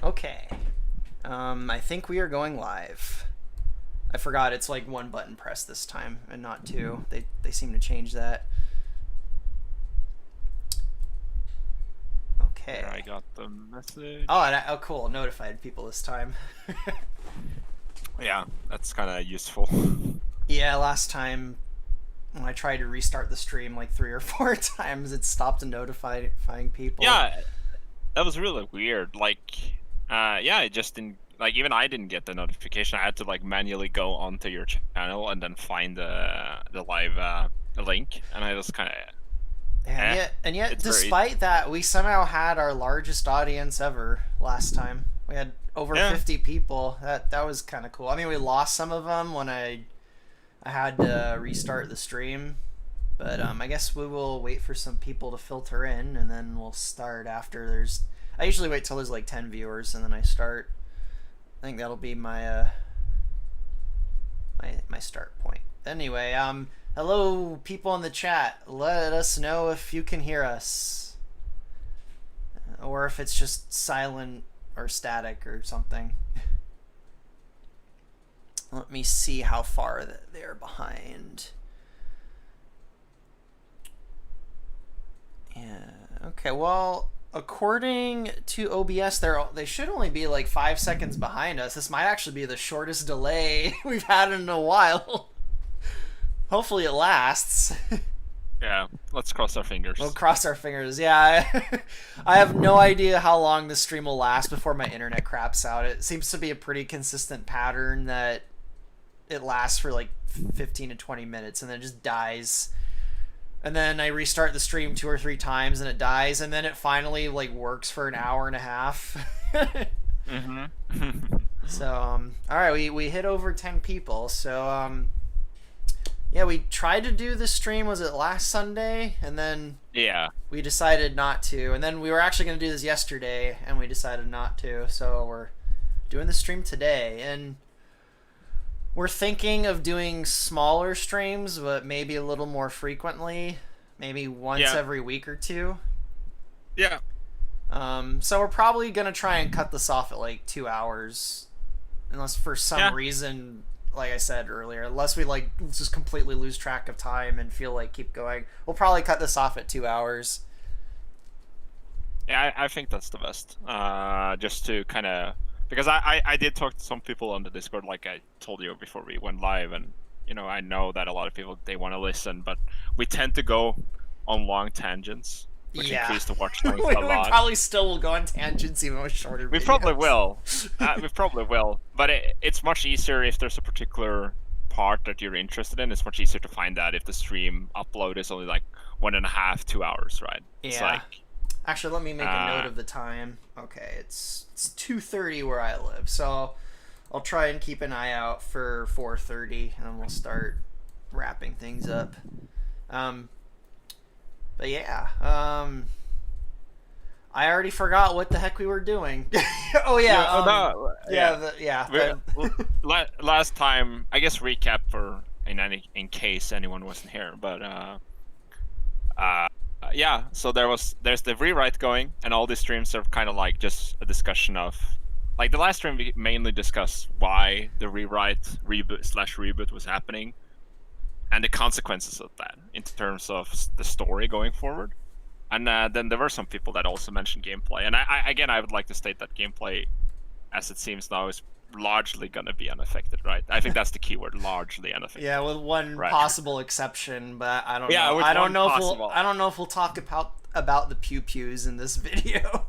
Okay. I think we are going live. I forgot it's like one button press this time and not two. They seem to change that. Okay. There, I got the message. Oh, cool. Notified people this time. Yeah, that's kind of useful. Yeah, last time when I tried to restart the stream like 3 or 4 times, it stopped notifying people. Yeah, that was really weird. Yeah, it just didn't. Like, even I didn't get the notification. I had to like manually go onto your channel and then find the live link, and I was kind of. And yet, despite that, we somehow had our largest audience ever last time. We had over 50 people. That was kind of cool. I mean, we lost some of them when I had to restart the stream, but I guess we will wait for some people to filter in, and then we'll start after there's. I usually wait till there's like 10 viewers, and then I start. I think that'll be my my start point. Anyway, hello, people in the chat. Let us know if you can hear us. Or if it's just silent or static or something. Let me see how far they're behind. Yeah, okay, well, according to OBS, they should only be like 5 seconds behind us. This might actually be the shortest delay we've had in a while. Hopefully it lasts. Yeah, let's cross our fingers. We'll cross our fingers. Yeah, I have no idea how long this stream will last before my internet craps out. It seems to be a pretty consistent pattern that it lasts for like 15 to 20 minutes and then it just dies. And then I restart the stream 2 or 3 times and it dies, and then it finally like works for an hour and a half. So all right, we hit over 10 people. So yeah, we tried to do this stream, was it last Sunday? And then yeah, we decided not to. And then we were actually going to do this yesterday, and we decided not to. So we're doing the stream today. And we're thinking of doing smaller streams, but maybe a little more frequently. Maybe once every week or 2. Yeah. So we're probably going to try and cut this off at like 2 hours. Unless for some reason, like I said earlier, unless we like just completely lose track of time and feel like keep going, we'll probably cut this off at 2 hours. Yeah, I think that's the best. Just to kind of, because I did talk to some people on the Discord, like I told you before we went live, and I know that a lot of people, they want to listen, but we tend to go on long tangents, which increase the watch time a lot. We probably still will go on tangents even with shorter videos. We probably will. We probably will. But it's much easier if there's a particular part that you're interested in. It's much easier to find that if the stream upload is only like 1.5, 2 hours, right? Yeah. It's like, actually, let me make a note of the time. Okay, it's 2:30 where I live, so I'll try and keep an eye out for 4:30, and then we'll start wrapping things up. But yeah, I already forgot what the heck we were doing. Oh yeah, last time, I guess recap for in case anyone wasn't here, but yeah. So there's the rewrite going, and all these streams are kind of like just a discussion of, like the last stream we mainly discussed why the reboot/reboot was happening, and the consequences of that in terms of the story going forward. And then there were some people that also mentioned gameplay. And I would like to state that gameplay, as it seems now, is largely going to be unaffected, right? I think that's the keyword, largely unaffected. Yeah, with one possible exception, but I don't know. I don't know if we'll talk about the pew-pews in this video.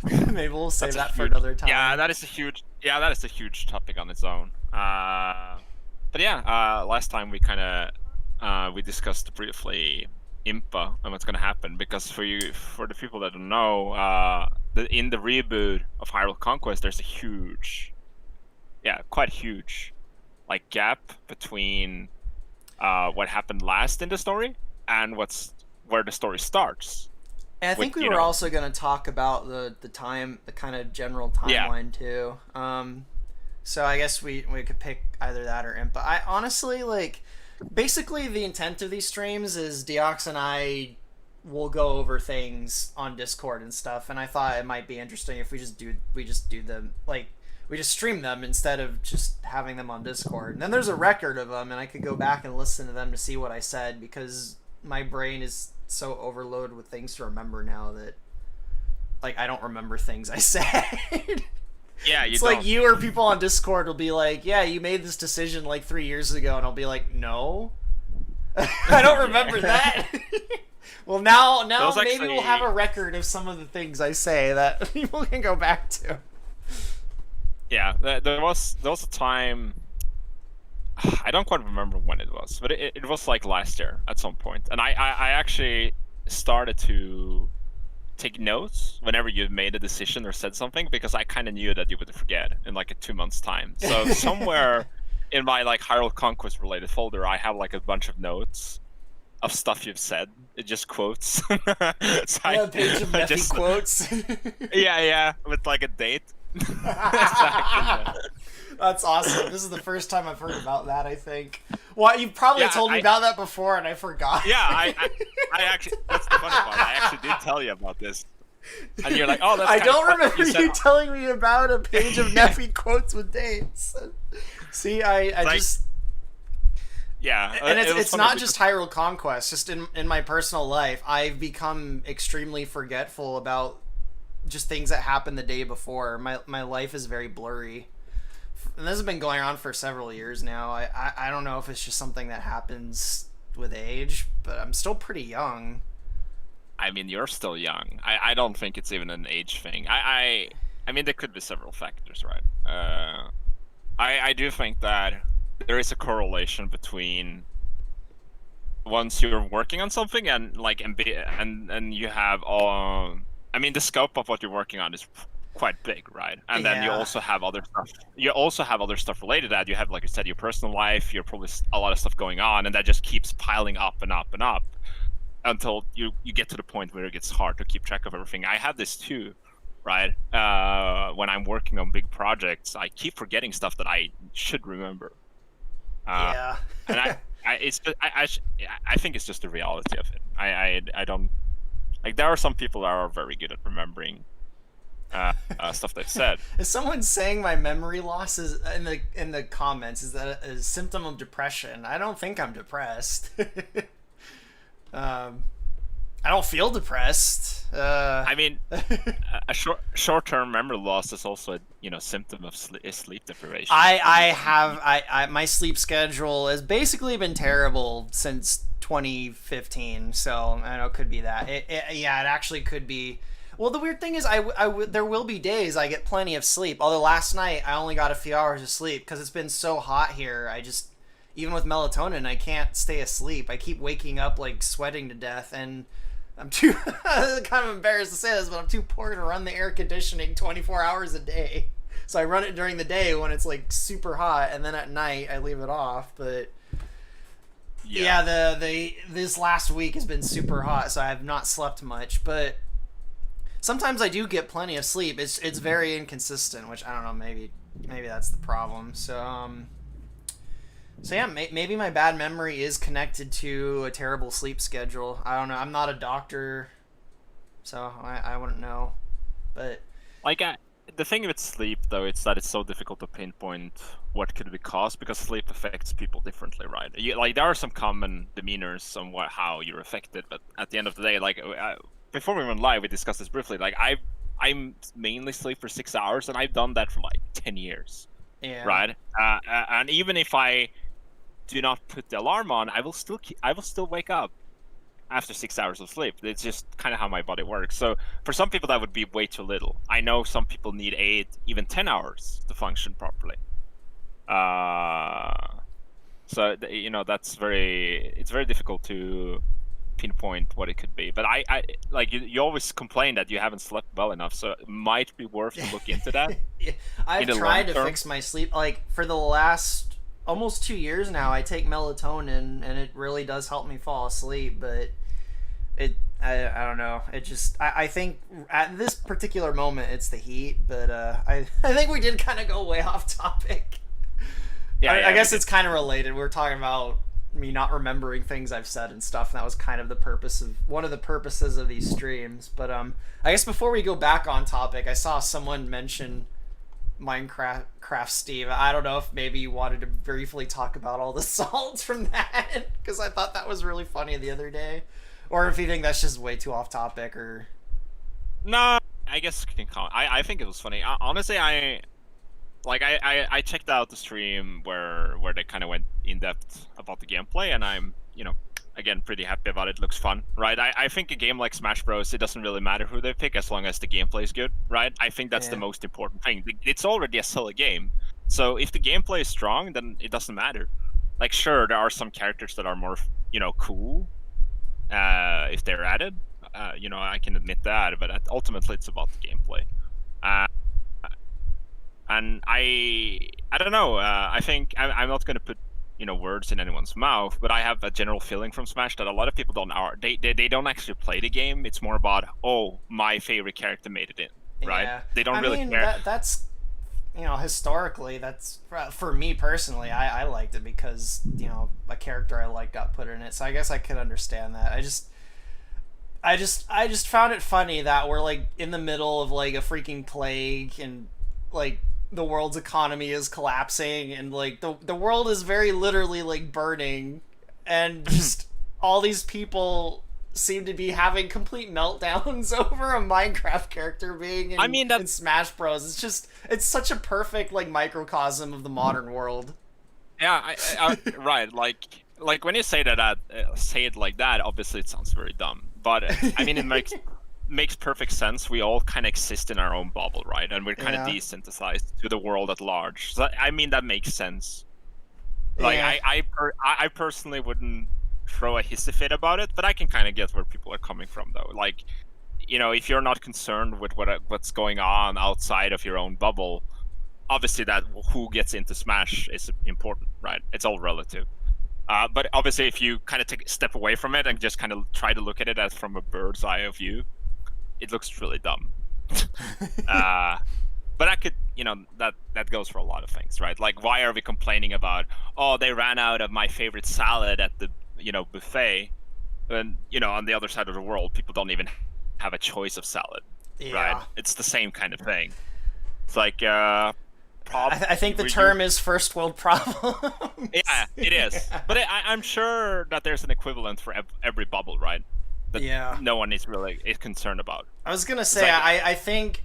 Maybe we'll save that for another time. Yeah, that is a huge topic on its own. But yeah, last time we kind of we discussed briefly IMPA and what's going to happen, because for the people that don't know, in the reboot of Hyrule Conquest, there's a quite huge like gap between what happened last in the story and where the story starts. And I think we were also going to talk about the kind of general timeline too. So I guess we could pick either that or IMPA. I honestly, like, basically the intent of these streams is Deox and I we'll go over things on Discord and stuff, and I thought it might be interesting if we just do them, like, we just stream them instead of just having them on Discord. And then there's a record of them, and I could go back and listen to them to see what I said, because my brain is so overloaded with things to remember now that, like, I don't remember things I said. Yeah, it's like you or people on Discord will be like, yeah, you made this decision like 3 years ago, and I'll be like, no. I don't remember that. Well, now maybe we'll have a record of some of the things I say that people can go back to. Yeah, there was a time, I don't quite remember when it was, but it was like last year at some point, and I actually started to take notes whenever you made a decision or said something, because I kind of knew that you would forget in like a 2 months time. So somewhere in my like Hyrule Conquest related folder, I have like a bunch of notes of stuff you've said. It just quotes. So a page of Nephi quotes. yeah, with like a date. That's awesome. This is the first time I've heard about that, I think. Well, you've probably told me about that before, and I forgot. Yeah, I actually, that's the funny part. I actually did tell you about this. And you're like, oh, that's I don't remember you telling me about a page of Nephi quotes with dates. See, I like, just... Yeah. And it's not just Hyrule Conquest. Just in my personal life, I've become extremely forgetful about just things that happened the day before. My life is very blurry. And this has been going on for several years now. I don't know if it's just something that happens with age, but I'm still pretty young. I mean, you're still young. I don't think it's even an age thing. I mean, there could be several factors, right? I do think that there is a correlation between once you're working on something and like and you have I mean, the scope of what you're working on is quite big, right? And then you also have other stuff. You also have other stuff related to that. You have, like you said, your personal life. You're probably a lot of stuff going on, and that just keeps piling up and up and up until you get to the point where it gets hard to keep track of everything. I have this too, right? When I'm working on big projects, I keep forgetting stuff that I should remember. Yeah. And I think it's just the reality of it. I don't like. There are some people that are very good at remembering stuff they've said. If someone's saying my memory loss is in the comments, is that a symptom of depression? I don't think I'm depressed. I don't feel depressed. I mean, a short-term memory loss is also a symptom of sleep deprivation. I my sleep schedule has basically been terrible since 2015, so I know it could be that. It actually could be. Well, the weird thing is, there will be days I get plenty of sleep. Although last night I only got a few hours of sleep because it's been so hot here. Even with melatonin, I can't stay asleep. I keep waking up like sweating to death, and I'm too kind of embarrassed to say this, but I'm too poor to run the air conditioning 24 hours a day. So I run it during the day when it's like super hot, and then at night I leave it off. But yeah, this last week has been super hot, so I have not slept much. But sometimes I do get plenty of sleep. It's very inconsistent, which I don't know. Maybe that's the problem. So yeah, maybe my bad memory is connected to a terrible sleep schedule. I don't know. I'm not a doctor, so I wouldn't know. But like the thing with sleep, though, it's that it's so difficult to pinpoint what could be caused because sleep affects people differently, right? Like there are some common demeanors on how you're affected, but at the end of the day, like before we went live, we discussed this briefly. Like I'm mainly sleep for 6 hours, and I've done that for like 10 years. Yeah. Right. And even if I do not put the alarm on, I will still wake up after 6 hours of sleep. It's just kind of how my body works. So for some people that would be way too little. I know some people need 8, even 10 hours to function properly. So it's very difficult to pinpoint what it could be. But I like you always complain that you haven't slept well enough, so it might be worth to look into that. Yeah. I've tried to fix my sleep. Like for the last almost 2 years now, I take melatonin, and it really does help me fall asleep. But I don't know. It just I think at this particular moment it's the heat. But I think we did kind of go way off topic. Yeah, I guess it's kind of related. We're talking about me not remembering things I've said and stuff. And that was kind of one of the purposes of these streams. But I guess before we go back on topic, I saw someone mention Minecraft Steve. I don't know if maybe you wanted to briefly talk about all the salts from that, because I thought that was really funny the other day, or if you think that's just way too off topic. Or no, I guess you can call it. I think it was funny. Honestly, I checked out the stream where they kind of went in depth about the gameplay, and I'm again pretty happy about it. Looks fun, right? I think a game like Smash Bros, it doesn't really matter who they pick as long as the gameplay is good, right? I think that's the most important thing. It's already a solid game, so if the gameplay is strong, then it doesn't matter. Like, sure, there are some characters that are more cool if they're added. I can admit that, but ultimately it's about the gameplay. And I don't know. I think I'm not going to put words in anyone's mouth, but I have a general feeling from Smash that a lot of people they don't actually play the game. It's more about, oh, my favorite character made it in, right? Yeah. They don't really care. That's historically, that's for me personally. I liked it because a character I liked got put in it, so I guess I could understand that. I just found it funny that we're like in the middle of like a freaking plague, and like the world's economy is collapsing, and like the world is very literally like burning, and just all these people seem to be having complete meltdowns over a Minecraft character being in Smash Bros. It's such a perfect like microcosm of the modern world. Yeah, right. Like when you say say it like that, obviously it sounds very dumb. But I mean, it makes perfect sense. We all kind of exist in our own bubble, right? And we're kind of desynthesized to the world at large. So I mean, that makes sense. Like I personally wouldn't throw a hissy fit about it, but I can kind of get where people are coming from, though. Like, if you're not concerned with what's going on outside of your own bubble, obviously that who gets into Smash is important, right? It's all relative. But obviously, if you kind of take a step away from it and just kind of try to look at it as from a bird's eye of view, it looks really dumb. But I could, that goes for a lot of things, right? Like, why are we complaining about, oh, they ran out of my favorite salad at the, buffet, and on the other side of the world, people don't even have a choice of salad, right? It's the same kind of thing. It's like, I think the term is first world problem. Yeah, it is. But I'm sure that there's an equivalent for every bubble, right? That no one is really concerned about. I was gonna say, I think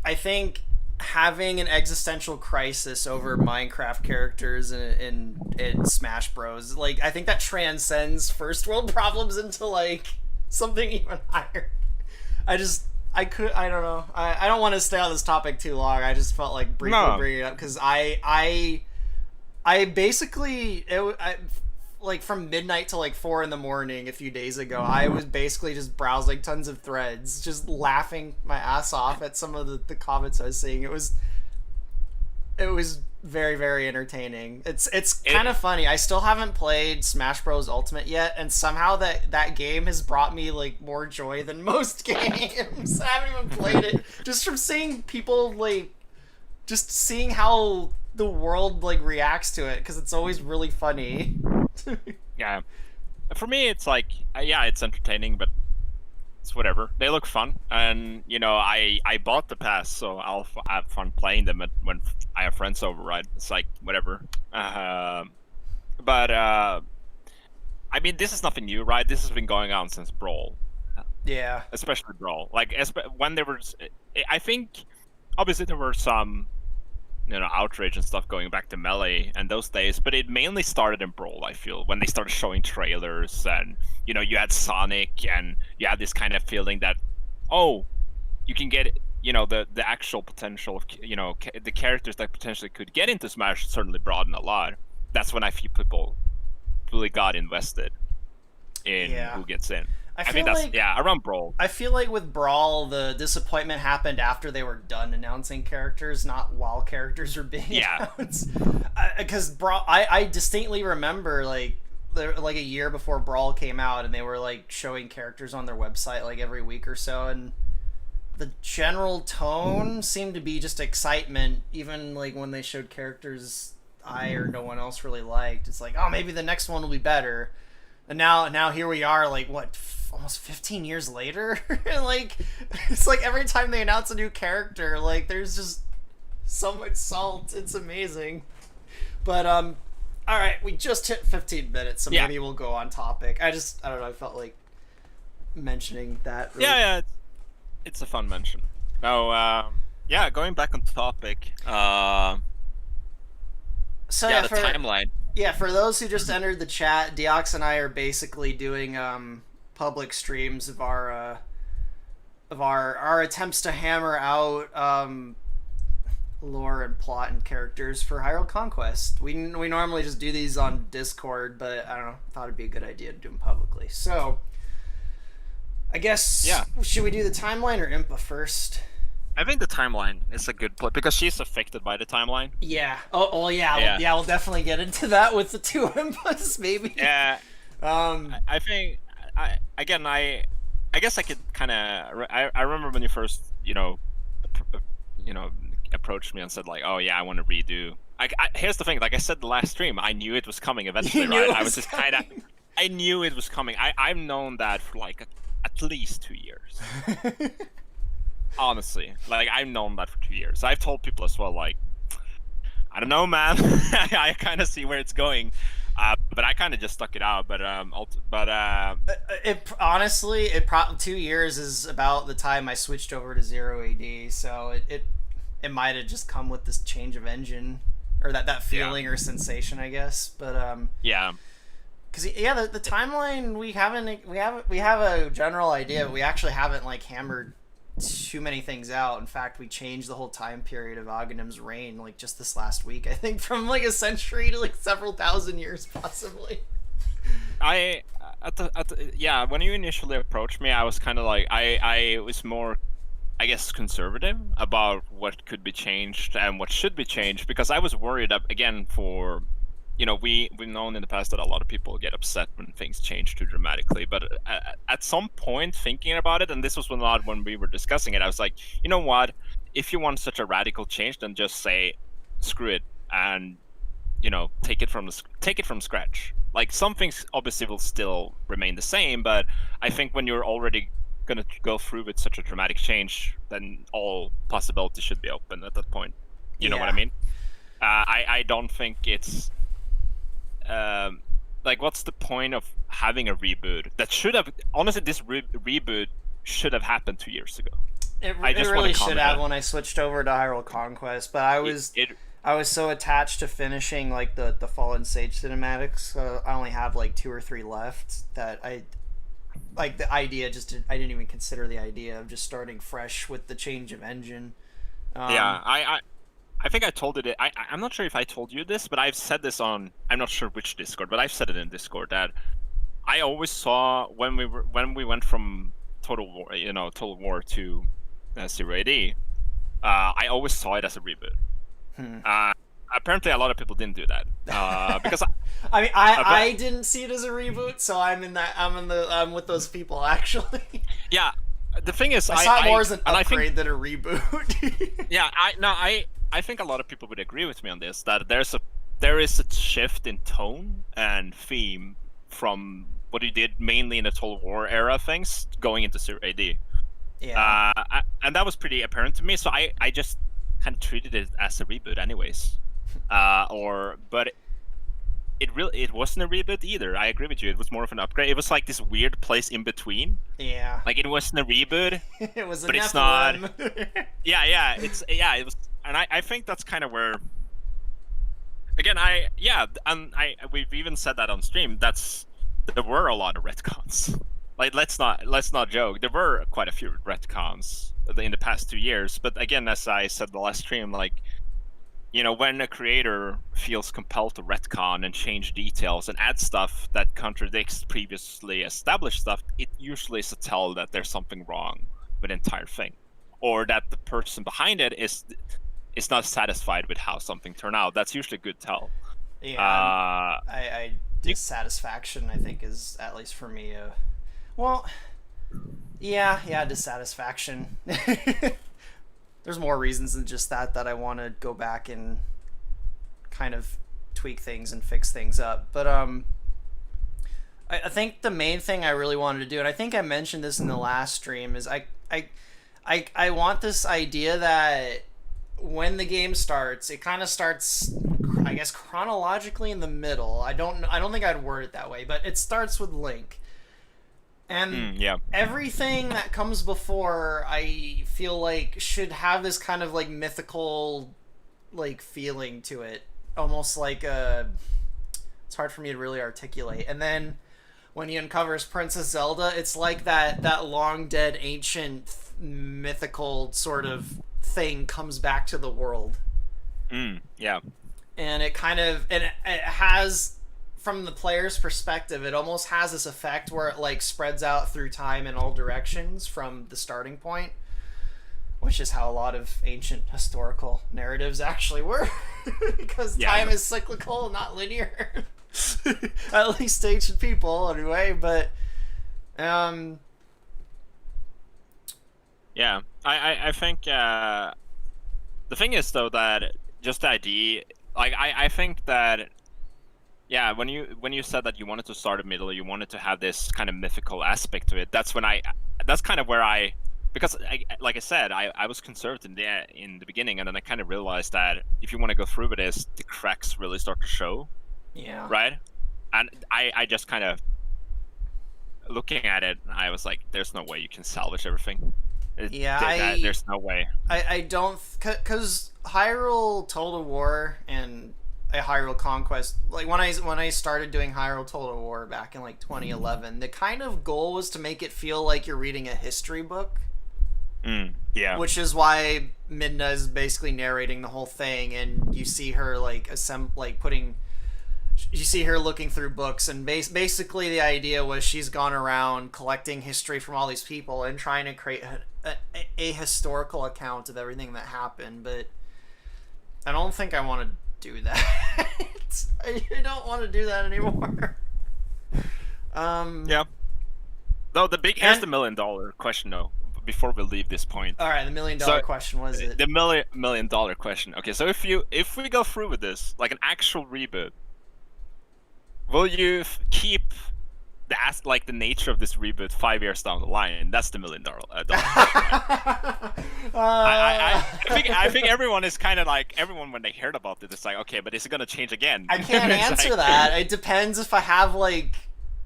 having an existential crisis over Minecraft characters in Smash Bros, like, I think that transcends first world problems into like something even higher. I don't know. I don't want to stay on this topic too long. I just felt like briefly bringing it up because I basically like from midnight to like 4 a.m. a few days ago, I was basically just browsing tons of threads, just laughing my ass off at some of the comments I was seeing. It was very, very entertaining. It's kind of funny. I still haven't played Smash Bros. Ultimate yet, and somehow that game has brought me like more joy than most games. I haven't even played it, just from seeing people like, just seeing how the world like reacts to it, because it's always really funny. Yeah, for me it's like, it's entertaining, but it's whatever. They look fun, and I bought the pass, so I'll have fun playing them when I have friends over, right? It's like whatever. But I mean, this is nothing new, right? This has been going on since Brawl. Yeah. Especially Brawl. Like, when there was, I think, obviously there were some, outrage and stuff going back to Melee and those days, but it mainly started in Brawl, I feel, when they started showing trailers, and you had Sonic, and you had this kind of feeling that, oh, you can get the actual potential of the characters that potentially could get into Smash certainly broadened a lot. That's when I feel people really got invested in who gets in. I think that's around Brawl. I feel like with Brawl, the disappointment happened after they were done announcing characters, not while characters were being announced. Because Brawl, I distinctly remember like a year before Brawl came out, and they were like showing characters on their website like every week or so, and the general tone seemed to be just excitement, even like when they showed characters I or no one else really liked. It's like, oh, maybe the next one will be better. And now here we are, like what, almost 15 years later. Like it's like every time they announce a new character, like there's just so much salt. It's amazing. But all right, we just hit 15 minutes, so maybe we'll go on topic. I don't know. I felt like mentioning that. Really. Yeah, it's a fun mention. Oh, yeah, going back on topic. So the timeline. Yeah, for those who just entered the chat, Deox and I are basically doing public streams of our attempts to hammer out lore and plot and characters for Hyrule Conquest. We normally just do these on Discord, but I don't know, thought it'd be a good idea to do them publicly. So I guess should we do the timeline or Impa first? I think the timeline is a good point because she's affected by the timeline. Yeah. Oh yeah. We'll definitely get into that with the two Impas, maybe. Yeah. I think I guess I could kind of. I remember when you first approached me and said like, oh yeah, I want to redo. Here's the thing. Like I said the last stream, I knew it was coming eventually, right? I was just kind of. I knew it was coming. I've known that for like at least 2 years. Honestly, like I've known that for 2 years. I've told people as well, like, I don't know, man. I kind of see where it's going, but I kind of just stuck it out. But honestly, 2 years is about the time I switched over to 0 AD. So it might have just come with this change of engine or that feeling or sensation, I guess. But yeah. Because the timeline we have a general idea, but we actually haven't like hammered too many things out. In fact, we changed the whole time period of Aghanim's reign like just this last week, I think, from like a century to like several thousand years possibly. When you initially approached me, I was kind of like I was more, I guess, conservative about what could be changed and what should be changed, because I was worried again for we've known in the past that a lot of people get upset when things change too dramatically. But at some point, thinking about it, and this was when we were discussing it, I was like, you know what? If you want such a radical change, then just say, screw it, and take it from scratch. Like some things obviously will still remain the same, but I think when you're already going to go through with such a dramatic change, then all possibilities should be open at that point. You know what I mean? I don't think it's. Like, what's the point of having a reboot that should have honestly this reboot should have happened 2 years ago. It really should have when I switched over to Hyrule Conquest, but I was so attached to finishing like the Fallen Sage cinematics, so I only have like 2 or 3 left, that I the idea I didn't even consider the idea of just starting fresh with the change of engine. I think I told it. I'm not sure if I told you this, but I've said this on. I'm not sure which Discord, but I've said it in Discord that I always saw when we went from Total War to 0 AD. I always saw it as a reboot. Apparently, a lot of people didn't do that because I didn't see it as a reboot, so I'm with those people actually. Yeah, the thing is, I saw it more as an upgrade than a reboot. Yeah, I think a lot of people would agree with me on this, that there is a shift in tone and theme from what you did mainly in the Total War era things going into 0 AD. Yeah. And that was pretty apparent to me, so I just kind of treated it as a reboot anyways. But it wasn't a reboot either. I agree with you. It was more of an upgrade. It was like this weird place in between. Yeah. Like it wasn't a reboot. It was a but Nephilim. It's not. It was. And I think that's kind of where, again, we've even said that on stream. There were a lot of retcons. Like let's not joke. There were quite a few retcons in the past 2 years. But again, as I said the last stream, like, when a creator feels compelled to retcon and change details and add stuff that contradicts previously established stuff, it usually is a tell that there's something wrong with the entire thing, or that the person behind it is not satisfied with how something turned out. That's usually a good tell. Yeah. Dissatisfaction, I think, is, at least for me, dissatisfaction. There's more reasons than just that I want to go back and kind of tweak things and fix things up. But I think the main thing I really wanted to do, and I think I mentioned this in the last stream, is I want this idea that when the game starts, it kind of starts, I guess, chronologically in the middle. I don't think I'd word it that way, but it starts with Link. And Yeah. everything that comes before, I feel like, should have this kind of like mythical like feeling to it. Almost like a, it's hard for me to really articulate. And then when he uncovers Princess Zelda, it's like that long dead ancient mythical sort of thing comes back to the world. Yeah. And it kind of, and it has, from the player's perspective, it almost has this effect where it like spreads out through time in all directions from the starting point, which is how a lot of ancient historical narratives actually work. Because time is cyclical, not linear. At least ancient people, anyway. But yeah, I think the thing is though that just the idea, like I think that yeah, when you said that you wanted to start a middle, you wanted to have this kind of mythical aspect to it. That's kind of where because like I said, I was conservative in the beginning, and then I kind of realized that if you want to go through with this, the cracks really start to show. Yeah. Right. And I just kind of looking at it, I was like, there's no way you can salvage everything. There's no way. I don't, because Hyrule Total War and a Hyrule Conquest, like when I started doing Hyrule Total War back in like 2011, the kind of goal was to make it feel like you're reading a history book. Yeah. Which is why Midna is basically narrating the whole thing, and you see her like you see her looking through books, and basically the idea was she's gone around collecting history from all these people and trying to create a historical account of everything that happened. But I don't think I want to do that. I don't want to do that anymore. Yeah. Though here's the $1 million question though. Before we leave this point. All right, the $1 million question was it? The $1 million question. Okay, so if we go through with this, like an actual reboot, will you keep the nature of this reboot 5 years down the line? That's the $1 million. I think everyone is kind of like, everyone when they heard about it, it's like, okay, but is it gonna change again? I can't answer that. It depends if I have like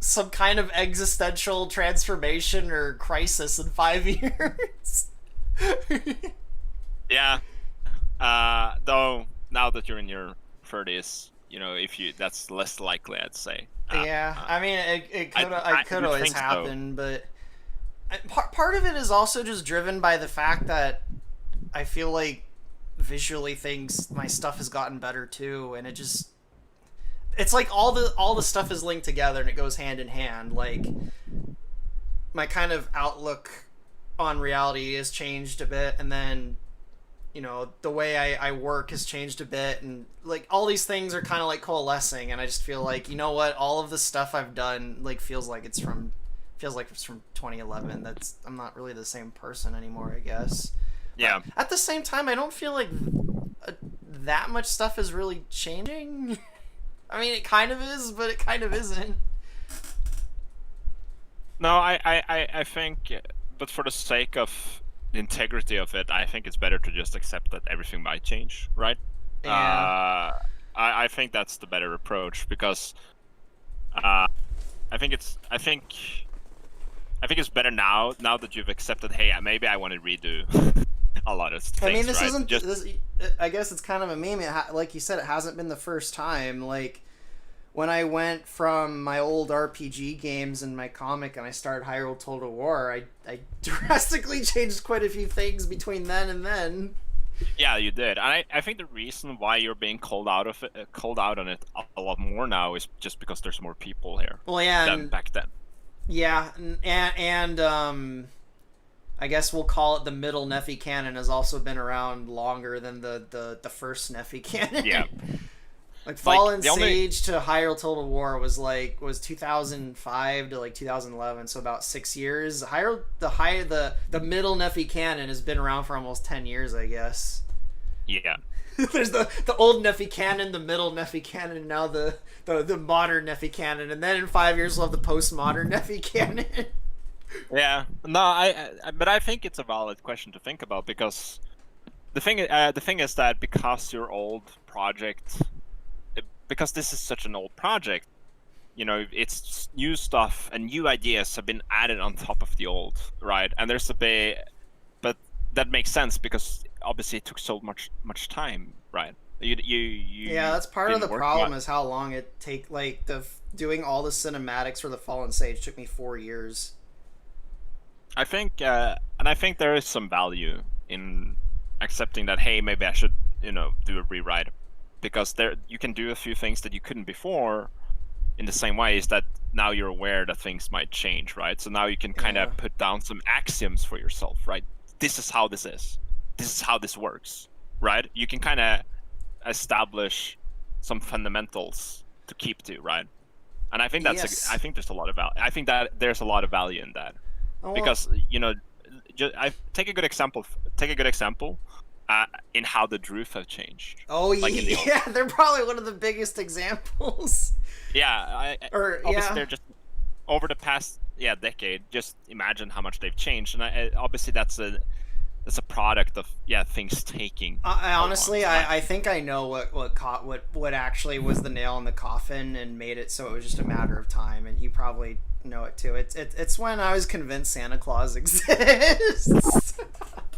some kind of existential transformation or crisis in 5 years. Yeah. Though now that you're in your 30s, that's less likely, I'd say. Yeah, I mean, it could always happen, so. But part of it is also just driven by the fact that I feel like visually my stuff has gotten better too, and it's like all the stuff is linked together and it goes hand in hand. Like my kind of outlook on reality has changed a bit, and then the way I work has changed a bit, and like all these things are kind of like coalescing, and I just feel like, what, all of the stuff I've done like feels like it's from 2011. I'm not really the same person anymore, I guess. Yeah. But at the same time, I don't feel like that much stuff is really changing. I mean, it kind of is, but it kind of isn't. No, I think, but for the sake of the integrity of it, I think it's better to just accept that everything might change, right? Yeah. I think that's the better approach, because I think it's better now that you've accepted, hey, maybe I want to redo a lot of things. I mean, this right? isn't this. I guess it's kind of a meme. Like you said, it hasn't been the first time. Like when I went from my old RPG games and my comic and I started Hyrule Total War, I drastically changed quite a few things between then and then. Yeah, you did. And I think the reason why you're being called out on it a lot more now is just because there's more people here. Well, yeah, than back then. Yeah, and I guess we'll call it the middle Nephi canon has also been around longer than the first Nephi canon. Yeah. Like Fallen Sage to Hyrule Total War was 2005 to like 2011, so about 6 years. The middle Nephi canon has been around for almost 10 years, I guess. Yeah. There's the old Nephi Canon, the middle Nephi Canon, and now the modern Nephi Canon, and then in 5 years we'll have the postmodern Nephi Canon. Yeah. No, but I think it's a valid question to think about, because the thing is that because your old project, because this is such an old project, you know, it's new stuff and new ideas have been added on top of the old, right? And there's a bit, but that makes sense because obviously it took so much time, right? Yeah, that's part of the problem is how long it take. Like doing all the cinematics for the Fallen Sage took me 4 years. I think, and I think there is some value in accepting that. Hey, maybe I should, you know, do a rewrite, because there you can do a few things that you couldn't before. In the same way, is that now you're aware that things might change, right? So now you can kind of put down some axioms for yourself, right? This is how this is. This is how this works, right? You can kind of establish some fundamentals to keep to, right? And I think I think there's a lot of value. I think that there's a lot of value in that, because you know, I take a good example. In how the Druth have changed. Oh, like yeah, they're probably one of the biggest examples. Yeah, obviously they're just over the past decade. Just imagine how much they've changed, and obviously that's a product of things taking. Honestly, I think I know what actually was the nail in the coffin and made it so it was just a matter of time, and you probably know it too. It's when I was convinced Santa Claus exists.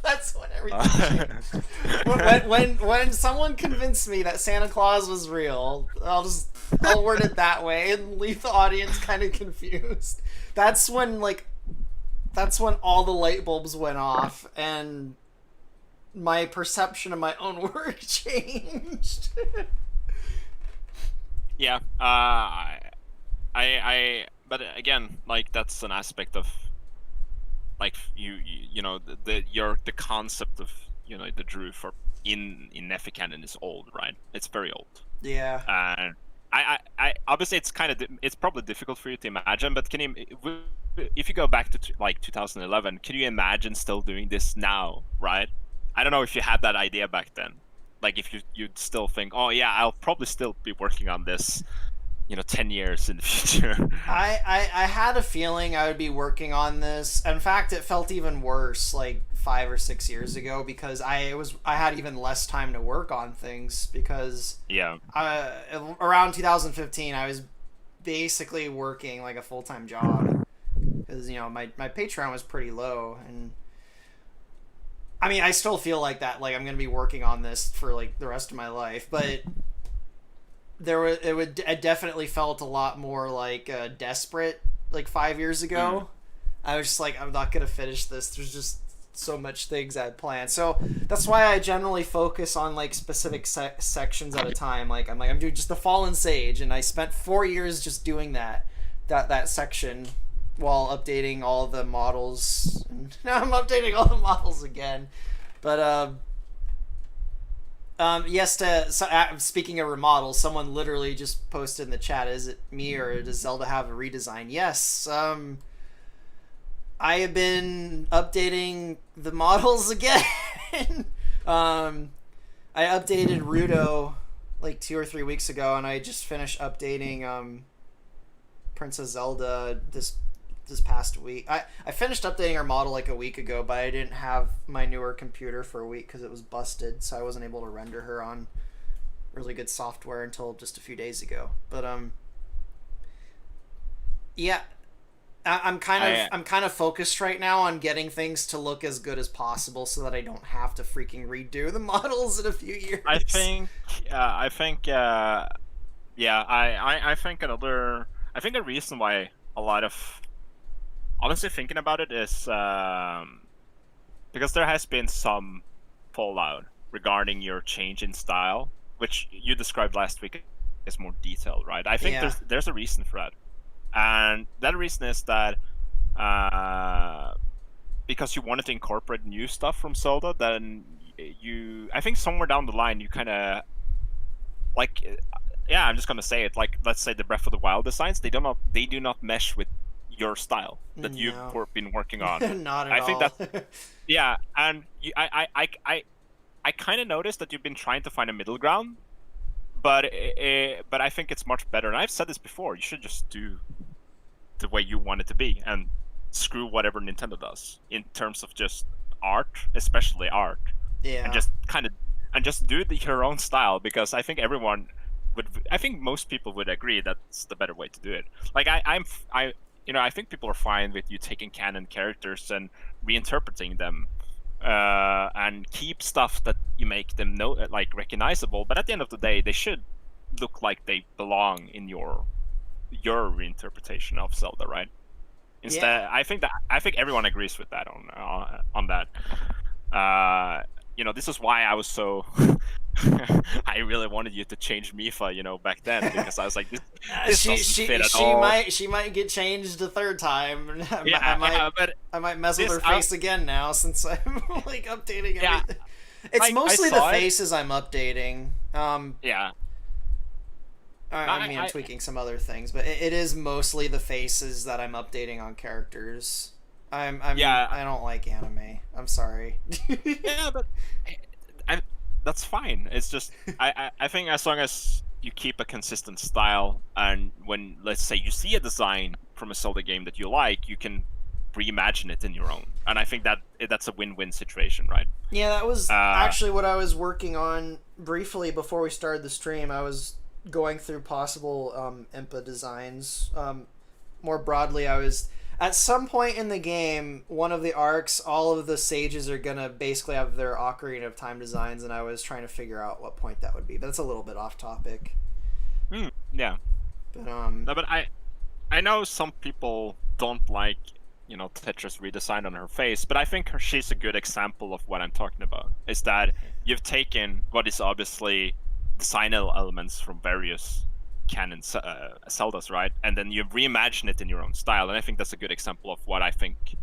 That's when everything changed. When someone convinced me that Santa Claus was real, I'll word it that way and leave the audience kind of confused. That's when all the light bulbs went off and my perception of my own work changed. Yeah, but again, like, that's an aspect of, like, you know, the concept of, you know, the Druth in Nephi Canon is old, right? It's very old. Yeah. And I obviously it's probably difficult for you to imagine, but if you go back to like 2011, can you imagine still doing this now, right? I don't know if you had that idea back then. Like, if you'd still think, oh yeah, I'll probably still be working on this, you know, 10 years in the future. I had a feeling I would be working on this. In fact, it felt even worse like 5 or 6 years ago, because I had even less time to work on things, because around 2015 I was basically working like a full-time job, because, you know, my Patreon was pretty low, and I mean, I still feel like that, like I'm gonna be working on this for like the rest of my life, but it definitely felt a lot more like desperate like 5 years ago. I was just like, I'm not gonna finish this. There's just so much things I had planned. So that's why I generally focus on like specific sections at a time. Like I'm doing just the Fallen Sage, and I spent 4 years just doing that section while updating all the models. And now I'm updating all the models again. But yes, speaking of remodels, someone literally just posted in the chat, is it me or does Zelda have a redesign? Yes, I have been updating the models again. I updated Rudo like 2 or 3 weeks ago, and I just finished updating Princess Zelda this past week. I finished updating our model like a week ago, but I didn't have my newer computer for a week because it was busted, so I wasn't able to render her on really good software until just a few days ago. But yeah, I'm kind of focused right now on getting things to look as good as possible so that I don't have to freaking redo the models in a few years. I think a reason why a lot of, honestly, thinking about it, is because there has been some fallout regarding your change in style, which you described last week as more detailed, right? I think there's a reason for that. And that reason is that because you wanted to incorporate new stuff from Zelda, then I think somewhere down the line you kind of, like, I'm just gonna say it, like, let's say the Breath of the Wild designs, they do not mesh with your style that you've been working on. Not at all. I think that's and I kind of noticed that you've been trying to find a middle ground, but I think it's much better. And I've said this before. You should just do the way you want it to be, and screw whatever Nintendo does in terms of just art, especially art. Yeah. And just do your own style, because I think everyone would. I think most people would agree that's the better way to do it. Like I think people are fine with you taking canon characters and reinterpreting them, and keep stuff that you make them like recognizable. But at the end of the day, they should look like they belong in your reinterpretation of Zelda, right? Instead, I think everyone agrees with that on that. This is why I was so. I really wanted you to change Mipha, back then, because I was like, this doesn't fit at all. She might get changed a third time. But I might mess with her face again now, since I'm like updating everything. Yeah, it's mostly the faces I'm updating. Yeah. I'm tweaking some other things, but it is mostly the faces that I'm updating on characters. I don't like anime. I'm sorry. Yeah, but that's fine. It's just I think as long as you keep a consistent style, and when, let's say, you see a design from a Zelda game that you like, you can reimagine it in your own. And I think that's a win-win situation, right? Yeah, that was actually what I was working on briefly before we started the stream. I was going through possible IMPA designs. More broadly, I was at some point in the game, one of the arcs, all of the sages are gonna basically have their Ocarina of Time designs, and I was trying to figure out what point that would be. But that's a little bit off topic. Yeah. But No, but I know some people don't like Tetra's redesign on her face, but I think she's a good example of what I'm talking about. Is that you've taken what is obviously design elements from various canon Zeldas, right? And then you reimagine it in your own style, and I think that's a good example of what I think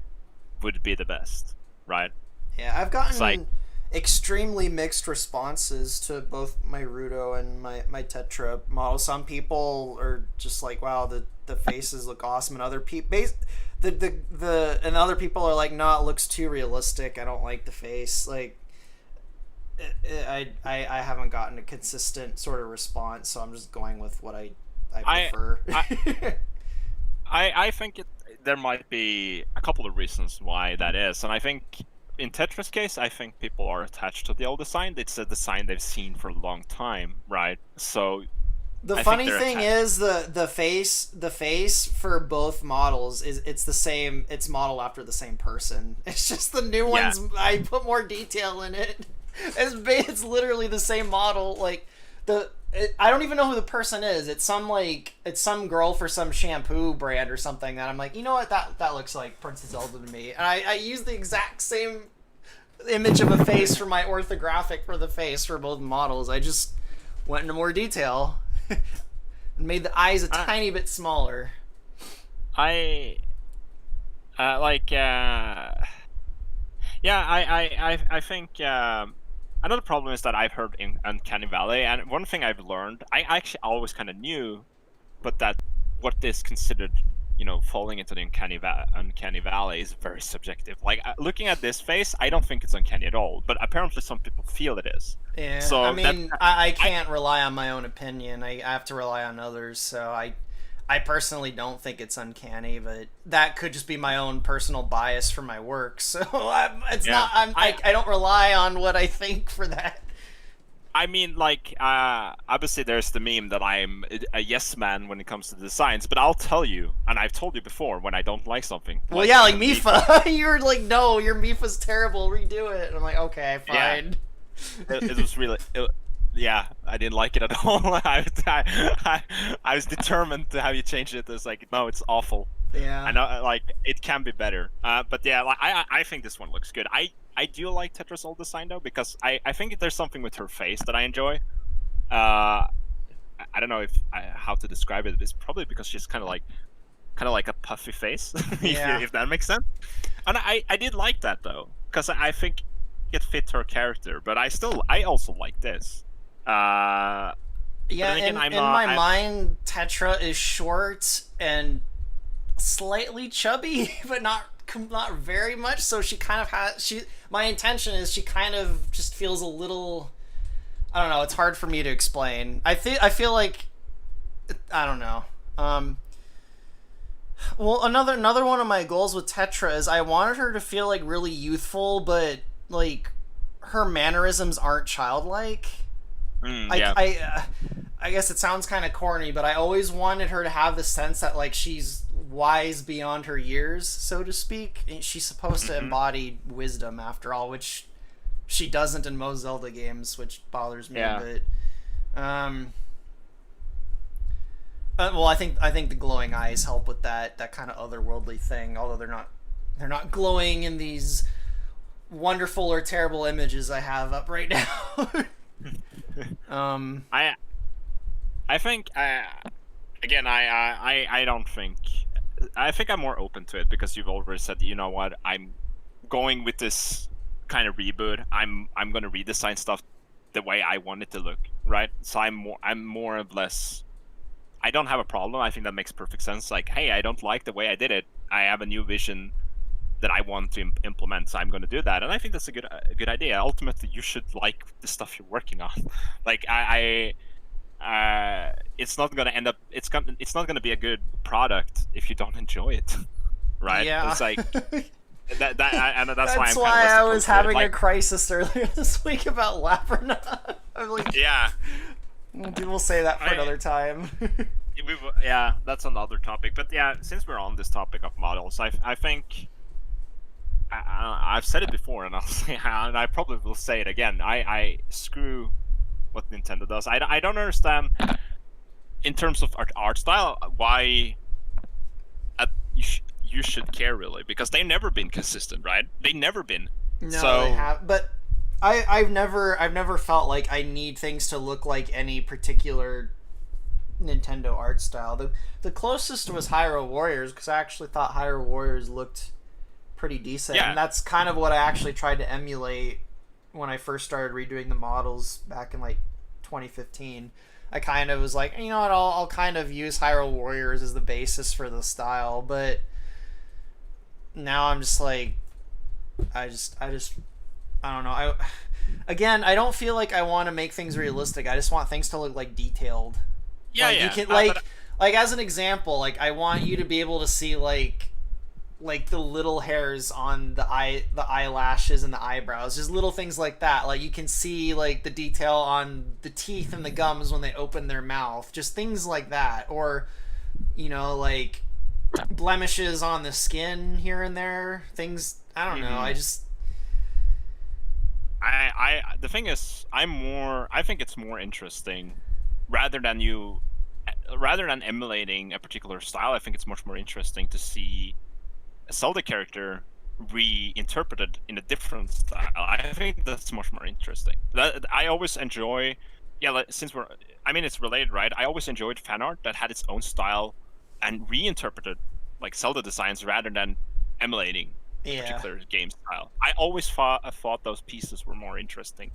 would be the best, right? Yeah, I've gotten extremely mixed responses to both my Rudo and my Tetra model. Some people are just like, wow, the faces look awesome, and other people and other people are like, no, it looks too realistic, I don't like the face. Like I haven't gotten a consistent sort of response, so I'm just going with what I prefer. I think there might be a couple of reasons why that is, and I think in Tetra's case, I think people are attached to the old design. It's a design they've seen for a long time, right? So the funny thing is the face for both models it's the same. It's modeled after the same person. It's just the new ones. I put more detail in it. It's literally the same model. Like I don't even know who the person is. It's some girl for some shampoo brand or something that I'm like, you know what, that looks like Princess Zelda to me. And I use the exact same image of a face for my orthographic for the face for both models. I just went into more detail and made the eyes a tiny bit smaller. I think another problem is that I've heard in Uncanny Valley, and one thing I've learned, I actually always kind of knew, but that what is considered, falling into the Uncanny Valley is very subjective. Like, looking at this face, I don't think it's uncanny at all, but apparently some people feel it is. Yeah, so I mean, I can't rely on my own opinion. I have to rely on others, so I personally don't think it's uncanny, but that could just be my own personal bias for my work. So I don't rely on what I think for that. I mean, like, obviously there's the meme that I'm a yes man when it comes to designs, but I'll tell you, and I've told you before, when I don't like something. Well, yeah, like Mipha. You're like, no, your Mipha's terrible, redo it. And I'm like, okay, fine. Yeah. It was really... Yeah, I didn't like it at all. I was determined to have you change it. It's like, no, it's awful. Yeah. I know, like, it can be better. But yeah, like, I think this one looks good. I do like Tetra's old design though, because I think there's something with her face that I enjoy. I don't know how to describe it. It's probably because she's kind of like a puffy face, if that makes sense. And I did like that though, because I think it fit her character. But I also like this. Yeah, again, in my mind, Tetra is short and slightly chubby, but not very much. So she kind of has my intention is she kind of just feels a little. I don't know. It's hard for me to explain. I feel like I don't know. Well, another one of my goals with Tetra is I wanted her to feel like really youthful, but like her mannerisms aren't childlike. Yeah. I guess it sounds kind of corny, but I always wanted her to have the sense that like she's wise beyond her years, so to speak. She's supposed to embody wisdom, after all, which she doesn't in most Zelda games, which bothers me a bit. Well, I think the glowing eyes help with that kind of otherworldly thing. Although they're not glowing in these wonderful or terrible images I have up right now. I think again I don't think I think I'm more open to it because you've already said, you know what, I'm going with this kind of reboot. I'm going to redesign stuff the way I want it to look, right? So I'm more or less, I don't have a problem. I think that makes perfect sense. Like, hey, I don't like the way I did it. I have a new vision that I want to implement, so I'm going to do that. And I think that's a good idea. Ultimately, you should like the stuff you're working on. Like it's not going to end up. It's not going to be a good product if you don't enjoy it, right? Yeah. It's like that's that's why I was having a crisis earlier this week about Labyrinth. I'm like, yeah. People say that for another time. Yeah, that's another topic. But yeah, since we're on this topic of models, I think I've said it before, and I'll say, and I probably will say it again. I screw what Nintendo does. I don't understand in terms of art style why you should care, really, because they've never been consistent, right? They've never been. No, so, they have, but I've never felt like I need things to look like any particular Nintendo art style. The closest was Hyrule Warriors, because I actually thought Hyrule Warriors looked pretty decent, yeah. And that's kind of what I actually tried to emulate when I first started redoing the models back in like 2015. I kind of was like, you know what, I'll kind of use Hyrule Warriors as the basis for the style, but now I'm just like, I don't know. I don't feel like I want to make things realistic. I just want things to look like detailed. Yeah, like, yeah. You can like as an example, like I want you to be able to see like the little hairs on the eyelashes and the eyebrows, just little things like that. Like you can see like the detail on the teeth and the gums when they open their mouth, just things like that, or you know, like blemishes on the skin here and there, things. I don't know. The thing is, I think it's more interesting rather than emulating a particular style. I think it's much more interesting to see a Zelda character reinterpreted in a different style. I think that's much more interesting. I always enjoy, since it's related, right? I always enjoyed fan art that had its own style and reinterpreted like Zelda designs rather than emulating a particular game style. I always thought those pieces were more interesting.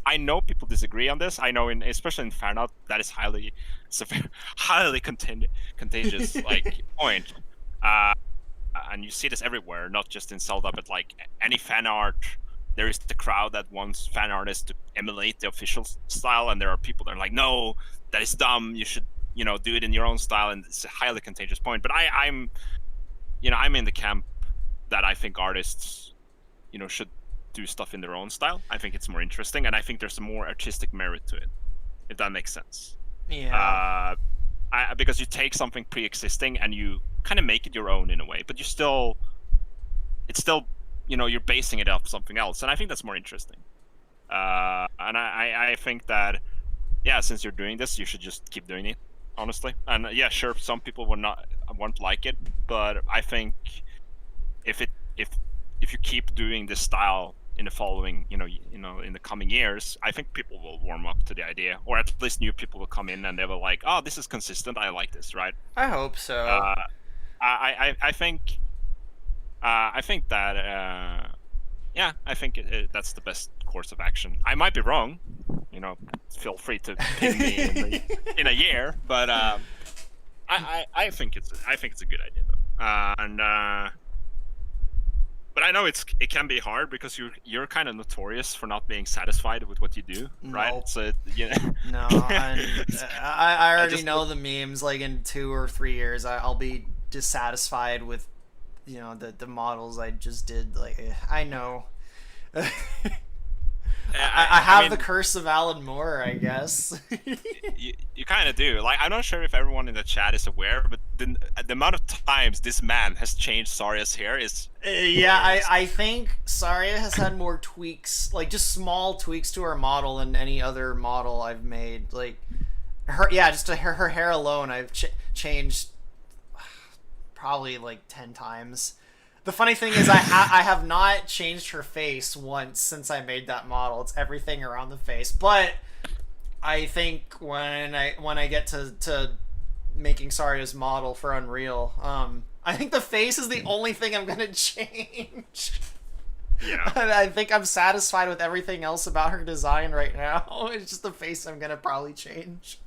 I know people disagree on this. I know, especially in fan art, that is it's a highly contagious like point. And you see this everywhere, not just in Zelda, but like any fan art, there is the crowd that wants fan artists to emulate the official style, and there are people that are like, no, that is dumb. You should, do it in your own style, and it's a highly contagious point. But I'm in the camp that I think artists, should do stuff in their own style. I think it's more interesting, and I think there's a more artistic merit to it, if that makes sense. Yeah. Because you take something pre-existing and you kind of make it your own in a way, but it's still, you're basing it off something else, and I think that's more interesting. And I think that, since you're doing this, you should just keep doing it, honestly. And sure, some people won't like it, but I think if you keep doing this style in the following, in the coming years, I think people will warm up to the idea, or at least new people will come in and they will like, oh, this is consistent. I like this, right? I hope so. I think that I think that's the best course of action. I might be wrong. Feel free to ping me in a year, but I think it's a good idea though. And but I know it can be hard because you're kind of notorious for not being satisfied with what you do, right? Nope. So you know. No, I already just know the memes. Like in 2 or 3 years, I'll be dissatisfied with, the models I just did. Like I know. I have mean, the curse of Alan Moore, I guess. you kind of do. Like, I'm not sure if everyone in the chat is aware, but the amount of times this man has changed Saria's hair is Yeah, hilarious. I think Saria has had more tweaks, like just small tweaks to her model than any other model I've made. Like just her hair alone, I've changed probably like 10 times. The funny thing is, I have not changed her face once since I made that model. It's everything around the face. But I think when I get to making Saria's model for Unreal, I think the face is the only thing I'm gonna change. Yeah. I think I'm satisfied with everything else about her design right now. It's just the face I'm gonna probably change.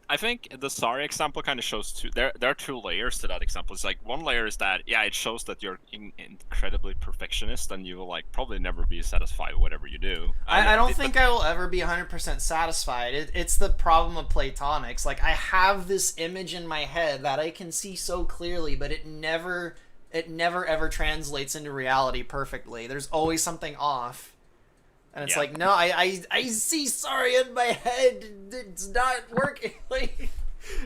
I think the Saria example kind of shows two. There are two layers to that example. It's like one layer is that it shows that you're incredibly perfectionist and you will like probably never be satisfied with whatever you do. I don't think I will ever be 100% satisfied. It's the problem of platonics. Like I have this image in my head that I can see so clearly, but it never ever translates into reality perfectly. There's always something off. And it's like, no, I see Saria in my head. It's not working. Like,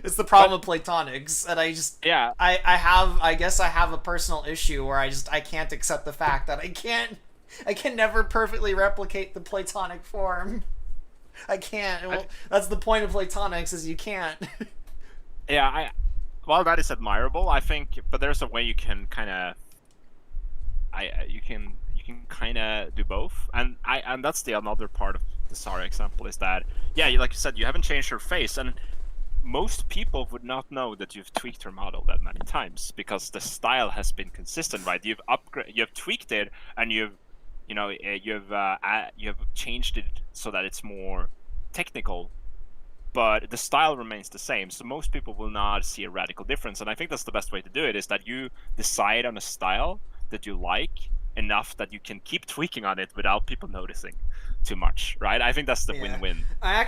it's the problem of platonics, and I just I guess I have a personal issue where I can't accept the fact that I can never perfectly replicate the platonic form. I can't. Well, that's the point of platonics, is you can't. Well, that is admirable, I think, but there's a way you can kind of you can kind of do both, and that's the another part of the Saria example is that like you said, you haven't changed her face, and most people would not know that you've tweaked her model that many times because the style has been consistent, right? You've tweaked it, and you've changed it so that it's more technical, but the style remains the same. So most people will not see a radical difference, and I think that's the best way to do it, is that you decide on a style that you like enough that you can keep tweaking on it without people noticing too much, right? I think that's the win-win. I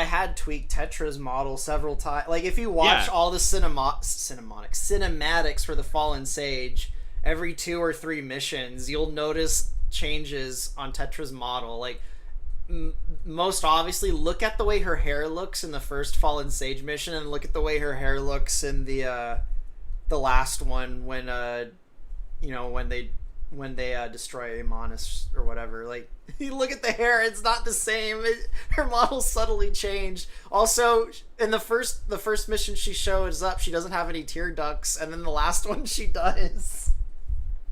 had tweaked Tetra's model several times. Like if you watch all the cinematics for the Fallen Sage, every 2 or 3 missions, you'll notice changes on Tetra's model. Like most obviously, look at the way her hair looks in the first Fallen Sage mission, and look at the way her hair looks in the last one when when they destroy Amonis or whatever. Like, you look at the hair, it's not the same. Her model subtly changed. Also, in the first mission she shows up, she doesn't have any tear ducts, and then the last one she does.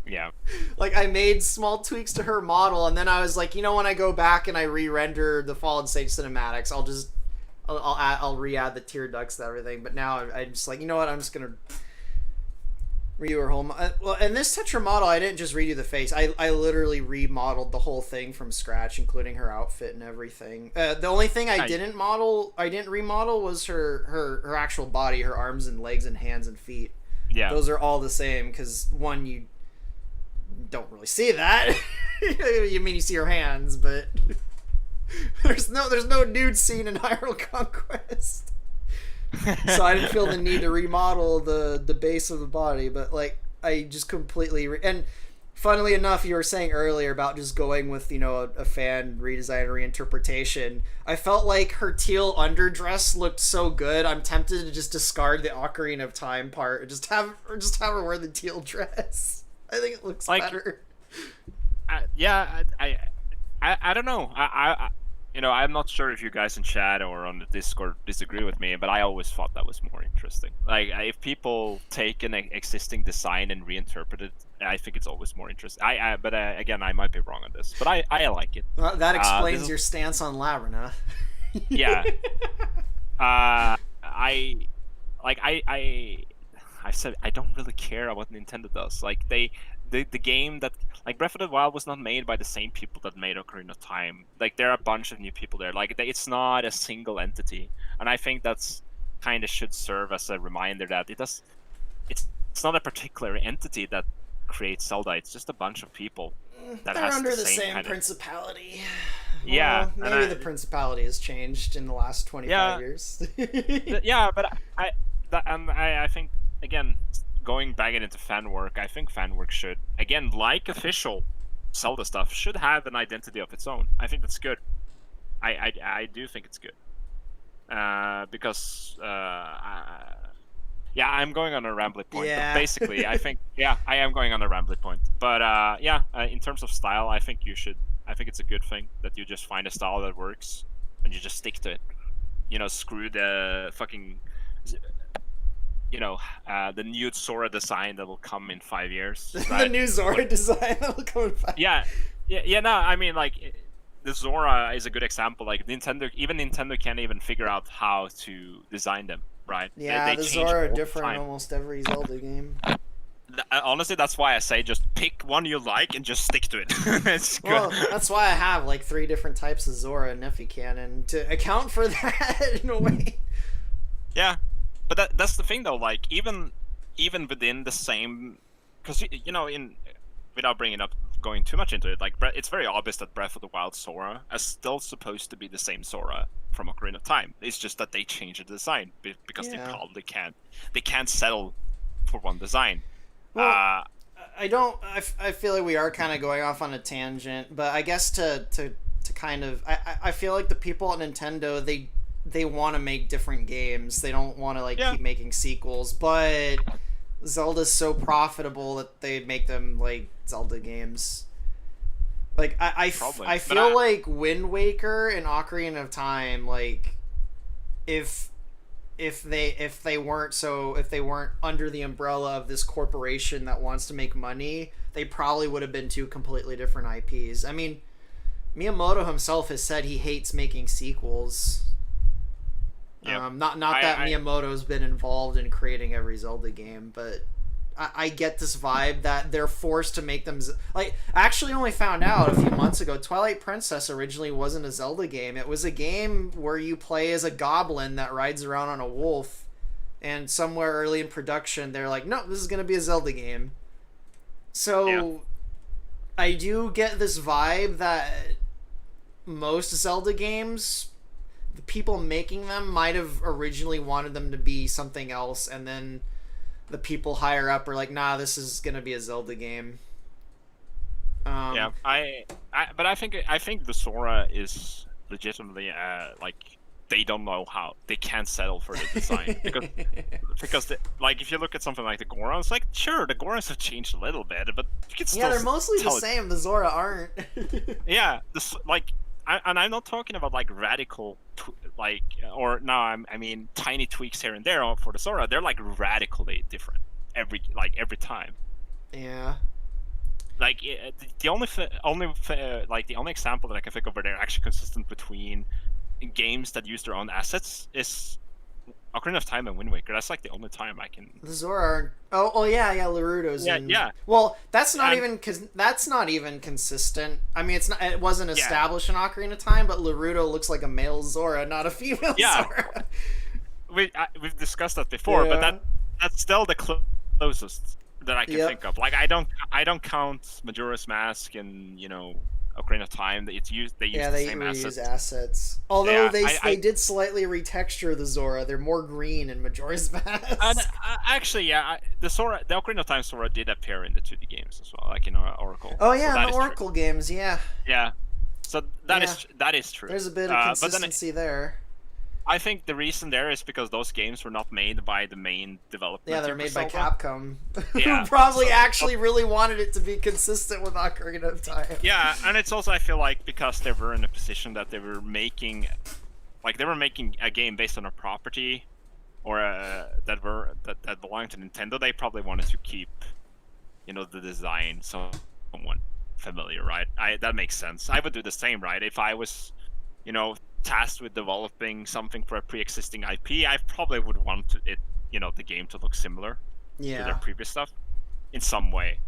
Yeah. Like, I made small tweaks to her model, and then I was like, when I go back and I re-render the Fallen Sage cinematics, I'll re-add the tear ducts and everything. But now I'm just like, I'm just gonna redo her whole well, in this Tetra model, I didn't just redo the face. I literally remodeled the whole thing from scratch, including her outfit and everything. The only thing I didn't remodel was her actual body, her arms and legs and hands and feet. Yeah, those are all the same, because one, you don't really see that. You see her hands, but there's no nude scene in Hyrule Conquest. So I didn't feel the need to remodel the base of the body, but like I just completely and funnily enough, you were saying earlier about just going with a fan redesign or reinterpretation. I felt like her teal underdress looked so good. I'm tempted to just discard the Ocarina of Time part and just have her wear the teal dress. I think it looks better. I don't know. I'm not sure if you guys in chat or on the Discord disagree with me, but I always thought that was more interesting. Like, if people take an existing design and reinterpret it, I think it's always more interesting. But again, I might be wrong on this, but I like it. Well, that explains your stance on Labrina. Yeah. I said I don't really care what Nintendo does. Like, the game that, like, Breath of the Wild was not made by the same people that made Ocarina of Time. Like, there are a bunch of new people there. Like, it's not a single entity, and I think that's kind of should serve as a reminder that it's not a particular entity that create Zelda. It's just a bunch of people that They're has under the same kind principality. Yeah, Well, maybe the principality has changed in the last 25 years. Yeah, but I think, again, going back into fan work, I think fan work should, again, like official Zelda stuff, should have an identity of its own. I think that's good. I do think it's good. Because yeah, I'm going on a rambly point. Yeah. But basically, I think, yeah, I am going on a rambly point. But yeah, in terms of style, I think you should. I think it's a good thing that you just find a style that works and you just stick to it. You know, screw the fucking, you know, the new Sora design that will come in 5 years. Right? The new Zora design that will come in 5 years. Yeah. No, I mean, like, the Zora is a good example. Like Nintendo can't even figure out how to design them, right? Yeah, the Zora are different in almost every Zelda game. Honestly, that's why I say just pick one you like and just stick to it. It's good. Well, that's why I have like 3 different types of Zora and Canon to account for that in a way. Yeah, but that's the thing though. Like even within the same, because you know, without going too much into it, like it's very obvious that Breath of the Wild Sora is still supposed to be the same Sora from Ocarina of Time. It's just that they changed the design because they probably can't settle for one design. Well, I feel like we are kind of going off on a tangent, but I guess to kind of I feel like the people at Nintendo, they want to make different games. They don't want to keep making sequels, but Zelda's so profitable that they make them like Zelda games. Like I feel like Wind Waker and Ocarina of Time, like if they weren't under the umbrella of this corporation that wants to make money, they probably would have been 2 completely different IPs. I mean, Miyamoto himself has said he hates making sequels. Yep. Not that Miyamoto's been involved in creating every Zelda game, but I get this vibe that they're forced to make them... Like, I actually only found out a few months ago, Twilight Princess originally wasn't a Zelda game. It was a game where you play as a goblin that rides around on a wolf, and somewhere early in production, they're like, no, this is going to be a Zelda game. So, I do get this vibe that most Zelda games, the people making them might have originally wanted them to be something else, and then the people higher up are like, nah, this is gonna be a Zelda game. But I think the Sora is legitimately like, they don't know how, they can't settle for the design because like if you look at something like the Gorons, like sure the Gorons have changed a little bit, but you can still they're mostly the same. The Zora aren't. Yeah, this like. And I'm not talking about like radical, I mean tiny tweaks here and there for the Sora. They're like radically different every time. Yeah. Like the only example that I can think of where they're actually consistent between games that use their own assets is Ocarina of Time and Wind Waker. That's like the only time I can. The Zora. Larudo's. Yeah. Well, that's not even consistent. I mean, it wasn't established in Ocarina of Time, but Larudo looks like a male Zora, not a female Zora. We've discussed that before, but that's still the closest that I can think of. Like I don't count Majora's Mask and Ocarina of Time. They use the same assets. Although they did slightly retexture the Zora. They're more green in Majora's Mask. Actually, the Ocarina of Time Zora did appear in the 2D games as well, like in Oracle. Oh yeah, so in the Oracle games, yeah. Yeah, so that is true. There's a bit of consistency there. I think the reason there is because those games were not made by the main developer. Yeah, they're made by Capcom, who probably really wanted it to be consistent with Ocarina of Time. Yeah, and it's also, I feel like, because they were in a position that they were making a game based on a property, or that belonged to Nintendo. They probably wanted to keep, the design somewhat familiar, right? That makes sense. I would do the same, right? If I was, tasked with developing something for a pre-existing IP, I probably would want the game to look similar to their previous stuff in some way.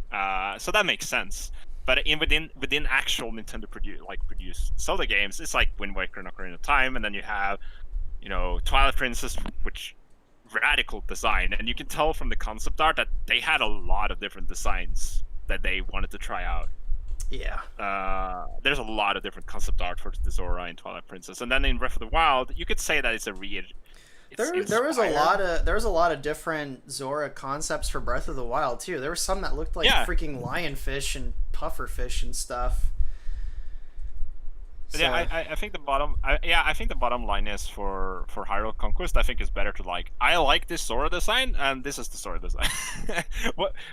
So that makes sense. But within actual Nintendo produced Zelda games, it's like Wind Waker and Ocarina of Time, and then you have, Twilight Princess, which radical design, and you can tell from the concept art that they had a lot of different designs that they wanted to try out. Yeah. There's a lot of different concept art for the Zora in Twilight Princess, and then in Breath of the Wild, you could say that it's a there was a lot of different Zora concepts for Breath of the Wild too. There were some that looked like freaking lionfish and pufferfish and stuff. So. Yeah, I think the bottom line is for Hyrule Conquest, I think it's better to I like this Zora design and this is the Zora design.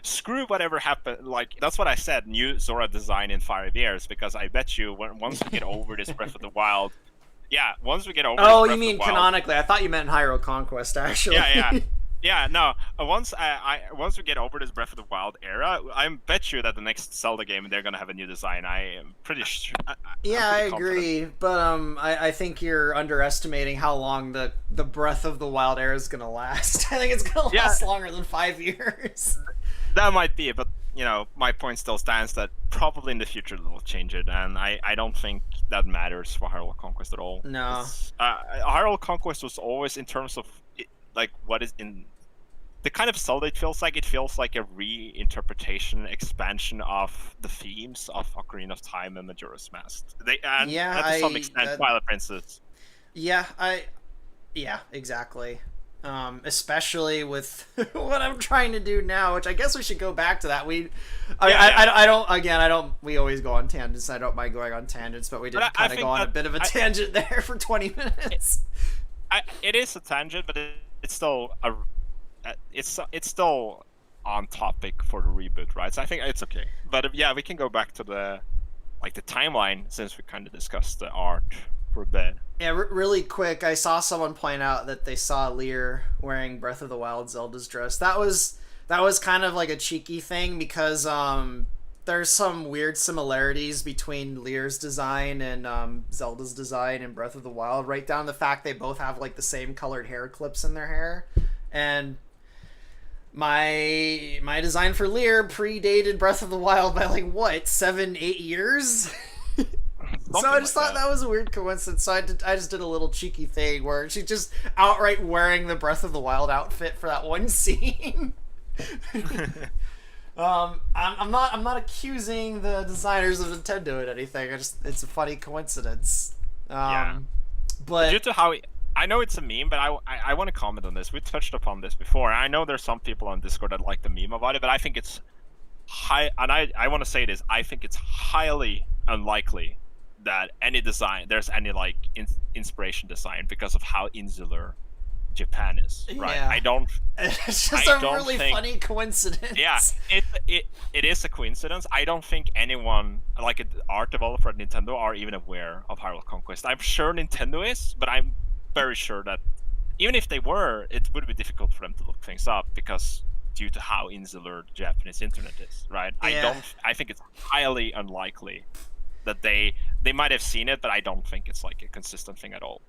Screw whatever happened. That's what I said. New Zora design in 5 years, because I bet you once we get over this Breath of the Wild. Yeah, once we get over. Oh, you mean canonically? I thought you meant Hyrule Conquest, actually. Yeah. Yeah, no. Once we get over this Breath of the Wild era, I bet you that the next Zelda game they're gonna have a new design. I am pretty sure. I agree, but I think you're underestimating how long the Breath of the Wild era is gonna last. I think it's gonna last longer than 5 years. That might be, but my point still stands that probably in the future they'll change it, and I don't think that matters for Hyrule Conquest at all. No. Hyrule Conquest was always in terms of. What is in the kind of Zelda it feels like a reinterpretation, expansion of the themes of Ocarina of Time and Majora's Mask. To some extent, Twilight Princess. Yeah, exactly. Especially with what I'm trying to do now, which I guess we should go back to that. We always go on tangents. I don't mind going on tangents, but we did kind of go on a bit of a tangent there for 20 minutes. It is a tangent, but it's still it's still on topic for the reboot, right? So I think it's okay. But we can go back to the timeline, since we kind of discussed the art for a bit. Yeah, really quick, I saw someone point out that they saw Lear wearing Breath of the Wild Zelda's dress. That was kind of like a cheeky thing, because there's some weird similarities between Lear's design and Zelda's design in Breath of the Wild, right down to the fact they both have the same colored hair clips in their hair. And my design for Lear predated Breath of the Wild by 7-8 years. So I just thought that was a weird coincidence. So I just did a little cheeky thing where she's just outright wearing the Breath of the Wild outfit for that one scene. I'm not accusing the designers of Nintendo of anything. It's a funny coincidence. But due to how I know it's a meme, but I want to comment on this. We touched upon this before. I know there's some people on Discord that like the meme about it, but I think it's I want to say this. I think it's highly unlikely that there's any inspiration design, because of how insular Japan is, right? Yeah. It's just a really funny coincidence. Yeah, it is a coincidence. I don't think anyone, an art developer at Nintendo, are even aware of Hyrule Conquest. I'm sure Nintendo is, but I'm very sure that even if they were, it would be difficult for them to look things up, because due to how insular the Japanese internet is, right? Yeah. I think it's highly unlikely that they might have seen it, but I don't think it's a consistent thing at all.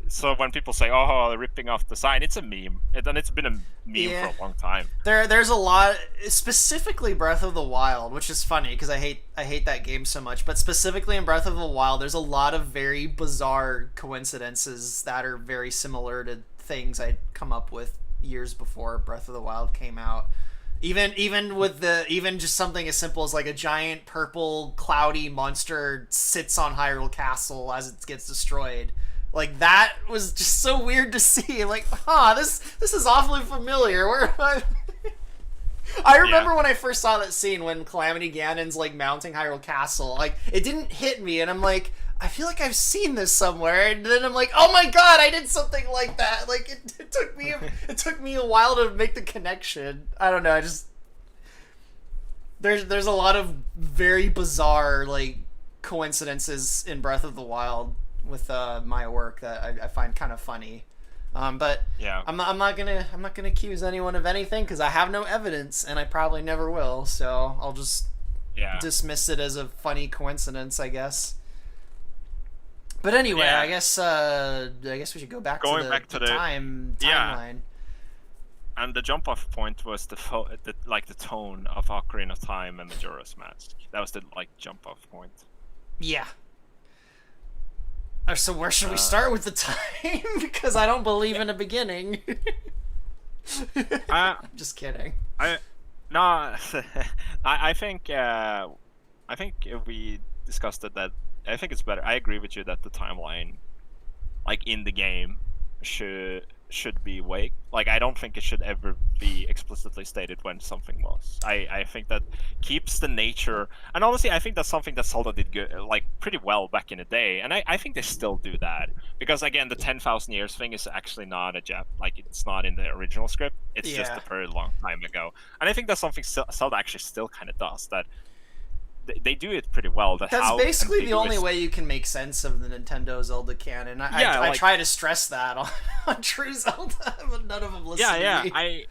So when people say, "Oh, they're ripping off the sign," it's a meme, and it's been a meme for a long time. There's a lot, specifically Breath of the Wild, which is funny because I hate that game so much. But specifically in Breath of the Wild, there's a lot of very bizarre coincidences that are very similar to things I'd come up with years before Breath of the Wild came out. Even with just something as simple as a giant purple cloudy monster sits on Hyrule Castle as it gets destroyed. That was just so weird to see. This is awfully familiar. Where am I? I remember when I first saw that scene when Calamity Ganon's mounting Hyrule Castle. It didn't hit me, and I'm I feel like I've seen this somewhere, and then I'm oh my god, I did something like that. It took me a while to make the connection. I don't know. There's a lot of very bizarre coincidences in Breath of the Wild with my work that I find kind of funny. But yeah, I'm not gonna accuse anyone of anything because I have no evidence, and I probably never will. So I'll just dismiss it as a funny coincidence, I guess. But anyway, I guess we should go back to the timeline. Yeah. And the jump-off point was the tone of Ocarina of Time and Majora's Mask. That was the jump-off point. Yeah. So where should we start with the time? Because I don't believe in a beginning. I'm just kidding. No, I think we discussed it that I think it's better. I agree with you that the timeline, like in the game, should be vague. Like I don't think it should ever be explicitly stated when something was. I think that keeps the nature, and honestly, I think that's something that Zelda did good, like pretty well back in the day, and I think they still do that because again, the 10,000 years thing is actually not a like it's not in the original script. It's just Yeah. a very long time ago, and I think that's something Zelda actually still kind of does that. They do it pretty well. That That's how basically the only ambiguous- way you can make sense of the Nintendo Zelda canon. Yeah, I like- try to stress that on True Zelda, but none of them listen to me.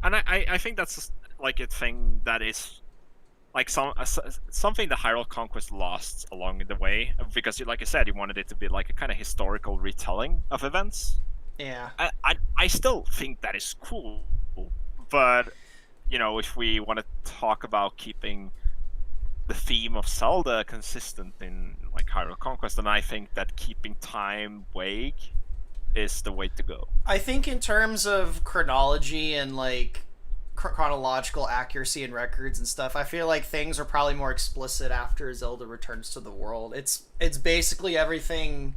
I think that's like a thing that is like something the Hyrule Conquest lost along the way because, like I said, you wanted it to be like a kind of historical retelling of events. Yeah. I still think that is cool, but you know, if we want to talk about keeping the theme of Zelda consistent in like Hyrule Conquest, and I think that keeping time vague is the way to go. I think in terms of chronology and like chronological accuracy and records and stuff, I feel like things are probably more explicit after Zelda returns to the world. It's basically everything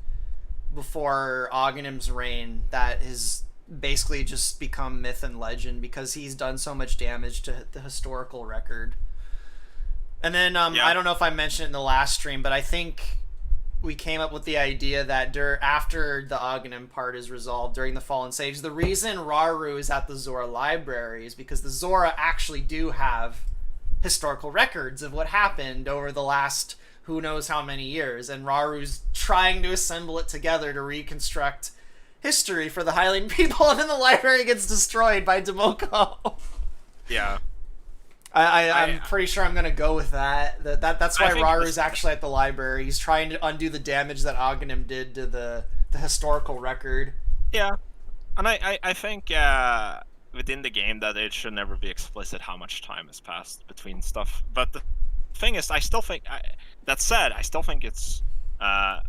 before Aghanim's reign that has basically just become myth and legend because he's done so much damage to the historical record. And then Yeah. I don't know if I mentioned it in the last stream, but I think we came up with the idea that after the Aghanim part is resolved during the Fallen Sage, the reason Rauru is at the Zora Library is because the Zora actually do have historical records of what happened over the last who knows how many years, and Raru's trying to assemble it together to reconstruct history for the Hylian people, and then the library gets destroyed by Demoko. Yeah. I'm pretty sure I'm going to go with that. That's why Raru's actually at the library. He's trying to undo the damage that Aghanim did to the historical record. Yeah. And I think within the game that it should never be explicit how much time has passed between stuff. But the thing is, I still think, that said, I still think it's a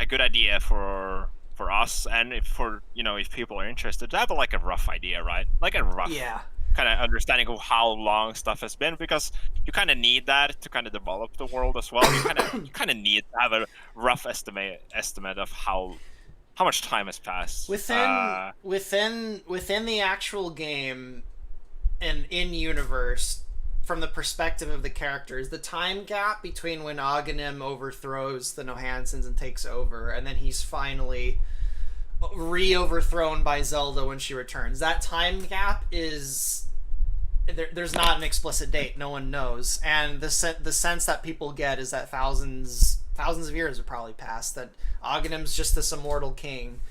good idea for us and if people are interested to have like a rough idea, right? Like a rough kind of understanding of how long stuff has been, because you kind of need that to kind of develop the world as well. You kind of need to have a rough estimate of how much time has passed within the actual game and in universe. From the perspective of the characters, the time gap between when Aghanim overthrows the Nohansons and takes over, and then he's finally re-overthrown by Zelda when she returns, that time gap is there's not an explicit date. No one knows, and the sense that people get is that thousands of years have probably passed. That Aghanim's just this immortal king.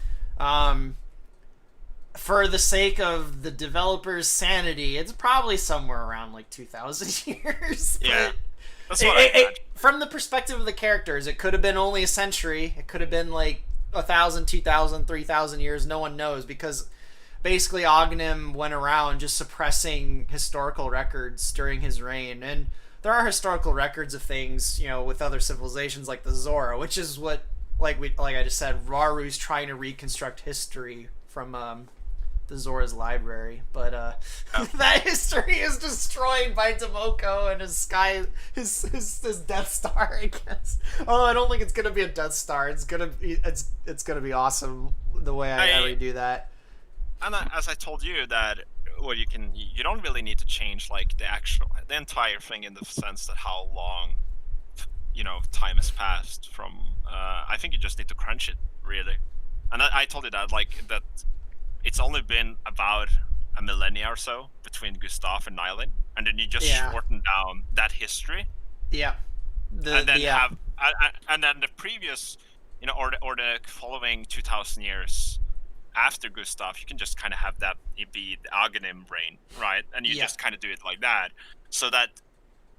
For the sake of the developer's sanity, it's probably somewhere around like 2,000 years. Yeah, that's what from the perspective of the characters, it could have been only a century. It could have been like 1,000, 2,000, 3,000 years. No one knows, because basically Aghanim went around just suppressing historical records during his reign. And there are historical records of things, with other civilizations like the Zora, which is what, like I just said, Raru's trying to reconstruct history from the Zora's library, but that history is destroyed by Demoko and his Death Star, I guess. Oh, I don't think it's gonna be a Death Star. It's gonna be awesome the way I redo that. And as I told you, that you don't really need to change like the entire thing in the sense that how long time has passed from. I think you just need to crunch it really, and I told you that that. It's only been about a millennia or so between Gustav and Nylin, and then you just shorten down that history. Yeah. And then the previous, or the following 2,000 years after Gustav, you can just kind of have that be the Aghanim reign, right? And you just kind of do it like that, so that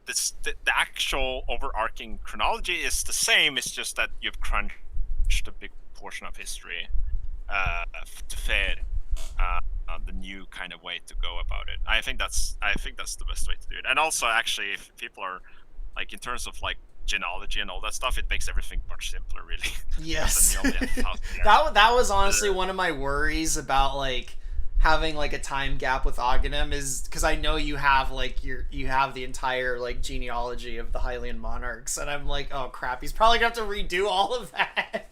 the actual overarching chronology is the same. It's just that you've crunched a big portion of history to fit the new kind of way to go about it. I think that's the best way to do it. And also, actually, if people are like in terms of like genealogy and all that stuff, it makes everything much simpler, really. Yes. that was honestly one of my worries about like having like a time gap with Aghanim is because I know you have like you have the entire like genealogy of the Hylian monarchs, and I'm like, oh crap, he's probably gonna have to redo all of that.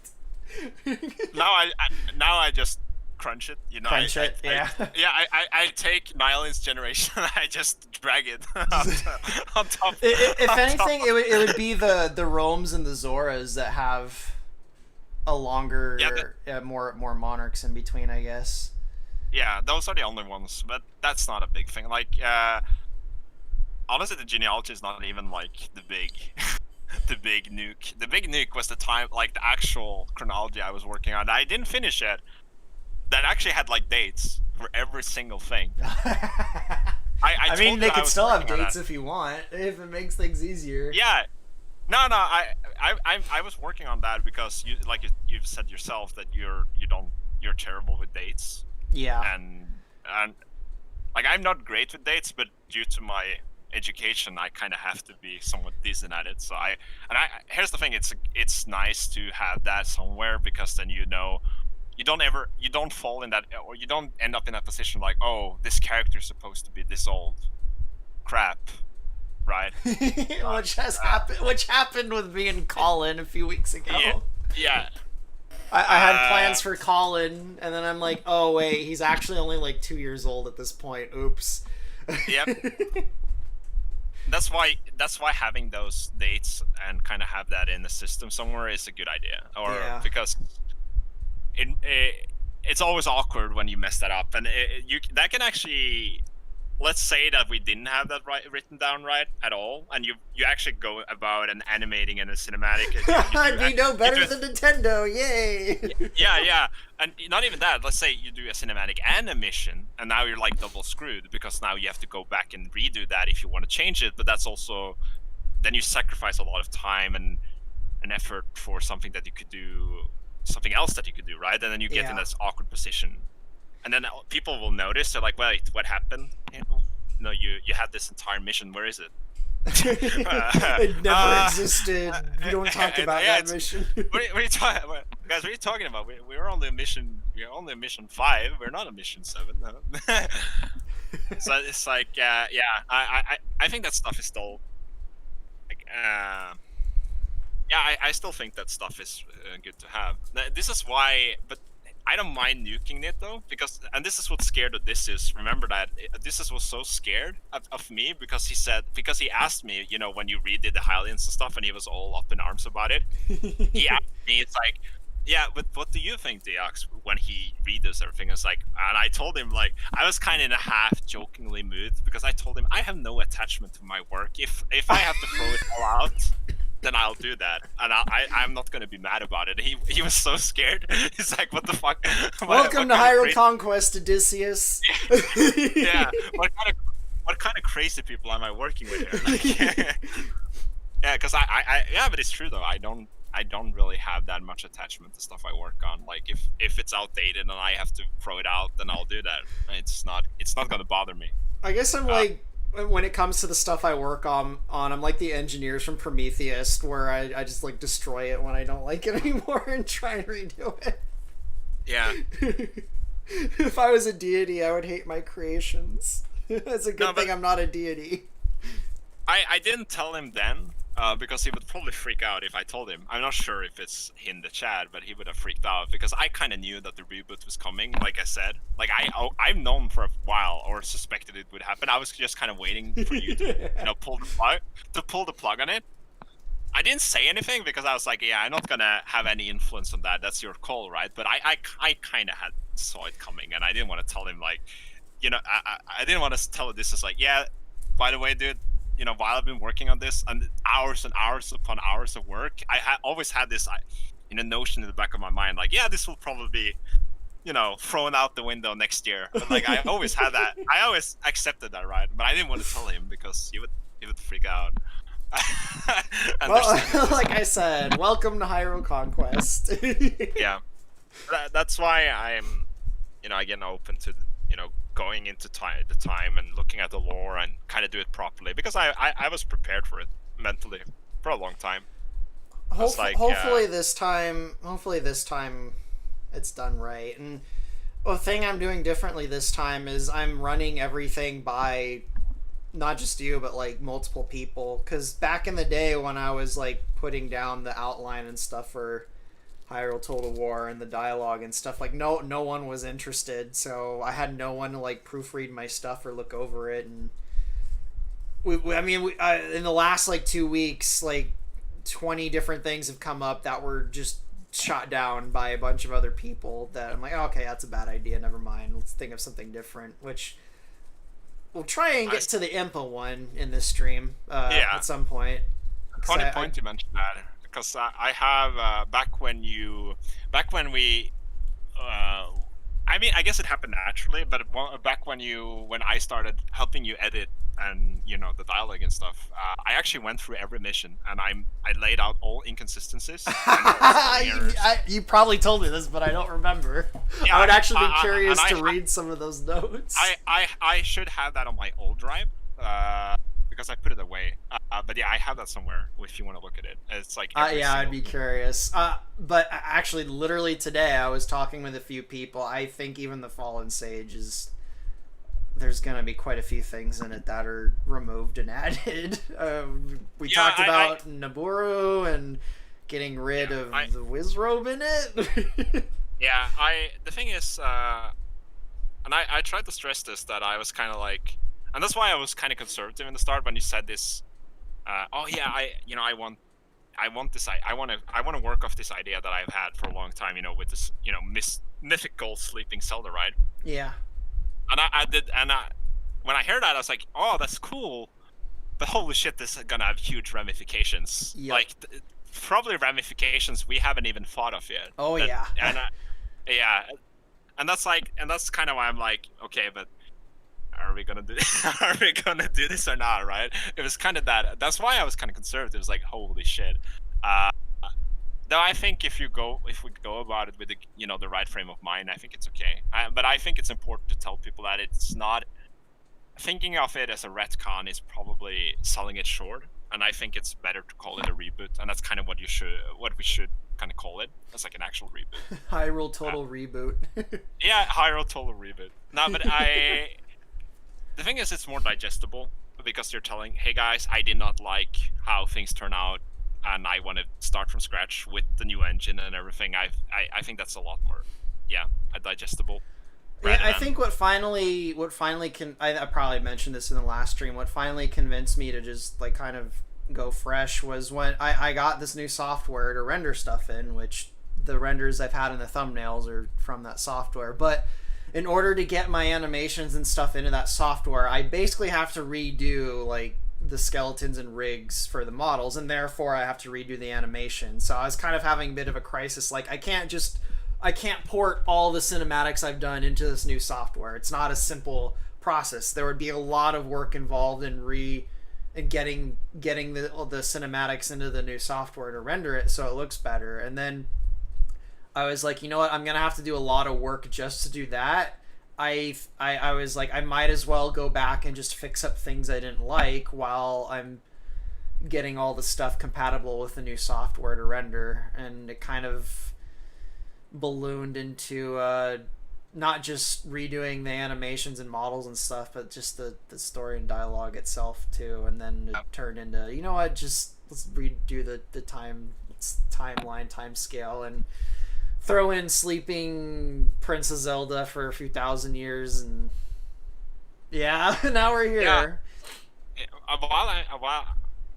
Now I just crunch it, you know. Crunch it, yeah. I take Nyland's generation and I just drag it on top. If anything, it would be the Roams and the Zoras that have a longer, more monarchs in between, I guess. Yeah, those are the only ones, but that's not a big thing. Like, honestly, the genealogy is not even like the big, the big nuke. The big nuke was the time, like the actual chronology I was working on. I didn't finish it. That actually had like dates for every single thing. I mean, they could still have dates if you want, if it makes things easier. Yeah. No, I was working on that because you've said yourself that you're terrible with dates. Yeah. And like I'm not great with dates, but due to my education, I kind of have to be somewhat decent at it. So here's the thing: it's nice to have that somewhere because then you know. You don't fall in that, or you don't end up in that position like, oh, this character is supposed to be this old. Crap, right? Which happened with me and Colin a few weeks ago. Yeah. I had plans for Colin, and then I'm like, oh wait, he's actually only like 2 years old at this point. Oops. Yep. That's why having those dates and kind of have that in the system somewhere is a good idea, because. It's always awkward when you mess that up, and that can actually, let's say that we didn't have that written down right at all, and you actually go about and animating in a cinematic. I'd be no better than Nintendo, yay! Yeah, and not even that. Let's say you do a cinematic and a mission, and now you're like double screwed because now you have to go back and redo that if you want to change it. But that's also then you sacrifice a lot of time and effort for something that you could do. Something else that you could do, right? And then you get in this awkward position, and then people will notice. They're like, "Wait, what happened? You had this entire mission. Where is it?" It never existed. You don't talk about that mission. What are you talking about, guys? What are you talking about? We're only a mission. We're only a mission 5. We're not a mission 7. So it's like, I think that stuff is still like. Yeah, I still think that stuff is good to have. This is why, but I don't mind nuking it though, and this is what scared Odysseus. Remember that Odysseus was so scared of me because he asked me, you know, when you redid the Hylians and stuff, and he was all up in arms about it. He asked me, it's like, yeah, but what do you think, Deox, when he redoes everything? It's like, and I told him, like, I was kind of in a half jokingly mood because I told him I have no attachment to my work. If I have to throw it all out, then I'll do that, and I'm not gonna be mad about it. He was so scared. He's like, "What the fuck?" Welcome to Hyrule Conquest, Odysseus. Yeah. What kind of crazy people am I working with here? Like, yeah, because but it's true though. I don't really have that much attachment to stuff I work on. Like if it's outdated and I have to throw it out, then I'll do that. It's not gonna bother me. I guess I'm like. When it comes to the stuff I work on, I'm like the engineers from Prometheus, where I just like destroy it when I don't like it anymore and try and redo it. Yeah. If I was a deity, I would hate my creations. That's a good thing I'm not a deity. I didn't tell him then, because he would probably freak out if I told him. I'm not sure if it's in the chat, but he would have freaked out because I kind of knew that the reboot was coming. Like I said, like I've known for a while or suspected it would happen. I was just kind of waiting for you to pull the plug on it. I didn't say anything because I was like, yeah, I'm not gonna have any influence on that. That's your call, right? But I kind of saw it coming, and I didn't want to tell him like, I didn't want to tell this is like, yeah, by the way, dude. While I've been working on this and hours upon hours of work, I always had this, notion in the back of my mind, like, yeah, this will probably be, thrown out the window next year. But, like, I always had that. I always accepted that, right? But I didn't want to tell him because he would freak out. Well, like I said, welcome to Hyrule Conquest. Yeah, that's why I'm, again, open to, going into the time and looking at the lore and kind of do it properly because I was prepared for it mentally for a long time. Hopefully this time it's done right. And Well, the thing I'm doing differently this time is I'm running everything by not just you, but like multiple people. Because back in the day when I was like putting down the outline and stuff for Hyrule Total War and the dialogue and stuff, like no one was interested. So I had no one to like proofread my stuff or look over it. And in the last like 2 weeks, like 20 different things have come up that were just shot down by a bunch of other people that I'm like, oh, okay, that's a bad idea, never mind, let's think of something different, which we'll try and get to the Impa one in this stream at some point. Funny point you mentioned that, because I have back when we I guess it happened naturally, but back when I started helping you edit and the dialogue and stuff, I actually went through every mission and I laid out all inconsistencies. You probably told me this, but I don't remember. Yeah, I would actually be curious to read some of those notes. I should have that on my old drive because I put it away. But yeah, I have that somewhere if you want to look at it. It's like I'd be curious. But actually, literally today, I was talking with a few people. I think even the Fallen Sage there's gonna be quite a few things in it that are removed and added. We talked about Nabooru and getting rid of the Wizrobe in it. Yeah, the thing is, and I tried to stress this, that I was kind of like, and that's why I was kind of conservative in the start when you said this. I want to work off this idea that I've had for a long time, with this, mythical sleeping Zelda, right? Yeah. And I did, and when I heard that, I was like, oh, that's cool, but holy shit, this is gonna have huge ramifications. Yep. Like, probably ramifications we haven't even thought of yet. Oh, yeah. And and that's kind of why I'm like, okay, but are we gonna do this or not, right? It was kind of that. That's why I was kind of conservative. It was like, holy shit. Though I think if we go about it with the right frame of mind, I think it's okay. But I think it's important to tell people that it's not, thinking of it as a retcon is probably selling it short, and I think it's better to call it a reboot, and that's kind of what we should kind of call it, as like an actual reboot. Hyrule Total Reboot. Yeah, Hyrule Total Reboot. No, but the thing is, it's more digestible because you're telling, hey guys, I did not like how things turn out, and I want to start from scratch with the new engine and everything. I think that's a lot more, digestible. Yeah, I think what finally I probably mentioned this in the last stream. What finally convinced me to just like kind of go fresh was when I got this new software to render stuff in, which the renders I've had in the thumbnails are from that software. But in order to get my animations and stuff into that software, I basically have to redo like the skeletons and rigs for the models, and therefore I have to redo the animation. So I was kind of having a bit of a crisis. Like I can't port all the cinematics I've done into this new software. It's not a simple process. There would be a lot of work involved in getting the cinematics into the new software to render it so it looks better. And then I was like, you know what? I'm gonna have to do a lot of work just to do that. I was like, I might as well go back and just fix up things I didn't like while I'm getting all the stuff compatible with the new software to render. And it kind of ballooned into not just redoing the animations and models and stuff, but just the story and dialogue itself too. And then it turned into, you know what, just let's redo the timeline, time scale, and throw in sleeping Princess Zelda for a few thousand years, and now we're here. Yeah.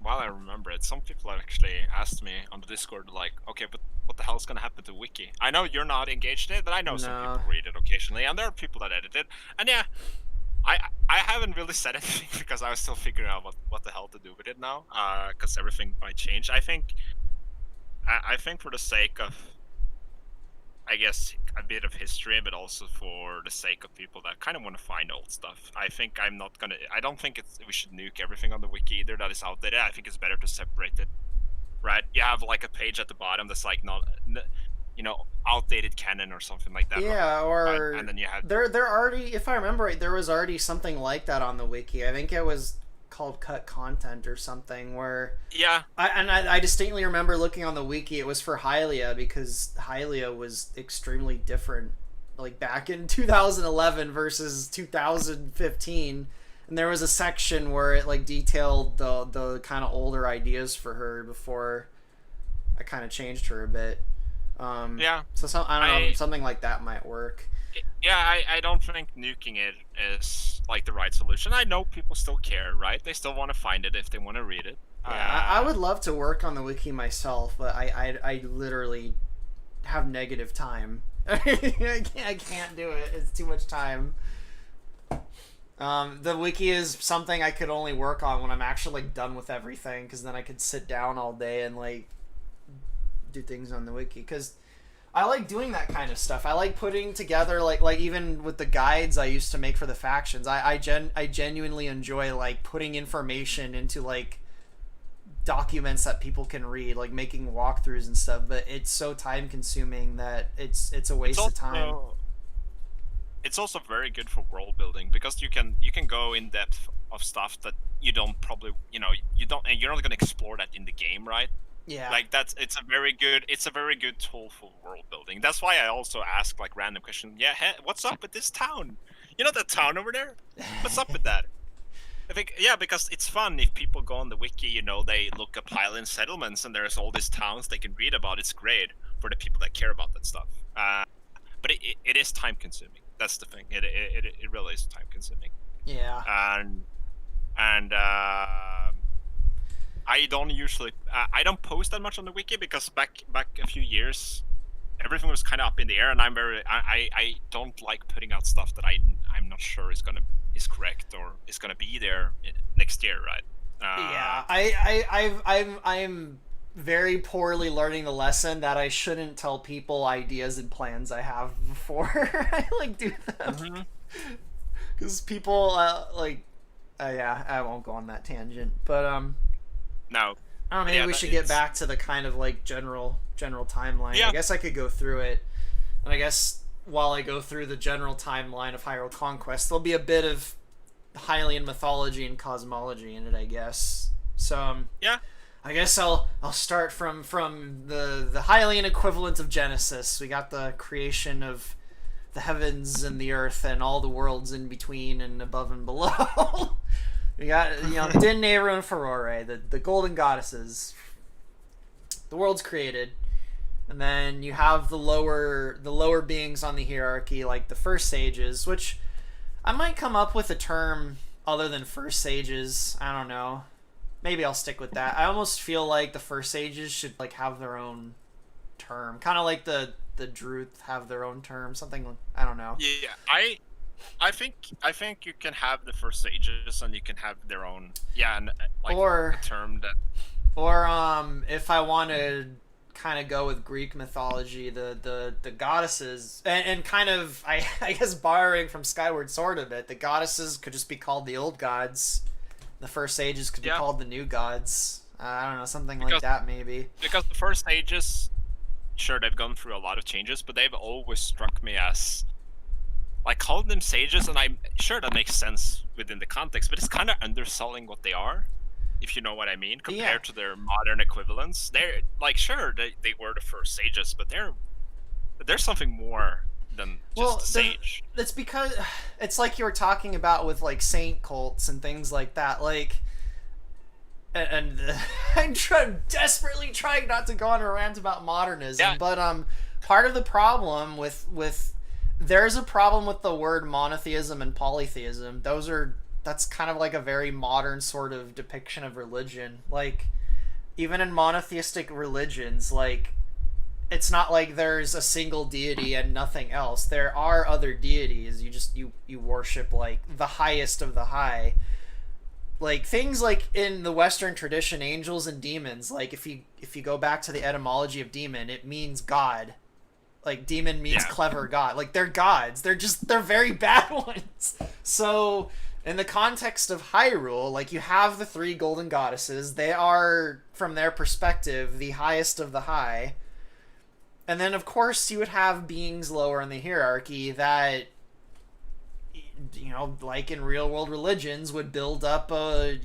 While I remember it, some people actually asked me on the Discord, like, okay, but what the hell's gonna happen to Wiki? I know you're not engaged in it, but I know some people read it occasionally, and there are people that edit it. And yeah, I haven't really said anything because I was still figuring out what the hell to do with it now, because everything might change. I think for the sake of, I guess, a bit of history, but also for the sake of people that kind of want to find old stuff, I don't think we should nuke everything on the wiki either that is outdated. I think it's better to separate it, right? You have like a page at the bottom that's like not, outdated canon or something like that. Yeah, or and then you have there already, if I remember right, there was already something like that on the wiki. I think it was called cut content or something, where I distinctly remember looking on the wiki, it was for Hylia, because Hylia was extremely different like back in 2011 versus 2015, and there was a section where it like detailed the kind of older ideas for her before I kind of changed her a bit. Yeah. So I don't know, something like that might work. Yeah, I don't think nuking it is like the right solution. I know people still care, right? They still want to find it if they want to read it. Yeah, I would love to work on the wiki myself, but I literally have negative time. I can't do it. It's too much time. The wiki is something I could only work on when I'm actually like done with everything, because then I could sit down all day and like do things on the wiki. Because I like doing that kind of stuff. I like putting together like even with the guides I used to make for the factions. I genuinely enjoy like putting information into like documents that people can read, like making walkthroughs and stuff. But it's so time consuming that it's a waste of time. It's also very good for world building, because you can go in depth of stuff that you don't probably you're not going to explore that in the game, right? Yeah. Like it's a very good tool for world building. That's why I also ask like random questions. Yeah, hey, what's up with this town? You know that town over there? What's up with that? I think, yeah, because it's fun if people go on the wiki, they look up highland settlements and there's all these towns they can read about. It's great for the people that care about that stuff. But it is time consuming. That's the thing. It really is time consuming. Yeah. And I don't usually I don't post that much on the wiki, because back a few years everything was kind of up in the air, and I don't like putting out stuff that I'm not sure is correct or is gonna be there next year, right? Yeah, I'm very poorly learning the lesson that I shouldn't tell people ideas and plans I have before I like do them, because people yeah, I won't go on that tangent, but no. I don't know, maybe we should get back to the kind of like general timeline. Yeah. I guess I could go through it, and I guess while I go through the general timeline of Hyrule Conquest, there'll be a bit of Hylian mythology and cosmology in it, I guess. So yeah, I guess I'll start from the Hylian equivalent of Genesis. We got the creation of the heavens and the earth and all the worlds in between and above and below. We got Din, Nehru, and Furore, the golden goddesses. The world's created, and then you have the lower beings on the hierarchy, like the first sages, which I might come up with a term other than first sages. I don't know. Maybe I'll stick with that. I almost feel like the first sages should like have their own term, kind of like the Druth have their own term. Something, I don't know. Yeah, I think you can have the first sages and you can have their own and like a term that. Or if I want to kind of go with Greek mythology, the goddesses, and kind of I guess borrowing from Skyward Sword a bit, the goddesses could just be called the old gods. The first sages could be called the new gods. I don't know, something like that maybe. Because the first sages, sure, they've gone through a lot of changes, but they've always struck me as like calling them sages, and I'm sure that makes sense within the context, but it's kind of underselling what they are, if you know what I mean, compared to their modern equivalents. They're like, sure, they were the first sages, but there's something more than just a sage. That's because it's like you were talking about with like saint cults and things like that, like, and I'm desperately trying not to go on a rant about modernism, but part of the problem with there's a problem with the word monotheism and polytheism. That's kind of like a very modern sort of depiction of religion. Like, even in monotheistic religions, like, it's not like there's a single deity and nothing else. There are other deities. You worship like the highest of the high. Like things like in the Western tradition, angels and demons. Like if you go back to the etymology of demon, it means God. Like demon means clever god. Like they're gods. They're very bad ones. So in the context of Hyrule, like you have the three golden goddesses. They are, from their perspective, the highest of the high. And then, of course, you would have beings lower in the hierarchy that, like in real-world religions, would build up a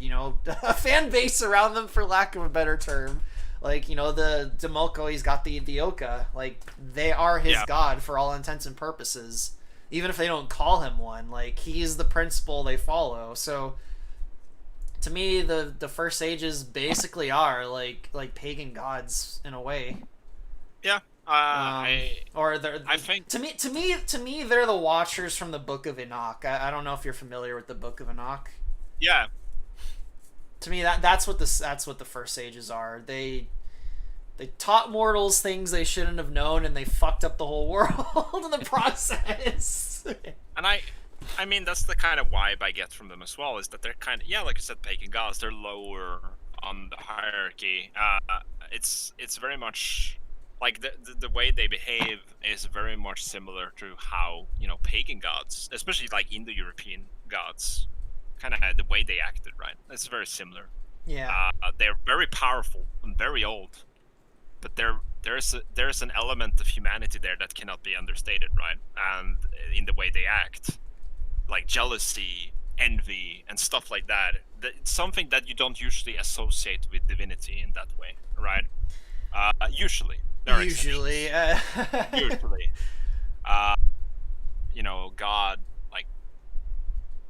fan base around them, for lack of a better term. Like, the Demolko, he's got the Oka. Like, they are his Yeah. god for all intents and purposes. Even if they don't call him one, like, he's the principle they follow. So, to me, the first sages basically are like pagan gods in a way. Yeah. Or they're, I think to me, they're the watchers from the Book of Enoch. I don't know if you're familiar with the Book of Enoch. yeah. To me, that's what the first sages are. They taught mortals things they shouldn't have known, and they fucked up the whole world in the process. And I mean, that's the kind of vibe I get from them as well, is that they're kind of, yeah, like I said, pagan gods. They're lower on the hierarchy. It's very much like the way they behave is very much similar to how, pagan gods, especially like Indo-European gods, kind of the way they acted, right? It's very similar. Yeah. They're very powerful and very old, but there's an element of humanity there that cannot be understated, right? And in the way they act, like jealousy, envy, and stuff like that. It's something that you don't usually associate with divinity in that way, right? Usually. There are Usually. Usually. God, like,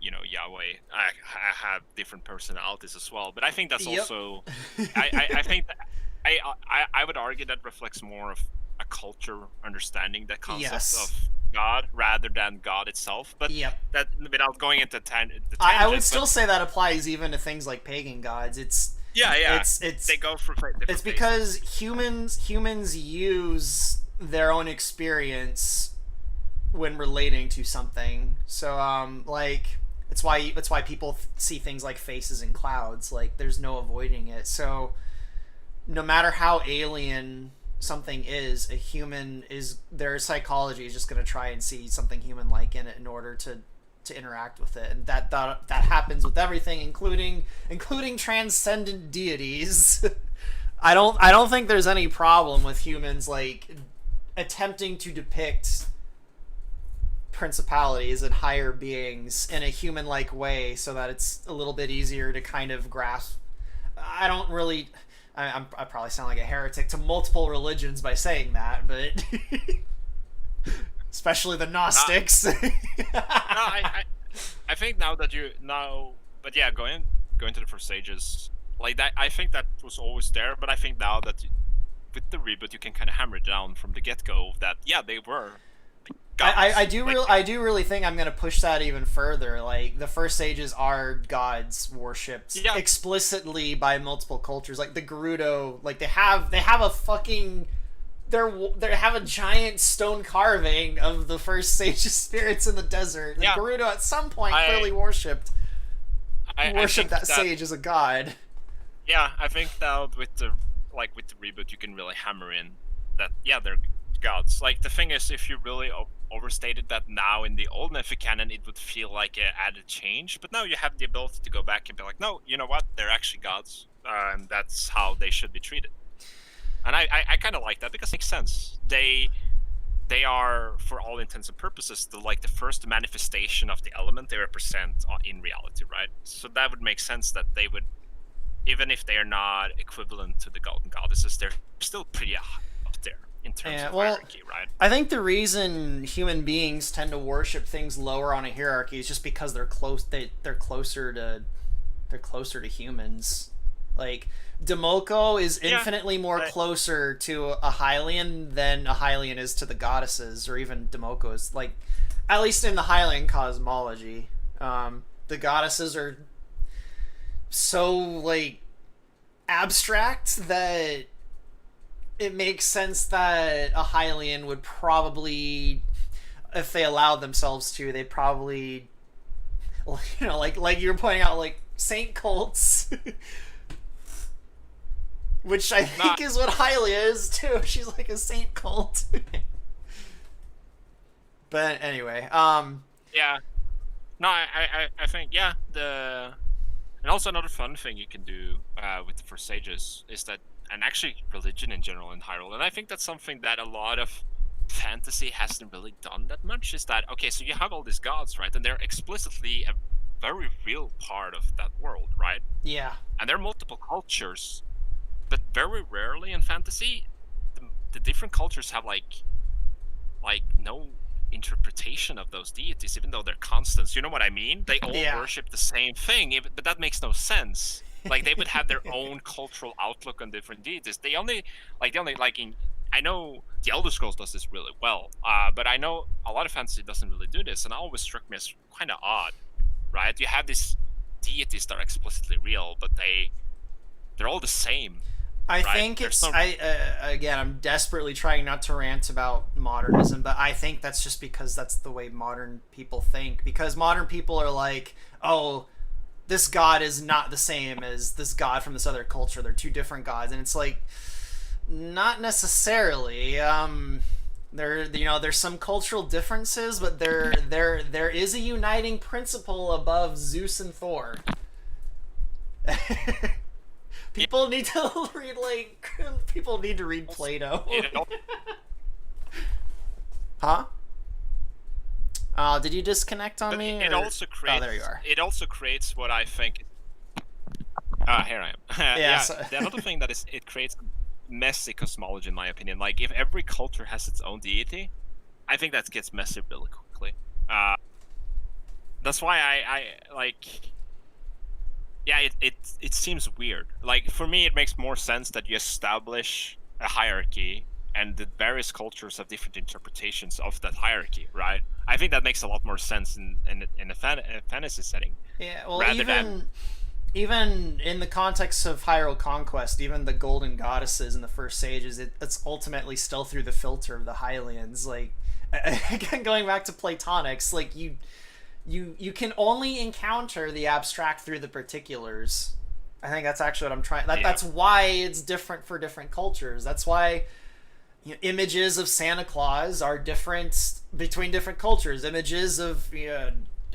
Yahweh, I have different personalities as well, but I think that's also, I think that, I would argue that reflects more of a culture understanding the concept of God rather than God itself. But that, without going into the tangent, I would still say that applies even to things like pagan gods. It's they go for different it's because humans use their own experience when relating to something. So like it's why people see things like faces in clouds. Like there's no avoiding it. So no matter how alien something is, a human is, their psychology is just going to try and see something human-like in it in order to interact with it, and that happens with everything, including transcendent deities. I don't think there's any problem with humans like attempting to depict principalities and higher beings in a human-like way, so that it's a little bit easier to kind of grasp. I probably sound like a heretic to multiple religions by saying that, but especially the Gnostics. I think but yeah, going to the First Ages, like that, I think that was always there, but I think now that with the reboot, you can kind of hammer it down from the get-go that they were gods. I do really think I'm going to push that even further. Like the First Ages are gods worshipped explicitly by multiple cultures. Like the Gerudo, like they have a fucking they have a giant stone carving of the first sage's spirits in the desert. The Gerudo at some point clearly worshipped that sage as a god. Yeah, I think that with the reboot, you can really hammer in that they're gods. Like the thing is, if you really overstated that now in the old Nephi canon, it would feel like an added change. But now you have the ability to go back and be like, no, you know what? They're actually gods, and that's how they should be treated. And I kind of like that because it makes sense. They are, for all intents and purposes, the first manifestation of the element they represent in reality, right? So that would make sense that they would, even if they are not equivalent to the golden goddesses, they're still pretty up there in terms of hierarchy, right? I think the reason human beings tend to worship things lower on a hierarchy is just because they're closer to humans. Like Demolko is infinitely more closer to a Hylian than a Hylian is to the goddesses, or even Demolko is, like, at least in the Hylian cosmology. The goddesses are so like abstract that it makes sense that a Hylian would probably, if they allowed themselves to, they'd probably, like you're pointing out, like saint cults. Which I think is what Hylia is too. She's like a saint cult. But anyway, yeah. No, I think and also another fun thing you can do with the First Sages is that, and actually religion in general in Hyrule, and I think that's something that a lot of fantasy hasn't really done that much, is that, okay, so you have all these gods, right? And they're explicitly a very real part of that world, right? Yeah. And there are multiple cultures but very rarely in fantasy, the different cultures have no interpretation of those deities, even though they're constants. You know what I mean? They all worship the same thing, but that makes no sense. Like they would have their own cultural outlook on different deities. They only I know the Elder Scrolls does this really well, but I know a lot of fantasy doesn't really do this, and it always struck me as kind of odd, right? You have these deities that are explicitly real, but they're all the same. I think it's again, I'm desperately trying not to rant about modernism, but I think that's just because that's the way modern people think. Because modern people are like, oh, this god is not the same as this god from this other culture. They're two different gods, and it's like, not necessarily. There's some cultural differences, but there is a uniting principle above Zeus and Thor. People need to read Plato. Huh? Did you disconnect on me? It also creates. Oh, there you are. It also creates what I think. Here I am. Yeah. The other thing that is, it creates messy cosmology, in my opinion. Like if every culture has its own deity, I think that gets messy really quickly. That's why I like. Yeah, it seems weird. Like for me, it makes more sense that you establish a hierarchy, and the various cultures have different interpretations of that hierarchy, right? I think that makes a lot more sense in a fantasy setting. Yeah, well, even in the context of Hyrule Conquest, even the golden goddesses and the first sages, it's ultimately still through the filter of the Hylians. Like, again, going back to Platonics, like you can only encounter the abstract through the particulars. I think that's actually what I'm trying. That's why it's different for different cultures. That's why images of Santa Claus are different between different cultures. Images of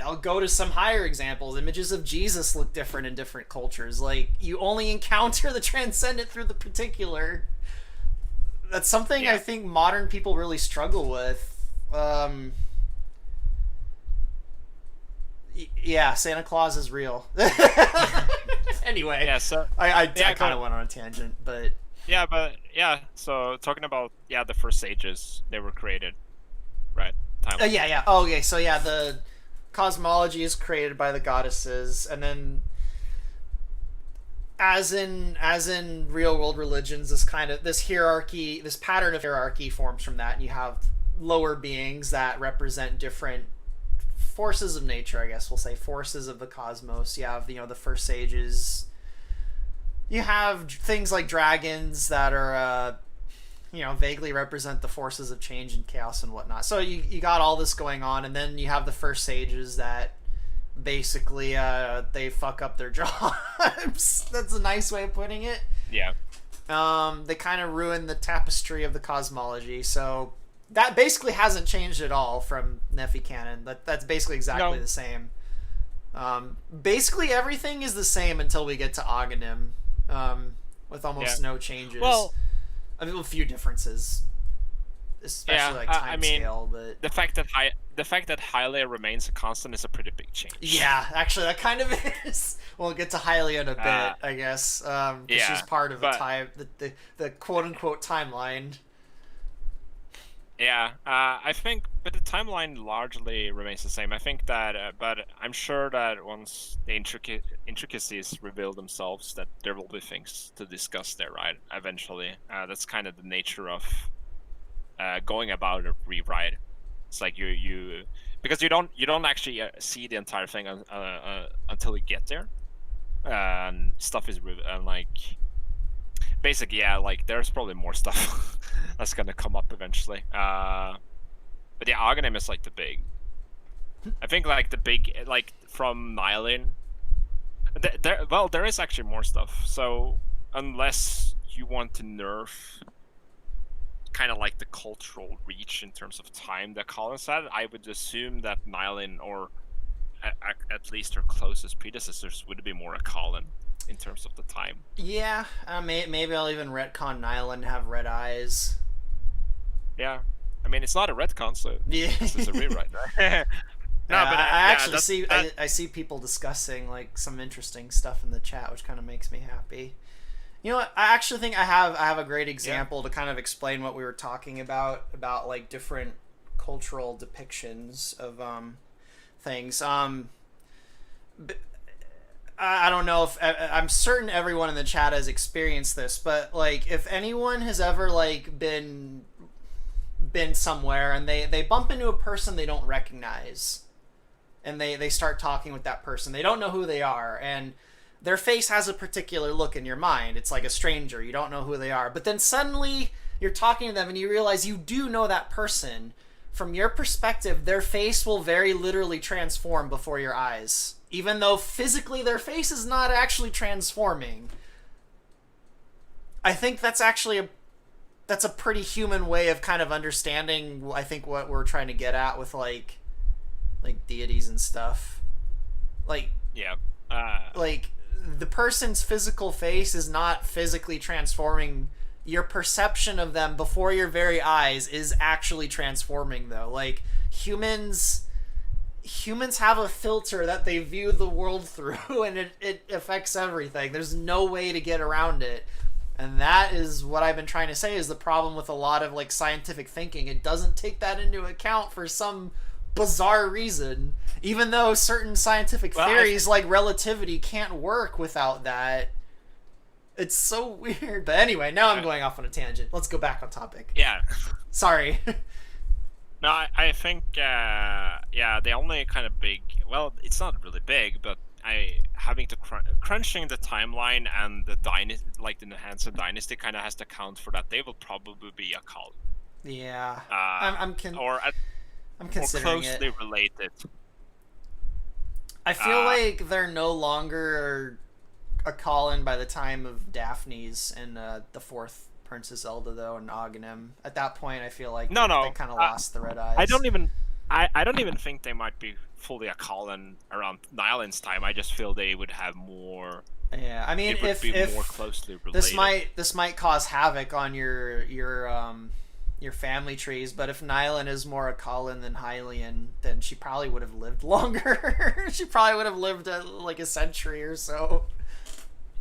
I'll go to some higher examples. Images of Jesus look different in different cultures. Like, you only encounter the transcendent through the particular. That's something I think modern people really struggle with. Yeah, Santa Claus is real. Anyway, so I kind of went on a tangent, but so talking about the first sages, they were created, right? Okay, so the cosmology is created by the goddesses, and then as in real world religions, this hierarchy, this pattern of hierarchy forms from that, and you have lower beings that represent different forces of nature, I guess we'll say, forces of the cosmos. You have the first sages. You have things like dragons that are vaguely represent the forces of change and chaos and whatnot. So you got all this going on, and then you have the first sages that basically they fuck up their jobs. That's a nice way of putting it. Yeah. They kind of ruin the tapestry of the cosmology. So that basically hasn't changed at all from Nephi Canon. That's basically exactly the same. Basically everything is the same until we get to Aghanim, with almost no changes. Well, I mean, a few differences, especially time scale. But the fact that Hylia remains a constant is a pretty big change. Yeah, actually, that kind of is. We'll get to Hylia in a bit, I guess. She's part of the quote unquote timeline. Yeah, I think, but the timeline largely remains the same. I think that, but I'm sure that once the intricacies reveal themselves, that there will be things to discuss there, right? Eventually, that's kind of the nature of going about a rewrite. It's like because you don't actually see the entire thing until you get there, and stuff is like. Basically, like there's probably more stuff that's gonna come up eventually. But Aghanim is like the big. I think like the big from Nylin. There is actually more stuff. So unless you want to nerf, kind of like the cultural reach in terms of time that Colin's had, I would assume that Nylin, or at least her closest predecessors, would be more a Colin. In terms of the time. Yeah, maybe I'll even retcon Nylon to have red eyes. Yeah, I mean it's not a retcon, so this is a rewrite. Right? I see people discussing like some interesting stuff in the chat, which kind of makes me happy. You know what? I actually think I have a great example to kind of explain what we were talking about like different cultural depictions of things. I don't know if I'm certain everyone in the chat has experienced this, but like if anyone has ever like been somewhere and they bump into a person they don't recognize, and they start talking with that person, they don't know who they are, and their face has a particular look in your mind. It's like a stranger, you don't know who they are, but then suddenly you're talking to them and you realize you do know that person. From your perspective, their face will very literally transform before your eyes, even though physically their face is not actually transforming. I think that's actually that's a pretty human way of kind of understanding, I think, what we're trying to get at with like deities and stuff. Like, Yeah. like the person's physical face is not physically transforming. Your perception of them before your very eyes is actually transforming, though. Like, humans have a filter that they view the world through, and it affects everything. There's no way to get around it. And that is what I've been trying to say is the problem with a lot of like scientific thinking. It doesn't take that into account for some bizarre reason, even though certain scientific theories like relativity can't work without that. It's so weird. But anyway, now I'm going off on a tangent. Let's go back on topic. Yeah. Sorry. No, I think, the only kind of big, well, it's not really big, but having to crunching the timeline and the dynasty, like the Hansen dynasty, kind of has to account for that. They will probably be a cult. Yeah. I'm considering closely it. related. I feel like they're no longer a call-in by the time of Daphne's and the fourth Princess Zelda, though, and Aghanim. At that point, I feel like they kind of lost the red eyes. I don't even think they might be fully a call-in around Nyland's time. I just feel they would have more. Yeah, I mean, it would be more closely related. This might cause havoc on your family trees, but if Nyland is more a call-in than Hylian, then she probably would have lived longer. She probably would have lived like a century or so.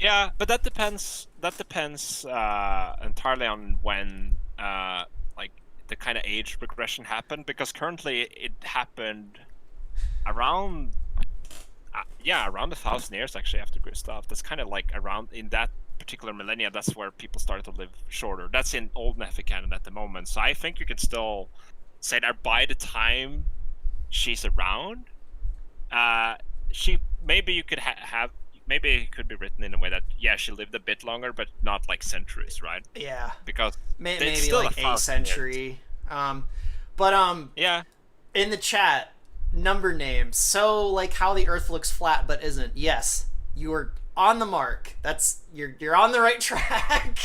Yeah, but that depends. Entirely on when, like, the kind of age progression happened. Because currently it happened around, around 1,000 years actually after Gustav. That's kind of like around in that particular millennia. That's where people started to live shorter. That's in old Nephi canon at the moment. So I think you could still say that by the time she's around, maybe you could have. Maybe it could be written in a way that, she lived a bit longer, but not like centuries, right? Yeah. Because maybe like a century. Yeah. In the chat, number names. So like how the Earth looks flat but isn't. Yes, you are on the mark. You're on the right track.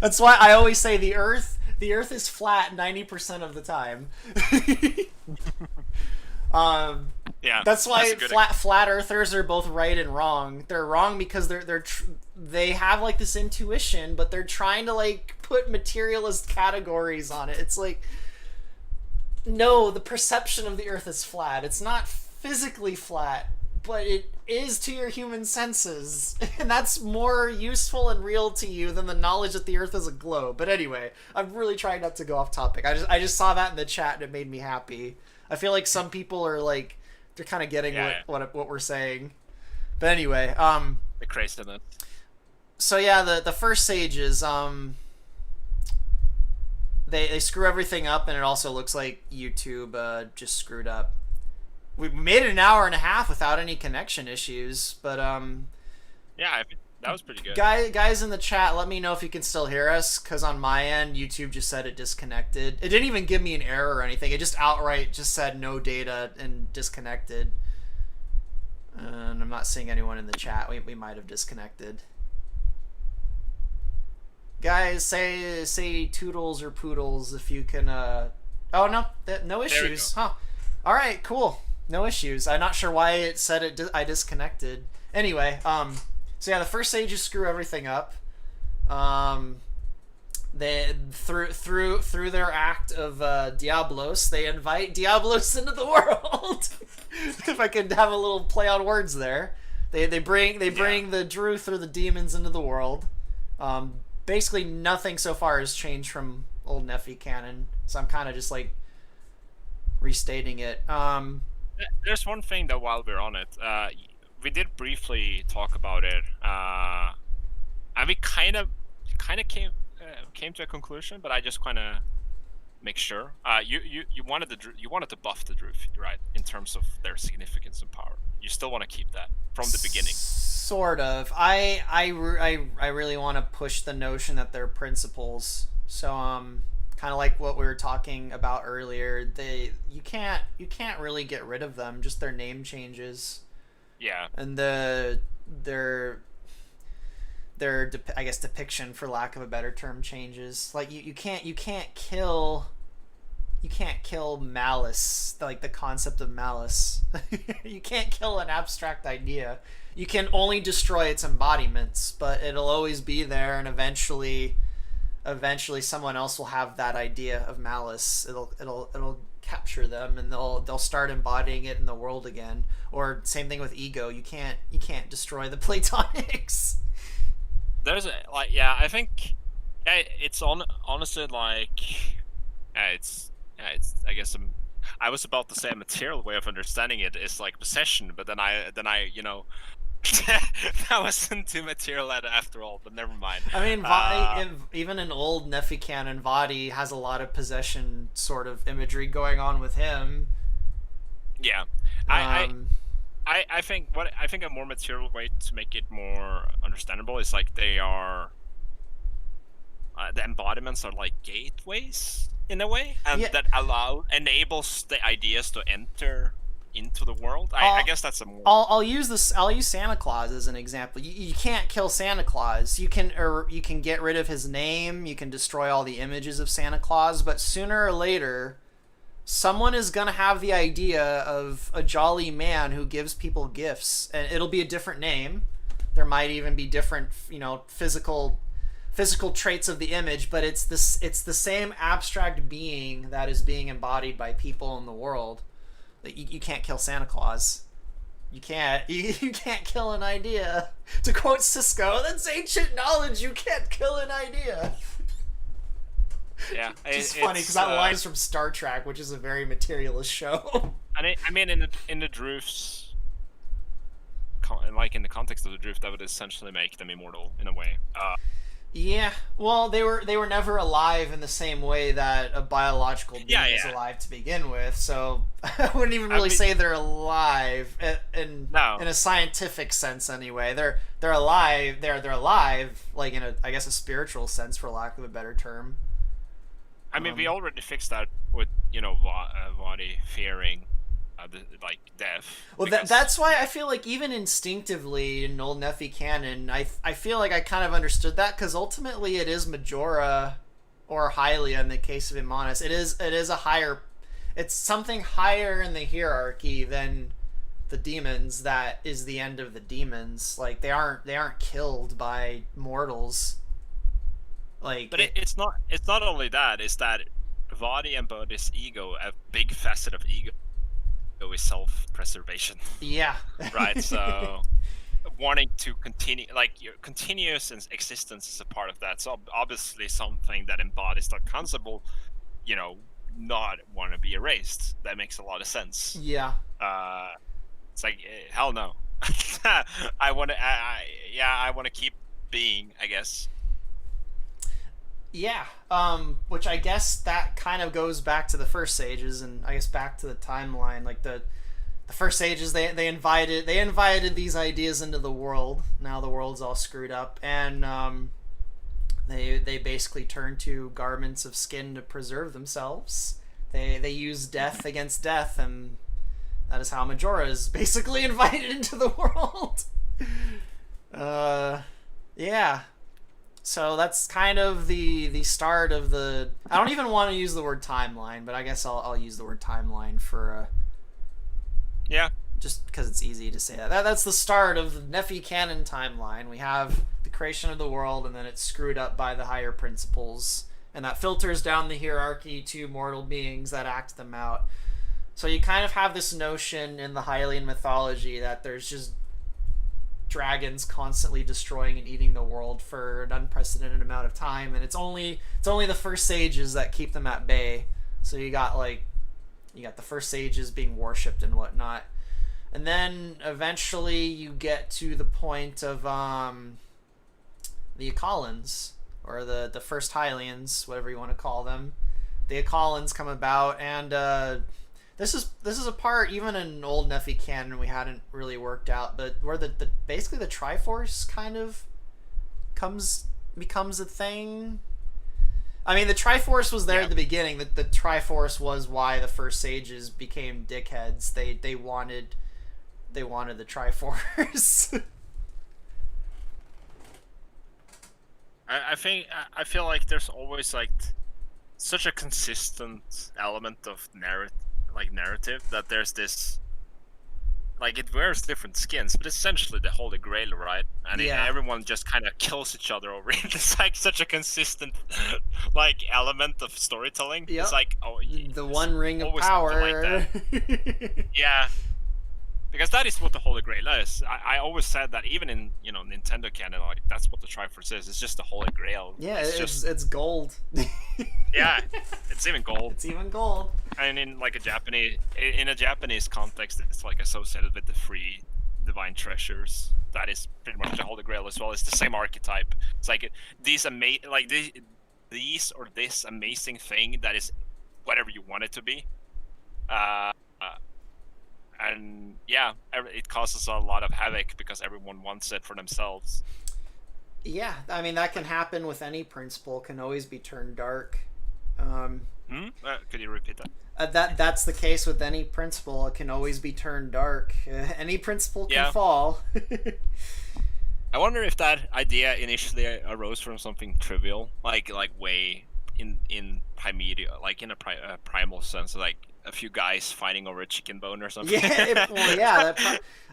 That's why I always say the Earth is flat 90% of the time. Yeah, that's why flat earthers are both right and wrong. They're wrong because they have like this intuition, but they're trying to like put materialist categories on it. It's like, no, the perception of the Earth is flat. It's not physically flat, but it is to your human senses, and that's more useful and real to you than the knowledge that the Earth is a globe. But anyway, I'm really trying not to go off topic. I just saw that in the chat and it made me happy. I feel like some people are like, they're kind of getting what we're saying. But anyway, the craziness. So yeah, the first sages, they screw everything up, and it also looks like YouTube just screwed up. We made it an hour and a half without any connection issues, but yeah, that was pretty good. Guys in the chat, let me know if you can still hear us, because on my end, YouTube just said it disconnected. It didn't even give me an error or anything. It just outright just said no data and disconnected. And I'm not seeing anyone in the chat. We might have disconnected. Guys, say toodles or poodles if you can. Oh no, no issues, huh? All right, cool, no issues. I'm not sure why it said I disconnected. Anyway, so yeah, the first sages screw everything up. They through their act of Diablos, they invite Diablos into the world. If I could have a little play on words there, They bring the Druth or the demons into the world. Basically nothing so far has changed from old Nephi canon, so I'm kind of just like restating it. There's one thing though while we're on it. We did briefly talk about it, and we kind of came to a conclusion, but I just kind of make sure. You wanted to buff the Druth, right? In terms of their significance and power, you still want to keep that from the beginning. Sort of. I really want to push the notion that they're principles. So kind of like what we were talking about earlier. You can't really get rid of them. Just their name changes. Yeah. And their I guess depiction, for lack of a better term, changes. Like you can't kill malice, like the concept of malice. You can't kill an abstract idea. You can only destroy its embodiments, but it'll always be there, and eventually someone else will have that idea of malice. It'll capture them, and they'll start embodying it in the world again. Or same thing with ego. You can't destroy the Platonics. There's I think it's honestly it's I guess I was about to say a material way of understanding it is like possession, but then I that wasn't too material after all, but never mind. I mean, even in old Nephi canon, Vadi has a lot of possession sort of imagery going on with him. Yeah, I think a more material way to make it more understandable is like they are the embodiments are like gateways in a way, and that enables the ideas to enter into the world. I guess that's a more... I'll use Santa Claus as an example. You can't kill Santa Claus. You can get rid of his name. You can destroy all the images of Santa Claus, but sooner or later, someone is gonna have the idea of a jolly man who gives people gifts, and it'll be a different name. There might even be different, physical traits of the image, but it's the same abstract being that is being embodied by people in the world. You can't kill Santa Claus. You can't kill an idea. To quote Cisco, that's ancient knowledge. You can't kill an idea. Yeah, it's funny because that line is from Star Trek, which is a very materialist show. I mean, in the Druths, like in the context of the Druth, that would essentially make them immortal in a way. Yeah, well, they were never alive in the same way that a biological being is alive to begin with, so I wouldn't even really say they're alive in a scientific sense anyway. They're alive. They're alive, like in a spiritual sense, for lack of a better term. I mean, we already fixed that with Vadi fearing death. Well, that's why I feel like even instinctively in old Nephi canon, I feel like I kind of understood that, because ultimately it is Majora or Hylia in the case of Imanis. It is a higher, it's something higher in the hierarchy than the demons that is the end of the demons. Like they aren't killed by mortals. But it's not only that. It's that Vadi embodies ego, a big facet of ego. Is self-preservation. Yeah. Right. So, wanting to continue, like your continuous existence is a part of that. So obviously, something that embodies that concept will, not want to be erased. That makes a lot of sense. Yeah. It's like hell no. I want to keep being, I guess. Yeah, which I guess that kind of goes back to the first sages, and I guess back to the timeline. Like the first sages, they invited these ideas into the world. Now the world's all screwed up, and they basically turn to garments of skin to preserve themselves. They use death against death, and that is how Majora is basically invited into the world. Yeah. So that's kind of the start of the... I don't even want to use the word timeline, but I guess I'll use the word timeline for... Yeah. Just because it's easy to say that. That's the start of the Nephi canon timeline. We have the creation of the world, and then it's screwed up by the higher principles. And that filters down the hierarchy to mortal beings that act them out. So you kind of have this notion in the Hylian mythology that there's just dragons constantly destroying and eating the world for an unprecedented amount of time, and it's only the first sages that keep them at bay. So you got the first sages being worshipped and whatnot, and then eventually you get to the point of the Akalans, or the first Hylians, whatever you want to call them. The Akalans come about, and this is a part even in old Nephi canon we hadn't really worked out, but where the basically the Triforce kind of becomes a thing. I mean, the Triforce was there at the beginning. The Triforce was why the first sages became dickheads. They wanted the Triforce. I feel like there's always like such a consistent element of narrative that there's this, like, it wears different skins, but essentially the Holy Grail, right? And everyone just kind of kills each other over it. It's like such a consistent like element of storytelling. Yep. It's like, oh, the One Ring of Power. Like that. Yeah. Because that is what the Holy Grail is. I always said that even in Nintendo canon, like that's what the Triforce is. It's just the Holy Grail. Yeah, it's gold. Yeah, it's even gold. It's even gold. And in like a Japanese context, it's like associated with the three divine treasures. That is pretty much the Holy Grail as well. It's the same archetype. It's like this amazing thing that is whatever you want it to be. And yeah, it causes a lot of havoc because everyone wants it for themselves. Yeah, I mean, that can happen with any principle. Can always be turned dark. Could you repeat that? That's the case with any principle. It can always be turned dark. Any principle can fall. I wonder if that idea initially arose from something trivial, like way in primordial, like in a primal sense, like a few guys fighting over a chicken bone or something.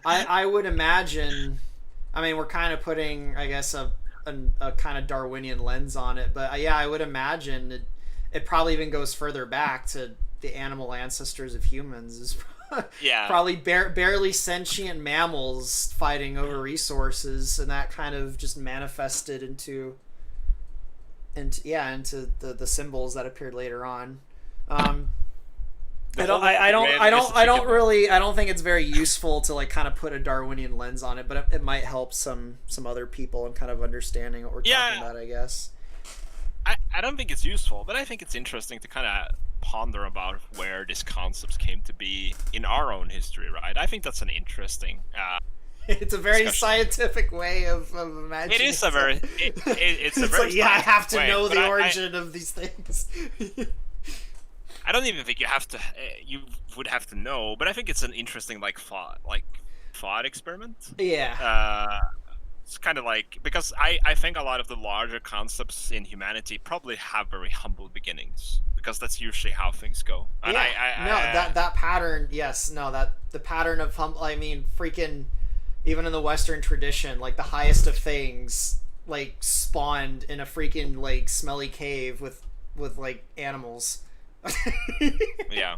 I would imagine. I mean, we're kind of putting, I guess, a kind of Darwinian lens on it, but I would imagine it probably even goes further back to the animal ancestors of humans. Is probably barely sentient mammals fighting over resources, and that kind of just manifested into the symbols that appeared later on. I don't think it's very useful to like kind of put a Darwinian lens on it, but it might help some other people in kind of understanding what we're talking about, I guess. I don't think it's useful, but I think it's interesting to kind of ponder about where these concepts came to be in our own history, right? I think that's an interesting it's a very scientific way of imagining. It is a very it's a very like, I have to know the origin of these things. I don't even think you would have to know, but I think it's an interesting thought experiment. Yeah. It's kind of like, because I think a lot of the larger concepts in humanity probably have very humble beginnings, because that's usually how things go. And that pattern, yes, no, that the pattern of humble. I mean, freaking, even in the Western tradition, like the highest of things, like spawned in a freaking like smelly cave with like animals. Yeah.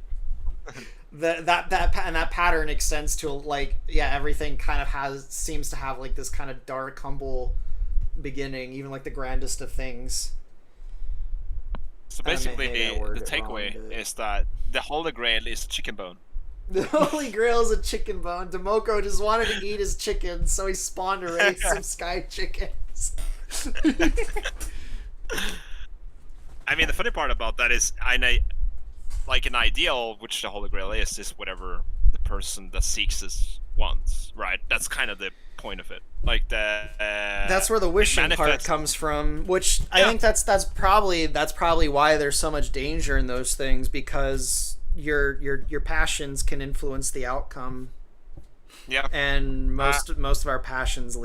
that pattern extends to like everything kind of seems to have like this kind of dark, humble beginning, even like the grandest of things. So basically the takeaway is that the Holy Grail is a chicken bone. The Holy Grail is a chicken bone. Demoko just wanted to eat his chicken, so he spawned a race of sky chickens. I mean, the funny part about that is, like an ideal, which the Holy Grail is whatever the person that seeks it wants, right? That's kind of the point of it. Like that's where the wishing part comes from, which I think that's probably why there's so much danger in those things, because your passions can influence the outcome. Yeah. And most of our passions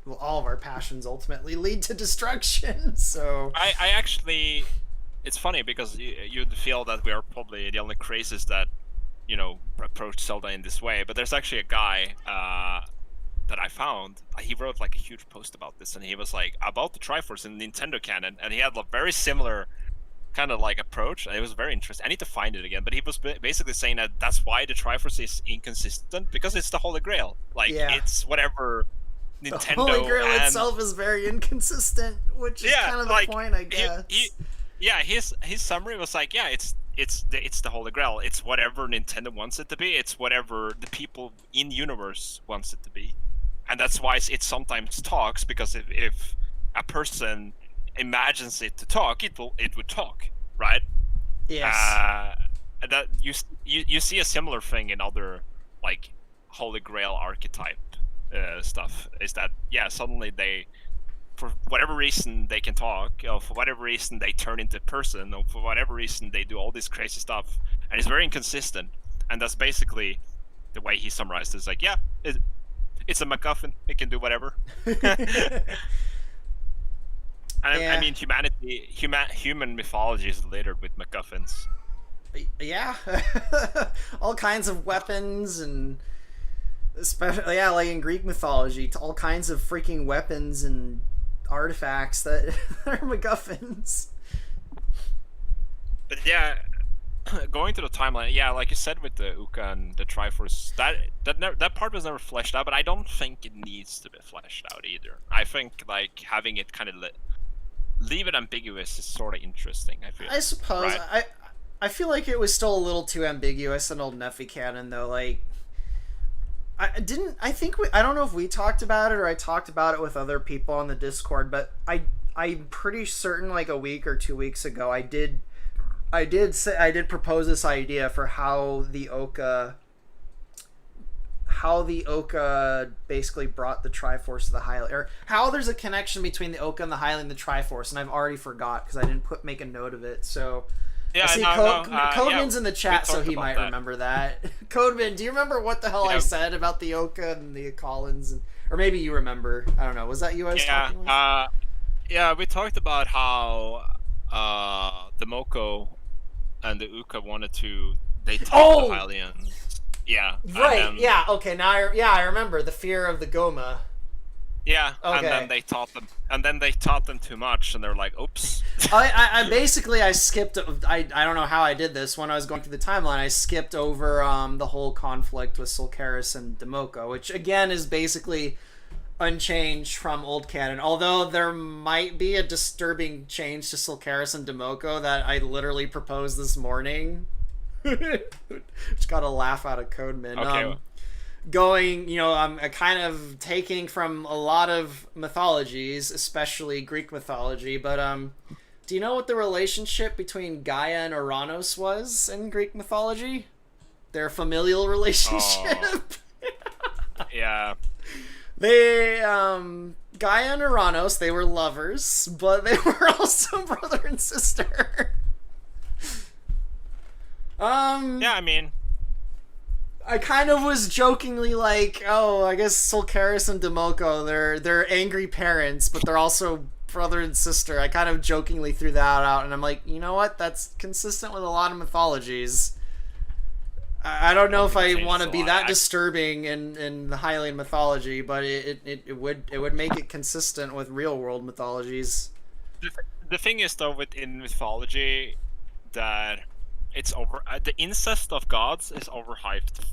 all of our passions ultimately lead to destruction. So I actually, it's funny because you'd feel that we are probably the only crazies that, approach Zelda in this way. But there's actually a guy that I found. He wrote like a huge post about this, and he was like about the Triforce in Nintendo canon, and he had a very similar kind of like approach. It was very interesting. I need to find it again, but he was basically saying that that's why the Triforce is inconsistent, because it's the Holy Grail. Like it's whatever Nintendo. The Holy Grail itself is very inconsistent, which is kind of the point, I guess. His summary was like, it's the Holy Grail. It's whatever Nintendo wants it to be. It's whatever the people in universe wants it to be, and that's why it sometimes talks, because if a person imagines it to talk, it would talk, right? Yes. That you see a similar thing in other like Holy Grail archetype stuff. Is that suddenly they, for whatever reason, they can talk, or for whatever reason they turn into a person, or for whatever reason they do all this crazy stuff, and it's very inconsistent. And that's basically the way he summarized it. It's like, it's a MacGuffin. It can do whatever. I mean, human mythology is littered with MacGuffins. Yeah, all kinds of weapons, and especially like in Greek mythology, all kinds of freaking weapons and artifacts that are MacGuffins. But going to the timeline, like you said with the Uka and the Triforce, that part was never fleshed out, but I don't think it needs to be fleshed out either. I think like having it kind of leave it ambiguous is sort of interesting. I suppose. Right? I feel like it was still a little too ambiguous in old Nephi canon, though. Like, I don't know if we talked about it or I talked about it with other people on the Discord, but I'm pretty certain like a week or 2 weeks ago I did propose this idea for how the Oka basically brought the Triforce to the Hylian, or how there's a connection between the Oka and the Hylian and the Triforce, and I've already forgot because I didn't make a note of it. So Codeman's in the chat, so he might remember that. Codeman, do you remember what the hell I said about the Oka and the Collins? Or maybe you remember. I don't know. Was that you I was talking with? We talked about how the Moko and the Uka wanted to... They taught the Hylians. Yeah. Right. Okay. Now, I remember the fear of the Goma. Yeah. Okay. And then they taught them too much, and they're like, "Oops." I skipped. I don't know how I did this. When I was going through the timeline, I skipped over the whole conflict with Sulcaris and Demoko, which again is basically unchanged from old canon. Although there might be a disturbing change to Sulcaris and Demoko that I literally proposed this morning. Just got a laugh out of Codeman. Okay. I'm kind of taking from a lot of mythologies, especially Greek mythology, but do you know what the relationship between Gaia and Uranus was in Greek mythology? Their familial relationship. Yeah. They Gaia and Uranus, they were lovers, but they were also brother and sister. I mean, I kind of was jokingly like, oh, I guess Sulcaris and Demoko, they're angry parents, but they're also brother and sister. I kind of jokingly threw that out, and I'm like, you know what? That's consistent with a lot of mythologies. I don't know if I want to be that disturbing in the Hylian mythology, but it would make it consistent with real world mythologies. The thing is, though, within mythology, that it's the incest of gods is overhyped.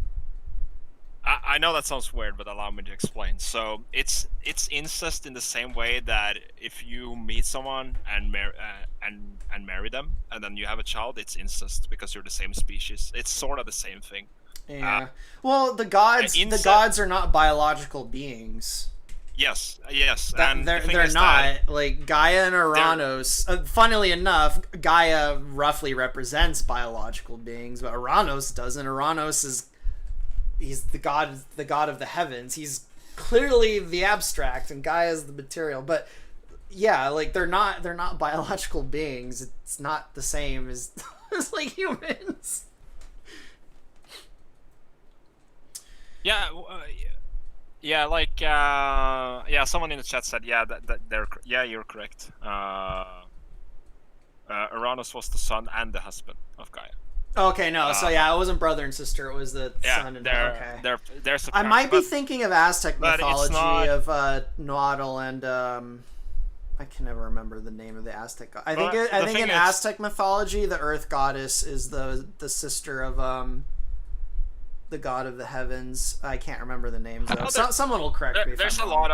I know that sounds weird, but allow me to explain. So it's incest in the same way that if you meet someone and marry them, and then you have a child, it's incest because you're the same species. It's sort of the same thing. Yeah. Well, the gods are not biological beings. Yes. And they're not. Like, Gaia and Uranus, funnily enough, Gaia roughly represents biological beings, but Uranus doesn't. Uranus he's the god of the heavens. He's clearly the abstract, and Gaia is the material. But yeah, like, they're not biological beings. It's not the same as like humans. Yeah. Someone in the chat said, you're correct. Uranus was the son and the husband of Gaia. Okay, no, so it wasn't brother and sister, it was the son and they're I might be thinking of Aztec mythology of Nahuatl and I can never remember the name of the Aztec god. I think in Aztec mythology the earth goddess is the sister of the god of the heavens. I can't remember the names though. Oh, Someone will correct me. There's a lot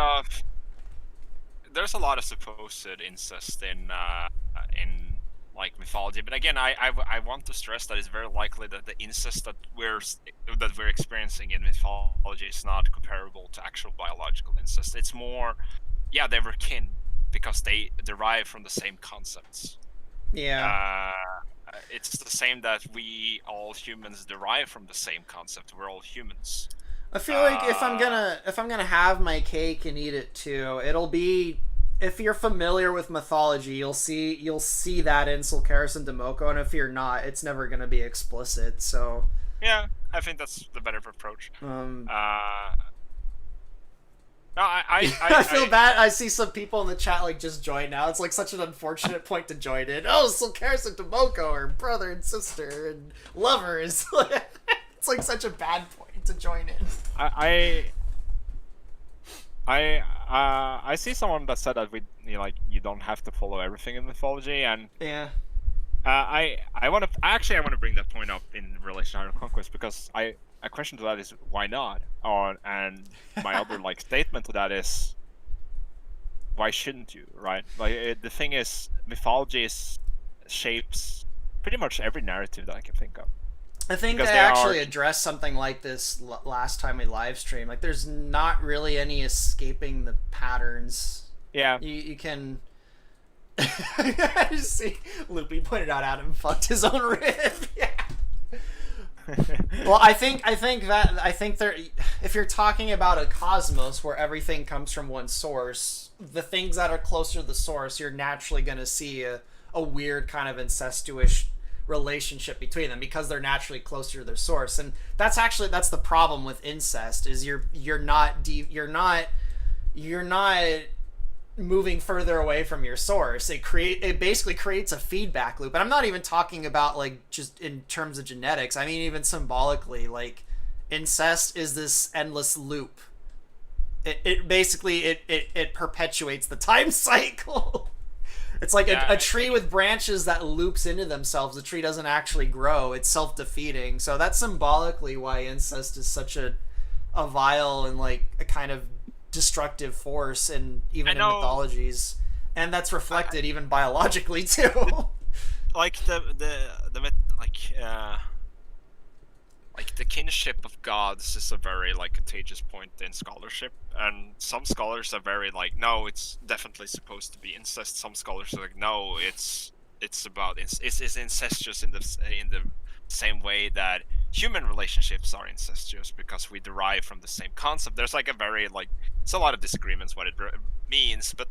of supposed incest in like mythology, but again, I want to stress that it's very likely that the incest that we're experiencing in mythology is not comparable to actual biological incest. It's more, yeah, they were kin because they derive from the same concepts. Yeah. It's the same that we all humans derive from the same concept. We're all humans. I feel like if I'm gonna have my cake and eat it too, it'll be, if you're familiar with mythology, you'll see that in Sulcaris and Demoko, and if you're not, it's never gonna be explicit. So yeah, I think that's the better approach. No, I feel bad. I see some people in the chat like just join now. It's like such an unfortunate point to join in. Oh, Sulcaris and Demoko are brother and sister and lovers. It's like such a bad point to join in. I see someone that said that you don't have to follow everything in mythology, and yeah. I want to bring that point up in relation to Iron Conquest, because a question to that is why not? And my other statement to that is why shouldn't you, right? The thing is, mythology shapes pretty much every narrative that I can think of. I think I actually addressed something like this last time we live streamed. Like, there's not really any escaping the patterns. Yeah. You can. I just see Loopy pointed out Adam fucked his own rib. Yeah. Well, I think there, if you're talking about a cosmos where everything comes from one source, the things that are closer to the source, you're naturally going to see a weird kind of incestuous relationship between them because they're naturally closer to their source. And that's the problem with incest, is you're not moving further away from your source. It basically creates a feedback loop. And I'm not even talking about just in terms of genetics. I mean, even symbolically, incest is this endless loop. It basically perpetuates the time cycle. It's like a tree with branches that loops into themselves. The tree doesn't actually grow. It's self-defeating. So that's symbolically why incest is such a vile and a kind of destructive force, and even in mythologies, and that's reflected even biologically too. The kinship of gods is a very contagious point in scholarship, and some scholars are very no, it's definitely supposed to be incest. Some scholars are no, it's incestuous in the same way that human relationships are incestuous because we derive from the same concept. There's a very it's a lot of disagreements what it means, but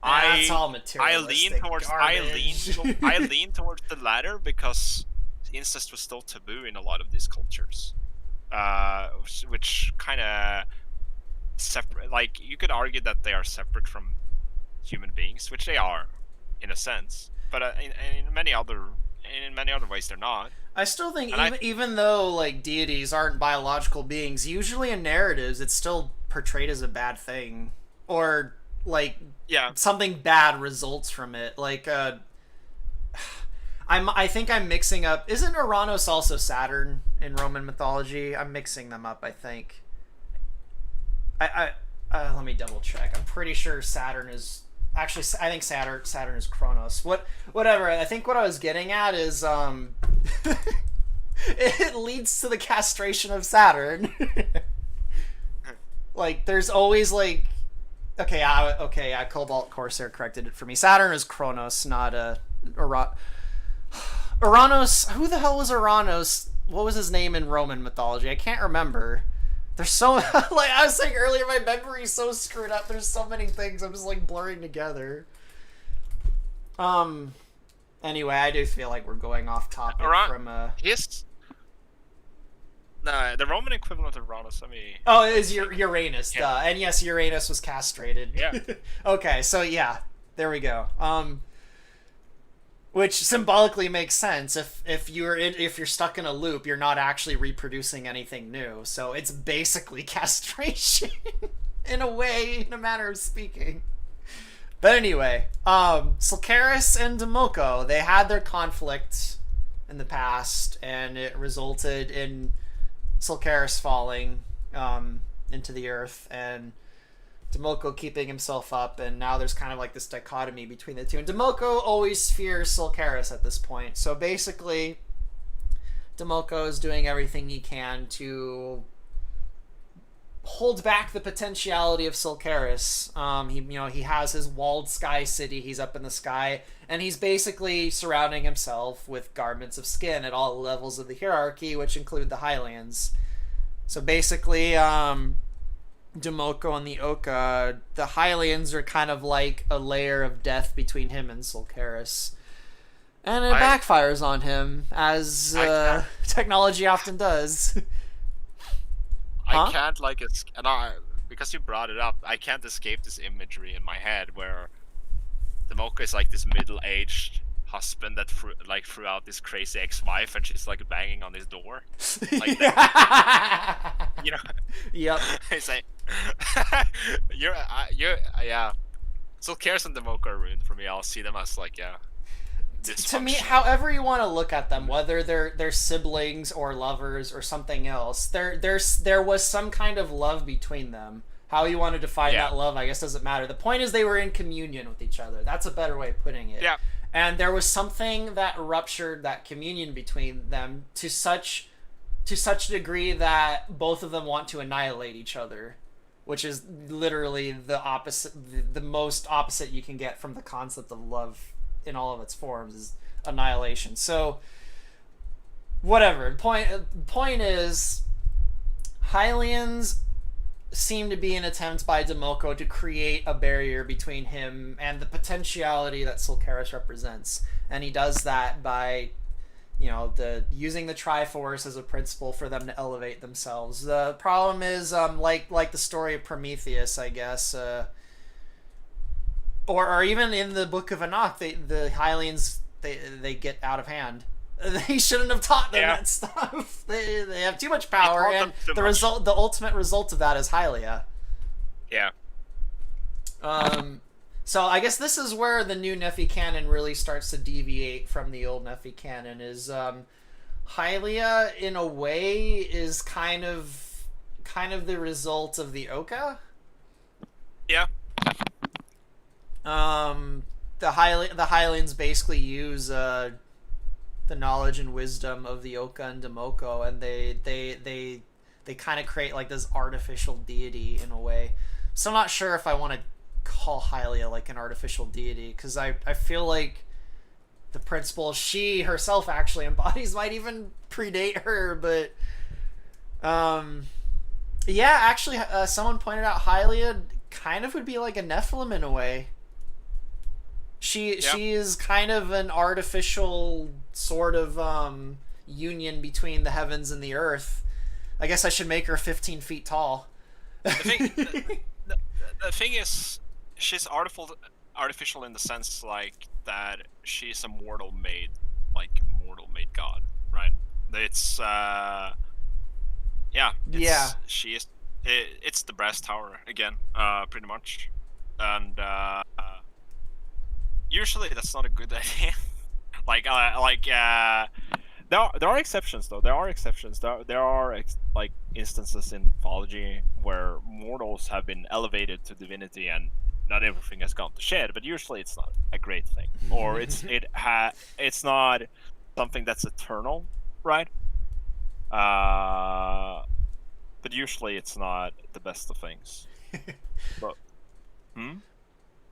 that's all materialistic I lean towards the latter because incest was still taboo in a lot of these cultures, which kind of separate. You could argue that they are separate from human beings, which they are in a sense, but in many other ways they're not. I still think even though deities aren't biological beings, usually in narratives it's still portrayed as a bad thing, or something bad results from it. I think I'm mixing up. Isn't Uranus also Saturn in Roman mythology? I'm mixing them up, I think. Let me double check. I'm pretty sure Saturn is actually. I think Saturn is Kronos. Whatever. I think what I was getting at is it leads to the castration of Saturn. There's always Cobalt Corsair corrected it for me. Saturn is Kronos, not Uranus. Who the hell was Uranus? What was his name in Roman mythology? I can't remember. There's so I was saying earlier, my memory's so screwed up. There's so many things I'm just blurring together. Anyway, I do feel like we're going off topic No, the Roman equivalent of Uranus. Oh, it is Uranus. Yeah. And yes, Uranus was castrated. Yeah. Okay, so yeah, there we go. Which symbolically makes sense. If you're stuck in a loop, you're not actually reproducing anything new. So it's basically castration, in a manner of speaking. But anyway, Sulcaris and Demoko, they had their conflict in the past, and it resulted in Sulcaris falling into the earth, and Demoko keeping himself up, and now there's kind of like this dichotomy between the two. And Demoko always fears Sulcaris at this point. So basically, Demoko is doing everything he can to hold back the potentiality of Sulcaris. He has his walled sky city. He's up in the sky, and he's basically surrounding himself with garments of skin at all levels of the hierarchy, which include the Highlands. So basically, Demoko and the Oka, the Highlands are kind of like a layer of death between him and Sulcaris. And it backfires on him, as technology often does. I can't because you brought it up, I can't escape this imagery in my head where Demoko is like this middle-aged husband that threw out this crazy ex-wife, and she's like banging on his door. Like you know. Yep. It's like yeah. So Cares and Demoko are ruined for me. I'll see them as like to me, however you want to look at them, whether they're siblings or lovers or something else, there was some kind of love between them. How you want to define that love, I guess, doesn't matter. The point is they were in communion with each other. That's a better way of putting it. Yeah. And there was something that ruptured that communion between them to such a degree that both of them want to annihilate each other, which is literally the opposite, the most opposite you can get from the concept of love in all of its forms is annihilation. So whatever. Point is, Hylians seem to be an attempt by Demoko to create a barrier between him and the potentiality that Sulcaris represents, and he does that by using the Triforce as a principle for them to elevate themselves. The problem is like the story of Prometheus, I guess, or even in the Book of Enoch, the Hylians they get out of hand. They shouldn't have taught them that stuff. They have too much power, and the ultimate result of that is Hylia. Yeah. So I guess this is where the new Nephi canon really starts to deviate from the old Nephi canon. Is Hylia in a way is kind of the result of the Oka. Yeah. The Hylians basically use the knowledge and wisdom of the Oka and Demoko, and they kind of create like this artificial deity in a way. So I'm not sure if I want to call Hylia like an artificial deity, because I feel like the principle she herself actually embodies might even predate her, but actually someone pointed out Hylia kind of would be like a Nephilim in a way. She is kind of an artificial sort of union between the heavens and the earth. I guess I should make her 15 feet tall. The thing is, she's artificial in the sense like that she's a mortal made god, right? It's she is. It's the brass tower again, pretty much, and usually that's not a good idea. There are exceptions though. There are exceptions. There are instances in mythology where mortals have been elevated to divinity and not everything has gone to shit. But usually it's not a great thing, or it's not something that's eternal, right? But usually it's not the best of things. But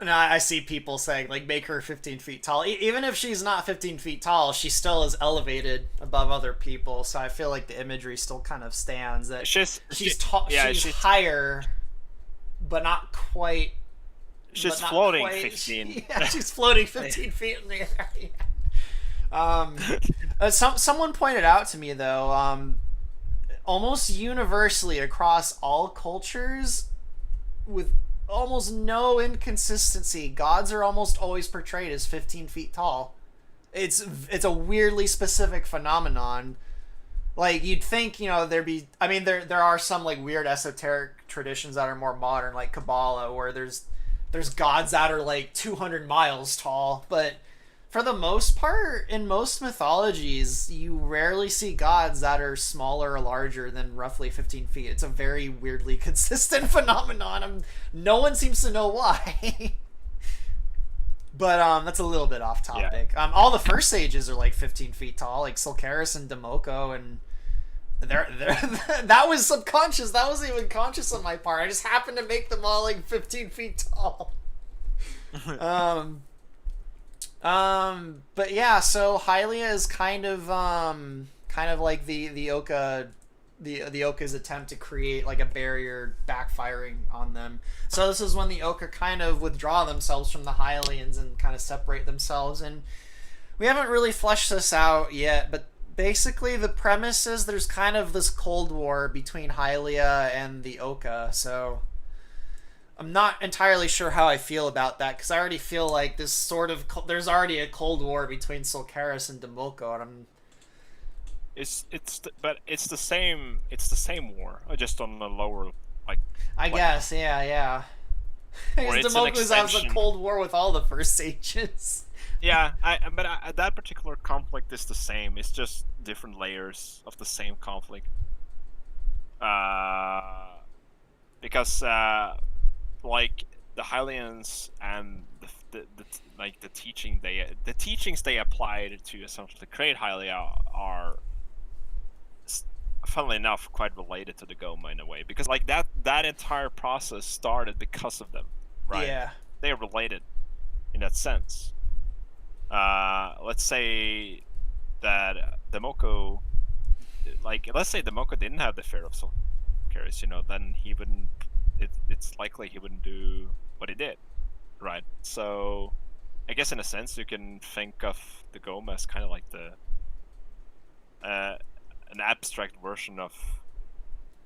No, I see people saying, like, make her 15 feet tall. Even if she's not 15 feet tall, she still is elevated above other people. So I feel like the imagery still kind of stands. That she's higher, but not quite. She's floating 15. Yeah, she's floating 15 feet in the air. Someone pointed out to me, though, almost universally across all cultures, with almost no inconsistency, gods are almost always portrayed as 15 feet tall. It's a weirdly specific phenomenon. Like, you'd think, there are some like weird esoteric traditions that are more modern, like Kabbalah, where there's gods that are like 200 miles tall, but For the most part, in most mythologies, you rarely see gods that are smaller or larger than roughly 15 feet. It's a very weirdly consistent phenomenon. No one seems to know why. But that's a little bit off topic. Yeah. All the first sages are like 15 feet tall, like Sulcaris and Demoko, and they're that was subconscious. That wasn't even conscious on my part. I just happened to make them all like 15 feet tall. But yeah, so Hylia is kind of like the Oka, the Oka's attempt to create like a barrier backfiring on them. So this is when the Oka kind of withdraw themselves from the Hylians and kind of separate themselves. And we haven't really fleshed this out yet, but basically the premise is there's kind of this cold war between Hylia and the Oka. So I'm not entirely sure how I feel about that, because I already feel like this sort of there's already a cold war between Sulcaris and Demoko, and I'm but it's the same war, just on a lower, like. I guess, yeah. Demoko's has a cold war with all the first sages. Yeah, but that particular conflict is the same. It's just different layers of the same conflict. Because like the Hylians and the teachings they applied to essentially create Hylia are, funnily enough, quite related to the Goma in a way, because like that entire process started because of them, right? Yeah, they are related in that sense. Let's say that Demoko, let's say Demoko didn't have the fear of Sulcaris, then he wouldn't. It's likely he wouldn't do what he did, right? So, I guess in a sense you can think of the Goma as kind of like an abstract version of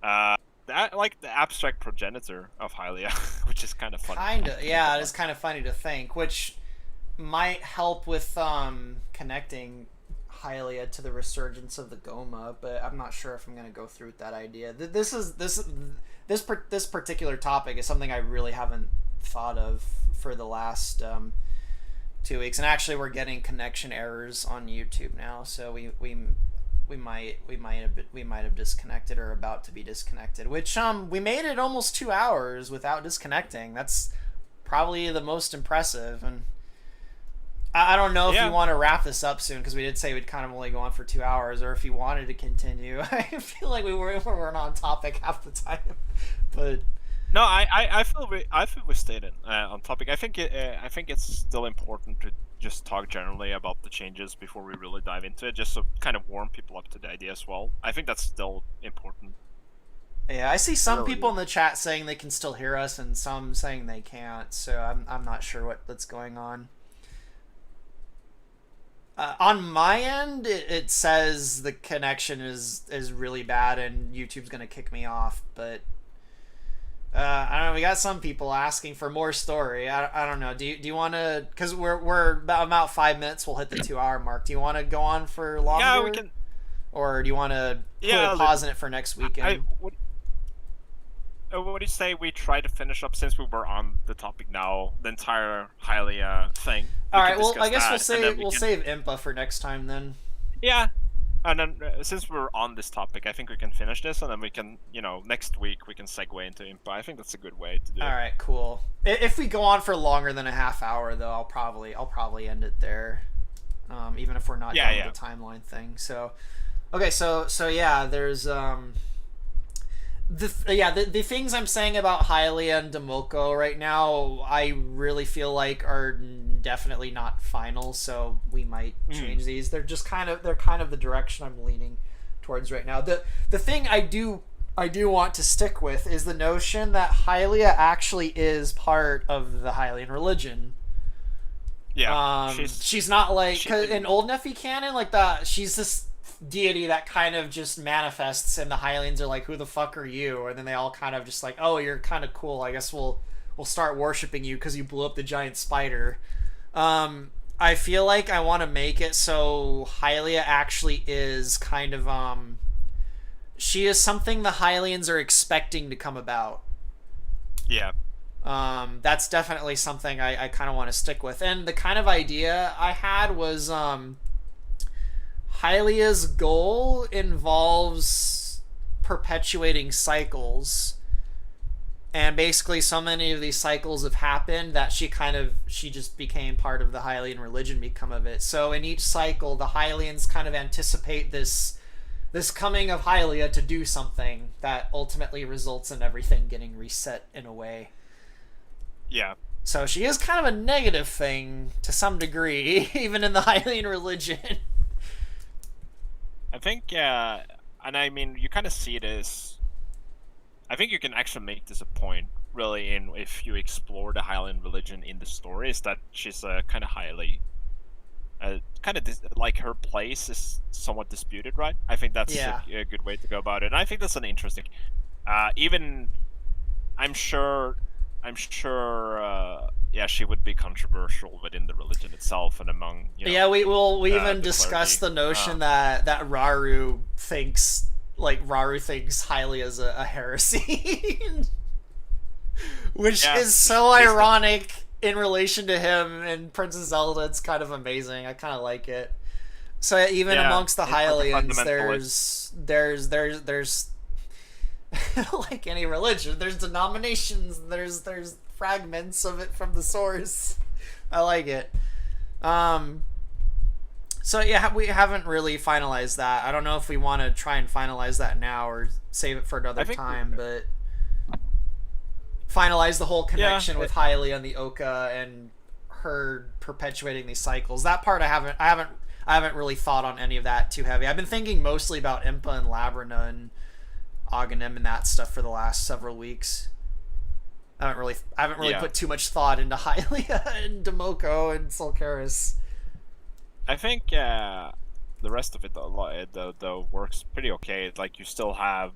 the abstract progenitor of Hylia, which is kind of funny. Kinda, yeah. It is kind of funny to think, which might help with connecting Hylia to the resurgence of the Goma, but I'm not sure if I'm going to go through with that idea. This particular topic is something I really haven't thought of for the last 2 weeks, and actually we're getting connection errors on YouTube now, so we might have disconnected or about to be disconnected, which we made it almost 2 hours without disconnecting. That's probably the most impressive. And I don't know if you want to wrap this up soon, because we did say we'd kind of only go on for 2 hours, or if you wanted to continue. I feel like we weren't on topic half the time, but no, I feel we stayed on topic. I think it's still important to just talk generally about the changes before we really dive into it, just to kind of warm people up to the idea as well. I think that's still important. Yeah, I see some people in the chat saying they can still hear us, and some saying they can't. So I'm not sure what's going on. On my end, it says the connection is really bad and YouTube's gonna kick me off. But I don't know. We got some people asking for more story. I don't know. Do you want to? Because we're about 5 minutes. We'll hit the 2 hour mark. Do you want to go on for longer? Yeah, we can. Or do you want to put a pause in it for next weekend? What do you say we try to finish up, since we were on the topic now, the entire Hylia thing? All right. Well, I guess we'll save Impa for next time then. Yeah. And then, since we're on this topic, I think we can finish this, and then we can, next week we can segue into Impa. I think that's a good way to do it. All right, cool. If we go on for longer than a half hour, though, I'll probably end it there, even if we're not done with the timeline thing. So, okay, so yeah, there's the things I'm saying about Hylia and Demoko right now, I really feel like are definitely not final, so we might change these. They're kind of the direction I'm leaning towards right now. The thing I do want to stick with is the notion that Hylia actually is part of the Hylian religion. Yeah, she's not like in old Nephi canon, she's this deity that kind of just manifests, and the Hylians are like, who the fuck are you? And then they all kind of just like, oh, you're kind of cool, I guess we'll start worshiping you because you blew up the giant spider. I feel like I want to make it so Hylia actually is kind of she is something the Hylians are expecting to come about. Yeah. That's definitely something I kind of want to stick with. And the kind of idea I had was Hylia's goal involves perpetuating cycles. And basically so many of these cycles have happened that she just became part of the Hylian religion, become of it. So in each cycle, the Hylians kind of anticipate this coming of Hylia to do something that ultimately results in everything getting reset in a way. Yeah. So she is kind of a negative thing to some degree, even in the Hylian religion. I think, and I mean, you kind of see it as... I think you can actually make this a point, really, in if you explore the Hylian religion in the story, is that she's kind of highly... like her place is somewhat disputed, right? I think that's a good way to go about it. And I think that's an interesting... even... I'm sure, she would be controversial within the religion itself and among, we even discussed the notion that Rauru thinks Hylia is a heresy, which is so ironic in relation to him and Princess Zelda. It's kind of amazing. I kind of like it. So even amongst the Hylians, there's like any religion, there's denominations, there's fragments of it from the source. I like it. So yeah, we haven't really finalized that. I don't know if we want to try and finalize that now or save it for another time, but finalize the whole connection with Hylia and the Oka and her perpetuating these cycles. That part I haven't really thought on any of that too heavy. I've been thinking mostly about Impa and Labrina and Aghanim and that stuff for the last several weeks. I haven't really put too much thought into Hylia and Demoko and Sulcaris. I think the rest of it though works pretty okay. Like, you still have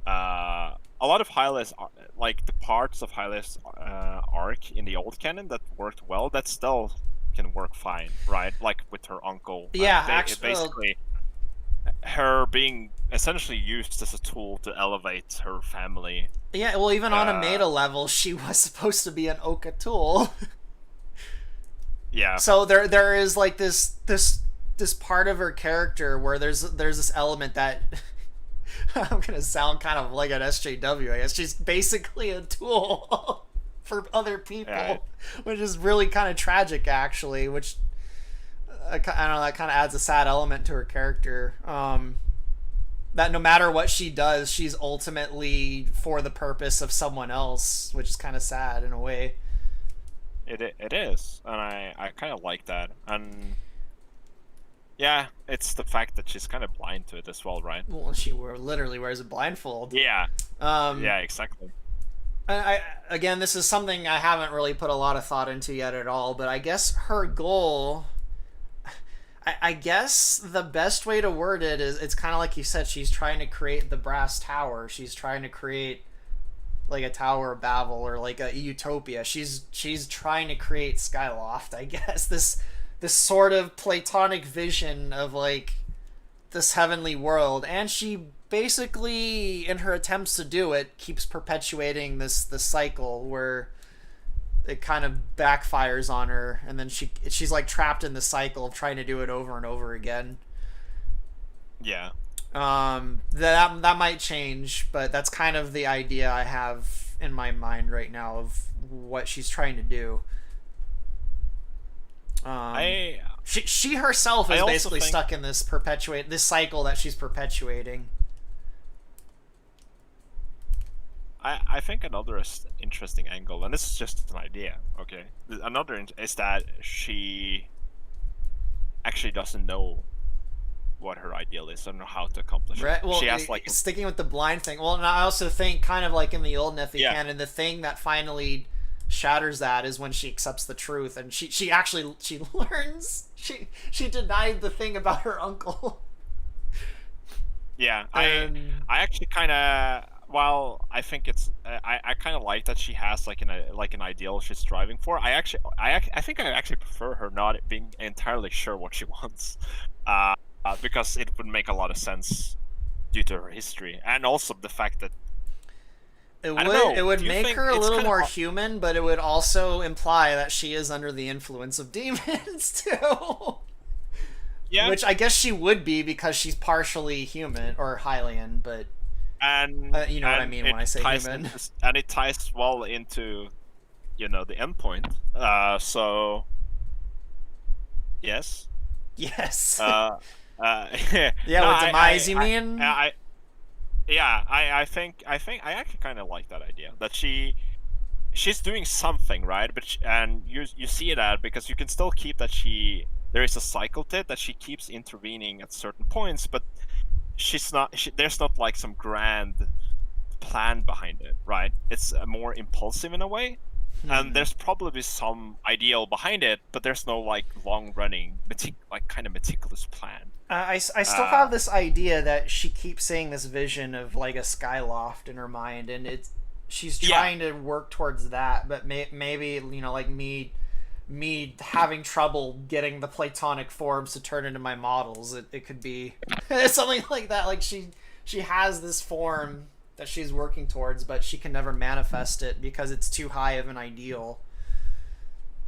a lot of Hylia's, like the parts of Hylia's arc in the old canon that worked well, that still can work fine, right? Like with her uncle. Basically, her being essentially used as a tool to elevate her family. Yeah, well, even on a meta level, she was supposed to be an Oka tool. Yeah. So there is like this part of her character where there's this element that I'm gonna sound kind of like an SJW, I guess. She's basically a tool for other people, which is really kind of tragic, actually. Which I don't know, that kind of adds a sad element to her character. That no matter what she does, she's ultimately for the purpose of someone else, which is kind of sad in a way. It is, and I kind of like that. And yeah, it's the fact that she's kind of blind to it as well, right? Well, she literally wears a blindfold. Yeah. Yeah, exactly. Again, this is something I haven't really put a lot of thought into yet at all, but I guess her goal... I guess the best way to word it is, it's kind of like you said, she's trying to create the Brass Tower. She's trying to create like a Tower of Babel or like a utopia. She's trying to create Skyloft, I guess. This sort of Platonic vision of like this heavenly world, and she basically, in her attempts to do it, keeps perpetuating this cycle where it kind of backfires on her, and then she's like trapped in the cycle of trying to do it over and over again. Yeah. That might change, but that's kind of the idea I have in my mind right now of what she's trying to do. She herself is basically stuck in this cycle that she's perpetuating. I think another interesting angle, and this is just an idea, okay? Another is that she actually doesn't know what her ideal is and how to accomplish it. Well, she has, like, sticking with the blind thing. Well, and I also think, kind of like in the old Nephi canon, the thing that finally shatters that is when she accepts the truth, and she learns she denied the thing about her uncle. Yeah, I actually kind of. While I think it's, I kind of like that she has like an ideal she's striving for. I think I actually prefer her not being entirely sure what she wants, because it would make a lot of sense due to her history, and also the fact that It I don't know. It would Do you make think her a it's little kinda more odd- human, but it would also imply that she is under the influence of demons too. Yeah, Which I guess she would be because she's partially human or Hylian, but and you know what I mean when I say ties human. and it ties well into, the endpoint. So yes. Yes. Yeah, Yeah, no, with demise, you mean? Yeah, I actually kind of like that idea that she's doing something, right? But and you see that because you can still keep that there is a cycle to it that she keeps intervening at certain points, but there's not like some grand plan behind it, right? It's more impulsive in a way. And there's probably some ideal behind it, but there's no like long running, like kind of meticulous plan. I still have this idea that she keeps seeing this vision of like a skyloft in her mind, and she's trying to work towards that, but maybe like me having trouble getting the platonic forms to turn into my models. It could be something like that. Like she has this form that she's working towards, but she can never manifest it because it's too high of an ideal.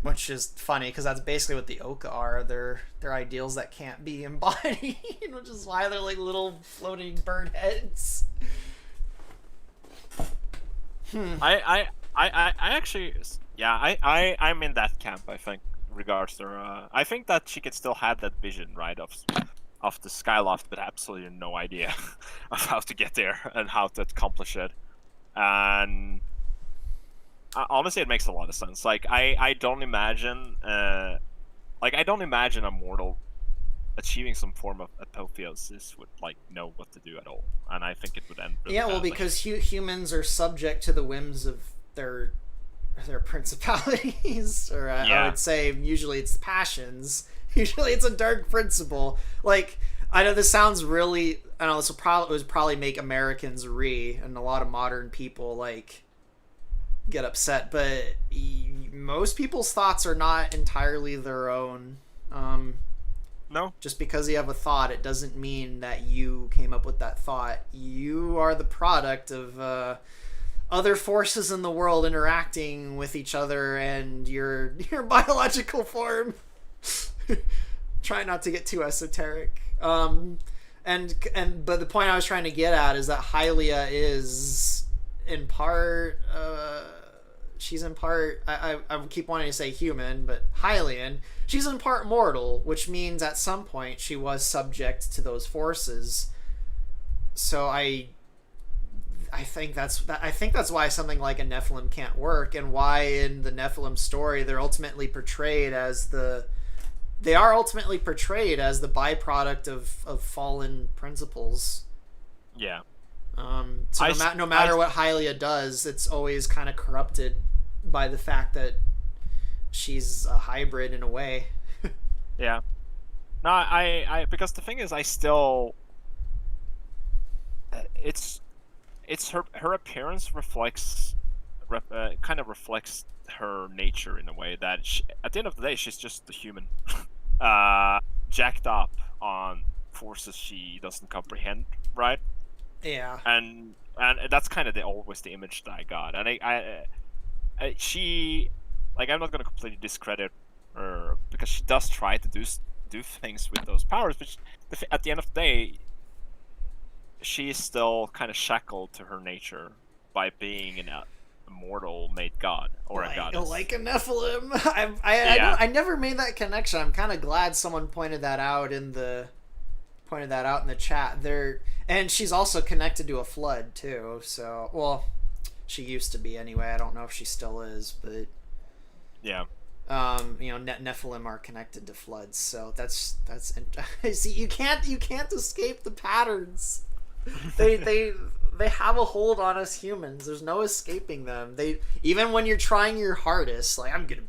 Which is funny because that's basically what the Oka are. They're ideals that can't be embodied, which is why they're like little floating bird heads. I actually, yeah, I'm in that camp. I think regards to her. I think that she could still have that vision, right, of the Skyloft, but absolutely no idea of how to get there and how to accomplish it. And honestly, it makes a lot of sense. Like I don't imagine, I don't imagine a mortal achieving some form of apotheosis would like know what to do at all, and I think it would end. Really badly. Because humans are subject to the whims of their principalities, or I would say usually it's passions. Usually it's a dark principle. Like, I know this sounds really, I know this would probably make Americans and a lot of modern people like get upset, but most people's thoughts are not entirely their own. No. Just because you have a thought, it doesn't mean that you came up with that thought. You are the product of other forces in the world interacting with each other and your biological form. Try not to get too esoteric. But the point I was trying to get at is that Hylia is in part she's in part I keep wanting to say human, but Hylian. She's in part mortal, which means at some point she was subject to those forces. So I think that's why something like a Nephilim can't work, and why in the Nephilim story they are ultimately portrayed as the byproduct of fallen principles. Yeah. So no matter what Hylia does, it's always kind of corrupted by the fact that she's a hybrid in a way. Yeah. No, I because the thing is, I still. It's her appearance kind of reflects her nature in a way that at the end of the day she's just a human, jacked up on forces she doesn't comprehend, right? Yeah. And that's kind of always the image that I got, and she, like, I'm not gonna completely discredit her because she does try to do things with those powers, but at the end of the day, she is still kind of shackled to her nature by being an immortal made god or a goddess, like a Nephilim. I never made that connection. I'm kind of glad someone pointed that out in the chat there. And she's also connected to a flood too. So, well, she used to be anyway. I don't know if she still is, but yeah. Nephilim are connected to floods, so that's see, you can't escape the patterns. They have a hold on us humans. There's no escaping them. Even when you're trying your hardest, like I'm gonna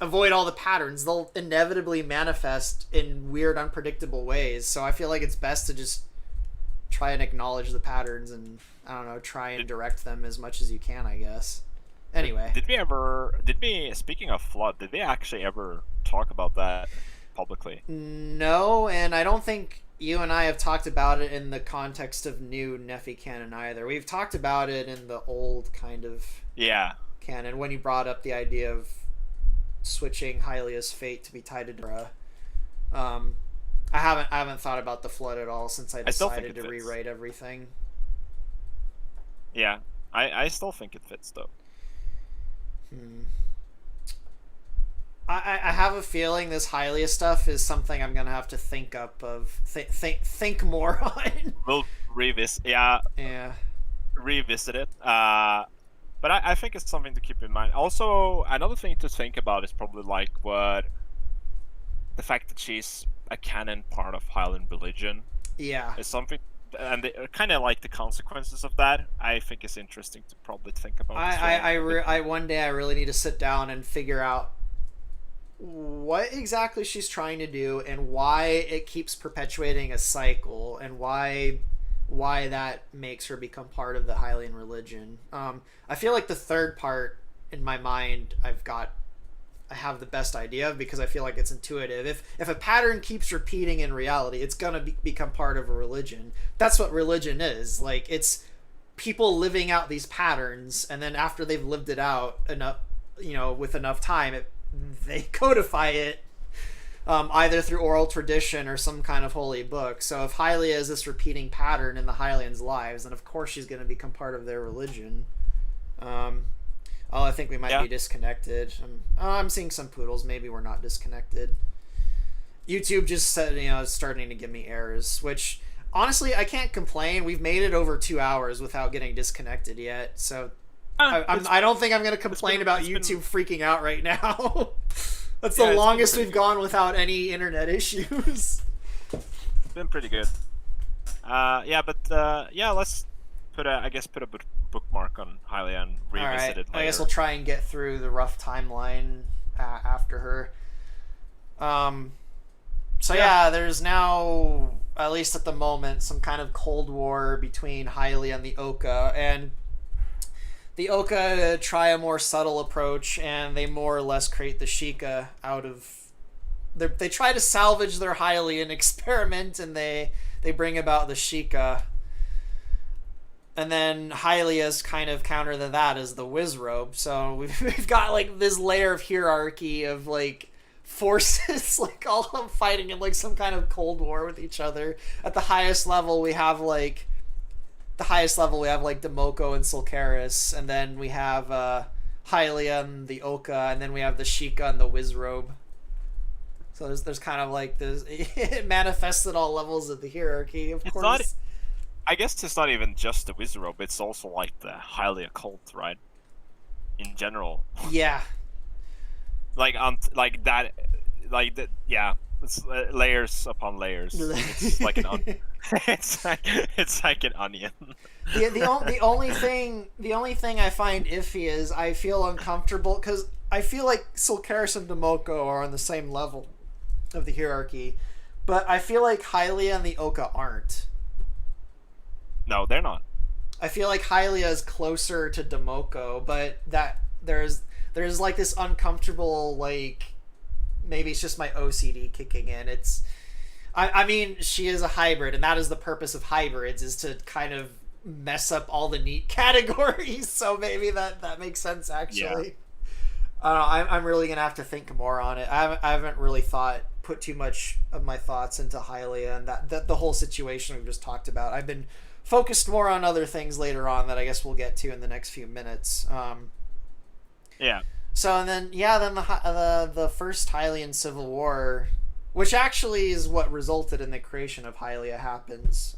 avoid all the patterns, they'll inevitably manifest in weird, unpredictable ways. So I feel like it's best to just try and acknowledge the patterns and, I don't know, try and direct them as much as you can, I guess. Anyway. Speaking of flood, did we actually ever talk about that publicly? No, and I don't think you and I have talked about it in the context of new Nephi canon either. We've talked about it in the old kind of canon when you brought up the idea of switching Hylia's fate to be tied to Dora. I haven't thought about the flood at all since I decided to rewrite everything. Yeah, I still think it fits though. I have a feeling this Hylia stuff is something I'm gonna have to think more on. We'll revisit it. But I think it's something to keep in mind. Also, another thing to think about is probably like the fact that she's a canon part of Highland religion. Yeah, is something, and kind of like the consequences of that. I think is interesting to probably think about. One day I really need to sit down and figure out what exactly she's trying to do and why it keeps perpetuating a cycle and why that makes her become part of the Hylian religion. I feel like the third part in my mind I have the best idea of, because I feel like it's intuitive. If a pattern keeps repeating in reality, it's gonna become part of a religion. That's what religion is. Like, it's people living out these patterns, and then after they've lived it out enough, with enough time, they codify it, either through oral tradition or some kind of holy book. So if Hylia is this repeating pattern in the Hylians' lives, then of course she's going to become part of their religion. I think we might be disconnected. I'm seeing some poodles. Maybe we're not disconnected. YouTube just said, it's starting to give me errors, which honestly I can't complain. We've made it over 2 hours without getting disconnected yet, so I don't think I'm going to complain about YouTube freaking out right now. That's the longest we've gone without any internet issues. It's been pretty good. Let's put a bookmark on Hylia and revisit it later. I guess we'll try and get through the rough timeline after her. There's now, at least at the moment, some kind of cold war between Hylia and the Oka, and the Oka try a more subtle approach, and they more or less create the Sheikah out of... They try to salvage their Hylian experiment, and they bring about the Sheikah. And then Hylia's kind of counter to that is the Wizrobe. So we've got like this layer of hierarchy of like forces, like all fighting in like some kind of cold war with each other. At the highest level we have like Demoko and Sulcaris, and then we have Hylia and the Oka, and then we have the Sheikah and the Wizrobe. So there's kind of like this. It manifests at all levels of the hierarchy, of course. I guess it's not even just the Wizrobe, it's also like the Hylia cult, right? In general. Yeah. It's layers upon layers. It's like an it's like an onion. The only thing I find iffy is I feel uncomfortable because I feel like Sulcaris and Demoko are on the same level of the hierarchy, but I feel like Hylia and the Oka aren't. No, they're not. I feel like Hylia is closer to Demoko, but that there's like this uncomfortable, like, maybe it's just my OCD kicking in. I mean, she is a hybrid, and that is the purpose of hybrids, is to kind of mess up all the neat categories, so maybe that makes sense, actually. Yeah. I'm really going to have to think more on it. I haven't really put too much of my thoughts into Hylia and that the whole situation we've just talked about. I've been focused more on other things later on that I guess we'll get to in the next few minutes. Yeah. So, and then the first Hylian Civil War, which actually is what resulted in the creation of Hylia, happens.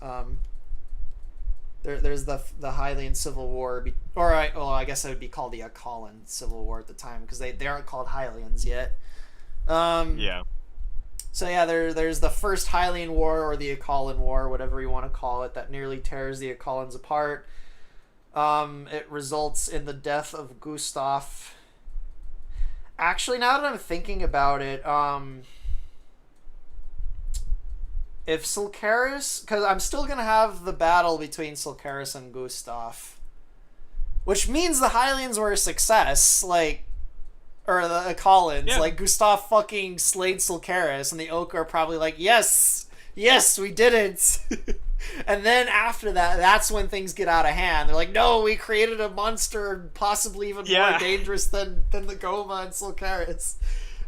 There's the Hylian Civil War, I guess it would be called the Akalan Civil War at the time, because they aren't called Hylians yet. Yeah. So yeah, there's the first Hylian War, or the Akalan War, whatever you want to call it, that nearly tears the Akalans apart. It results in the death of Gustav. Actually, now that I'm thinking about it, if Sulcaris... Because I'm still going to have the battle between Sulcaris and Gustav. Which means the Hylians were a success, like... Or the Akalans. Yeah. Like, Gustav fucking slayed Sulcaris, and the Oka are probably like, yes! yes, we did it. And then after that, that's when things get out of hand. They're like, no, we created a monster possibly even more dangerous than the Goma and Sulcaris.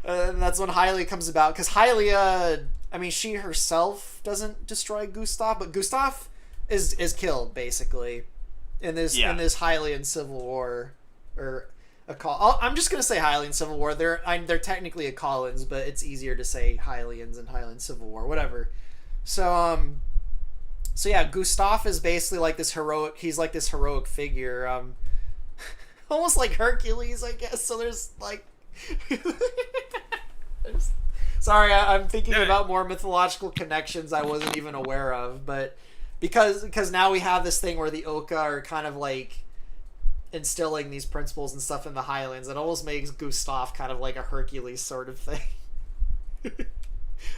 And that's when Hylia comes about. Because Hylia, I mean, she herself doesn't destroy Gustav, but Gustav is killed, basically, in this Hylian Civil War. Or I'm just going to say Hylian Civil War. They're technically a Collins, but it's easier to say Hylians and Hylian Civil War, whatever. So yeah, Gustav is basically like this heroic. He's like this heroic figure, almost like Hercules, I guess. So there's like, sorry, I'm thinking about more mythological connections I wasn't even aware of, but because now we have this thing where the Oka are kind of like instilling these principles and stuff in the Highlands, it almost makes Gustav kind of like a Hercules sort of thing.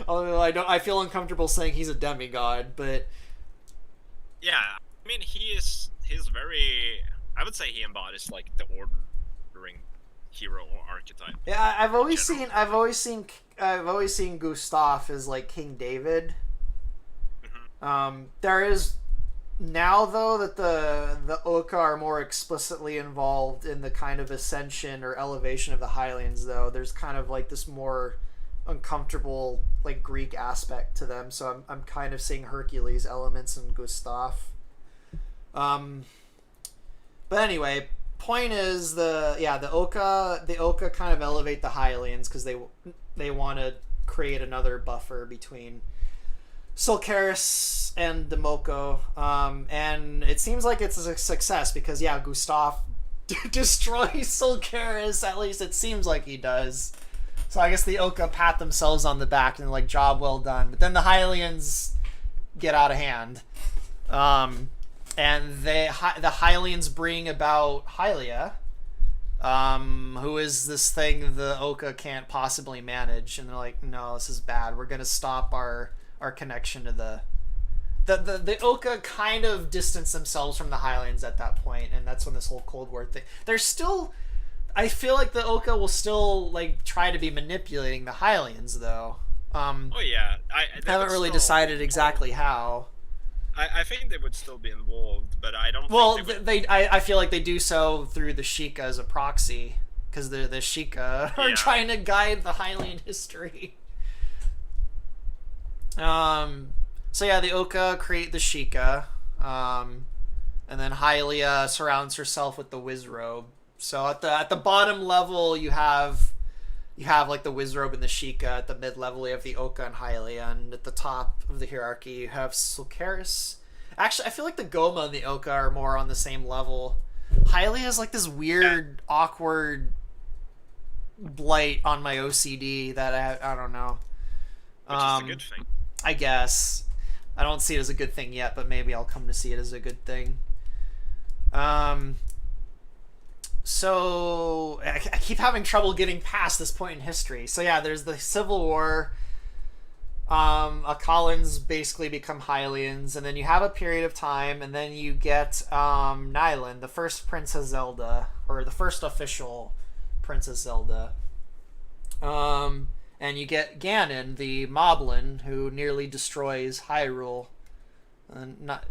Although I feel uncomfortable saying he's a demigod, but yeah, I mean he's very, I would say he embodies like the ordering hero or archetype. Yeah, I've always seen Gustav as like King David. Mm-hmm. There is now though that the Oka are more explicitly involved in the kind of ascension or elevation of the Highlands, though there's kind of like this more uncomfortable like Greek aspect to them, so I'm kind of seeing Hercules elements in Gustav. But anyway, point is the Oka kind of elevate the Highlands because they want to create another buffer between Sulcaris and Demoko, and it seems like it's a success because Gustav destroys Sulcaris, at least it seems like he does. So I guess the Oka pat themselves on the back and like, job well done. But then the Hylians get out of hand. And the Hylians bring about Hylia, who is this thing the Oka can't possibly manage. And they're like, no, this is bad. We're going to stop our connection to the Oka kind of distance themselves from the Hylians at that point. And that's when this whole Cold War thing. They're still... I feel like the Oka will still like try to be manipulating the Hylians, though. I haven't really decided exactly how. I think they would still be involved, but I don't. Well, I feel like they do so through the Sheikah as a proxy, because the Sheikah are trying to guide the Hylian history. So yeah, the Oka create the Sheikah, and then Hylia surrounds herself with the Wizrobe. So at the bottom level you have like the Wizrobe and the Sheikah. At the mid level you have the Oka and Hylia, and at the top of the hierarchy you have Sulcaris. Actually, I feel like the Goma and the Oka are more on the same level. Hylia is like this weird, awkward blight on my OCD that I don't know. Which is a good thing. I guess. I don't see it as a good thing yet, but maybe I'll come to see it as a good thing. So I keep having trouble getting past this point in history. So yeah, there's the Civil War. Collins basically become Hylians, and then you have a period of time, and then you get Nyland, the first Princess Zelda, or the first official Princess Zelda. And you get Ganon, the Moblin, who nearly destroys Hyrule.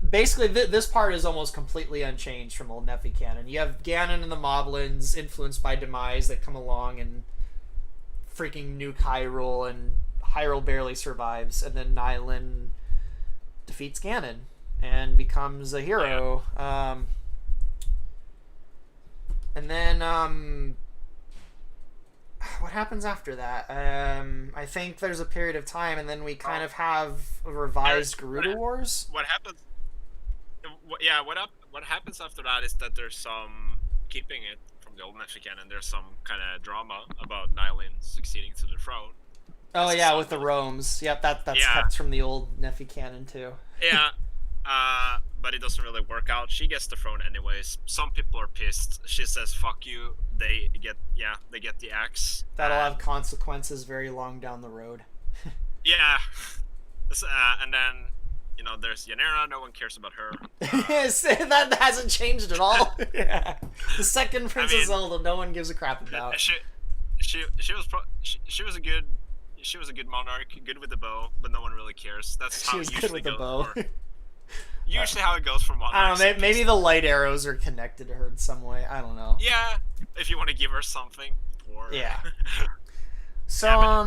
Basically, this part is almost completely unchanged from old Nephi canon. You have Ganon and the Moblins influenced by Demise that come along and freaking nuke Hyrule, and Hyrule barely survives. And then Nyland defeats Ganon and becomes a hero. And then what happens after that? I think there's a period of time, and then we kind of have a revised Gerudo Wars. What happens? Yeah, what happens after that is that there's some, keeping it from the old Nephi canon, there's some kind of drama about Nyland succeeding to the throne. Oh yeah, with the Romes. Yep, that's kept from the old Nephi canon too. Yeah. But it doesn't really work out. She gets the throne anyways. Some people are pissed. She says, "Fuck you." They get the axe. That'll have consequences very long down the road. Yeah. And then, there's Yanera. No one cares about her. That hasn't changed at all. Yeah. The second Princess Zelda, no one gives a crap about. She was a good, she was a good monarch, good with the bow, but no one really cares. That's how She was it good usually with the goes. bow. Usually how it goes for monarchs. I don't know. Maybe the light arrows are connected to her in some way. I don't know. Yeah, if you want to give her something. Or... Yeah. So yeah,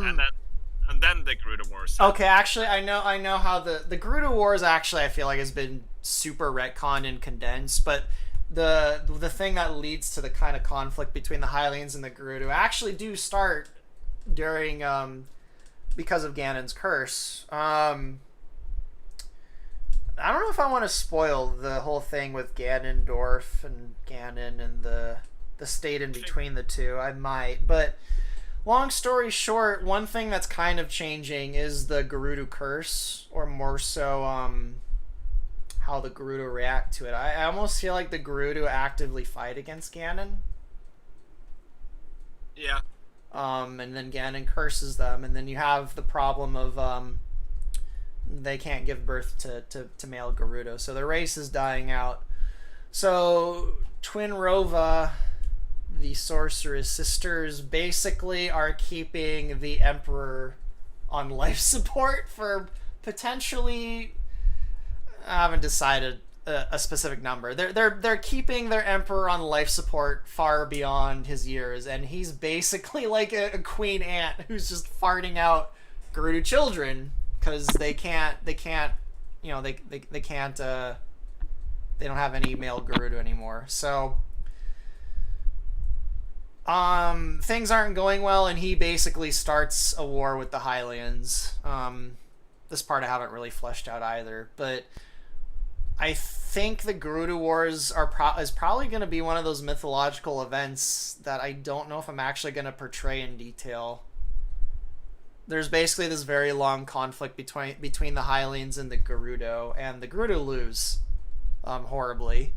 and then the Gerudo Wars. Okay, actually, I know how the Gerudo Wars actually I feel like has been super retconned and condensed, but the thing that leads to the kind of conflict between the Hylians and the Gerudo actually do start during because of Ganon's curse. I don't know if I want to spoil the whole thing with Ganondorf and Ganon and the state in between the two. I might, but long story short, one thing that's kind of changing is the Gerudo curse, or more so how the Gerudo react to it. I almost feel like the Gerudo actively fight against Ganon. Yeah. And then Ganon curses them, and then you have the problem of they can't give birth to male Gerudo, so the race is dying out. So Twin Rova, the sorceress sisters, basically are keeping the Emperor on life support for potentially, I haven't decided a specific number. They're keeping their Emperor on life support far beyond his years, and he's basically like a queen ant who's just farting out Gerudo children because they can't they can't they don't have any male Gerudo anymore. So things aren't going well, and he basically starts a war with the Hylians. This part I haven't really fleshed out either, but I think the Gerudo Wars is probably going to be one of those mythological events that I don't know if I'm actually going to portray in detail. There's basically this very long conflict between the Hylians and the Gerudo, and the Gerudo lose horribly.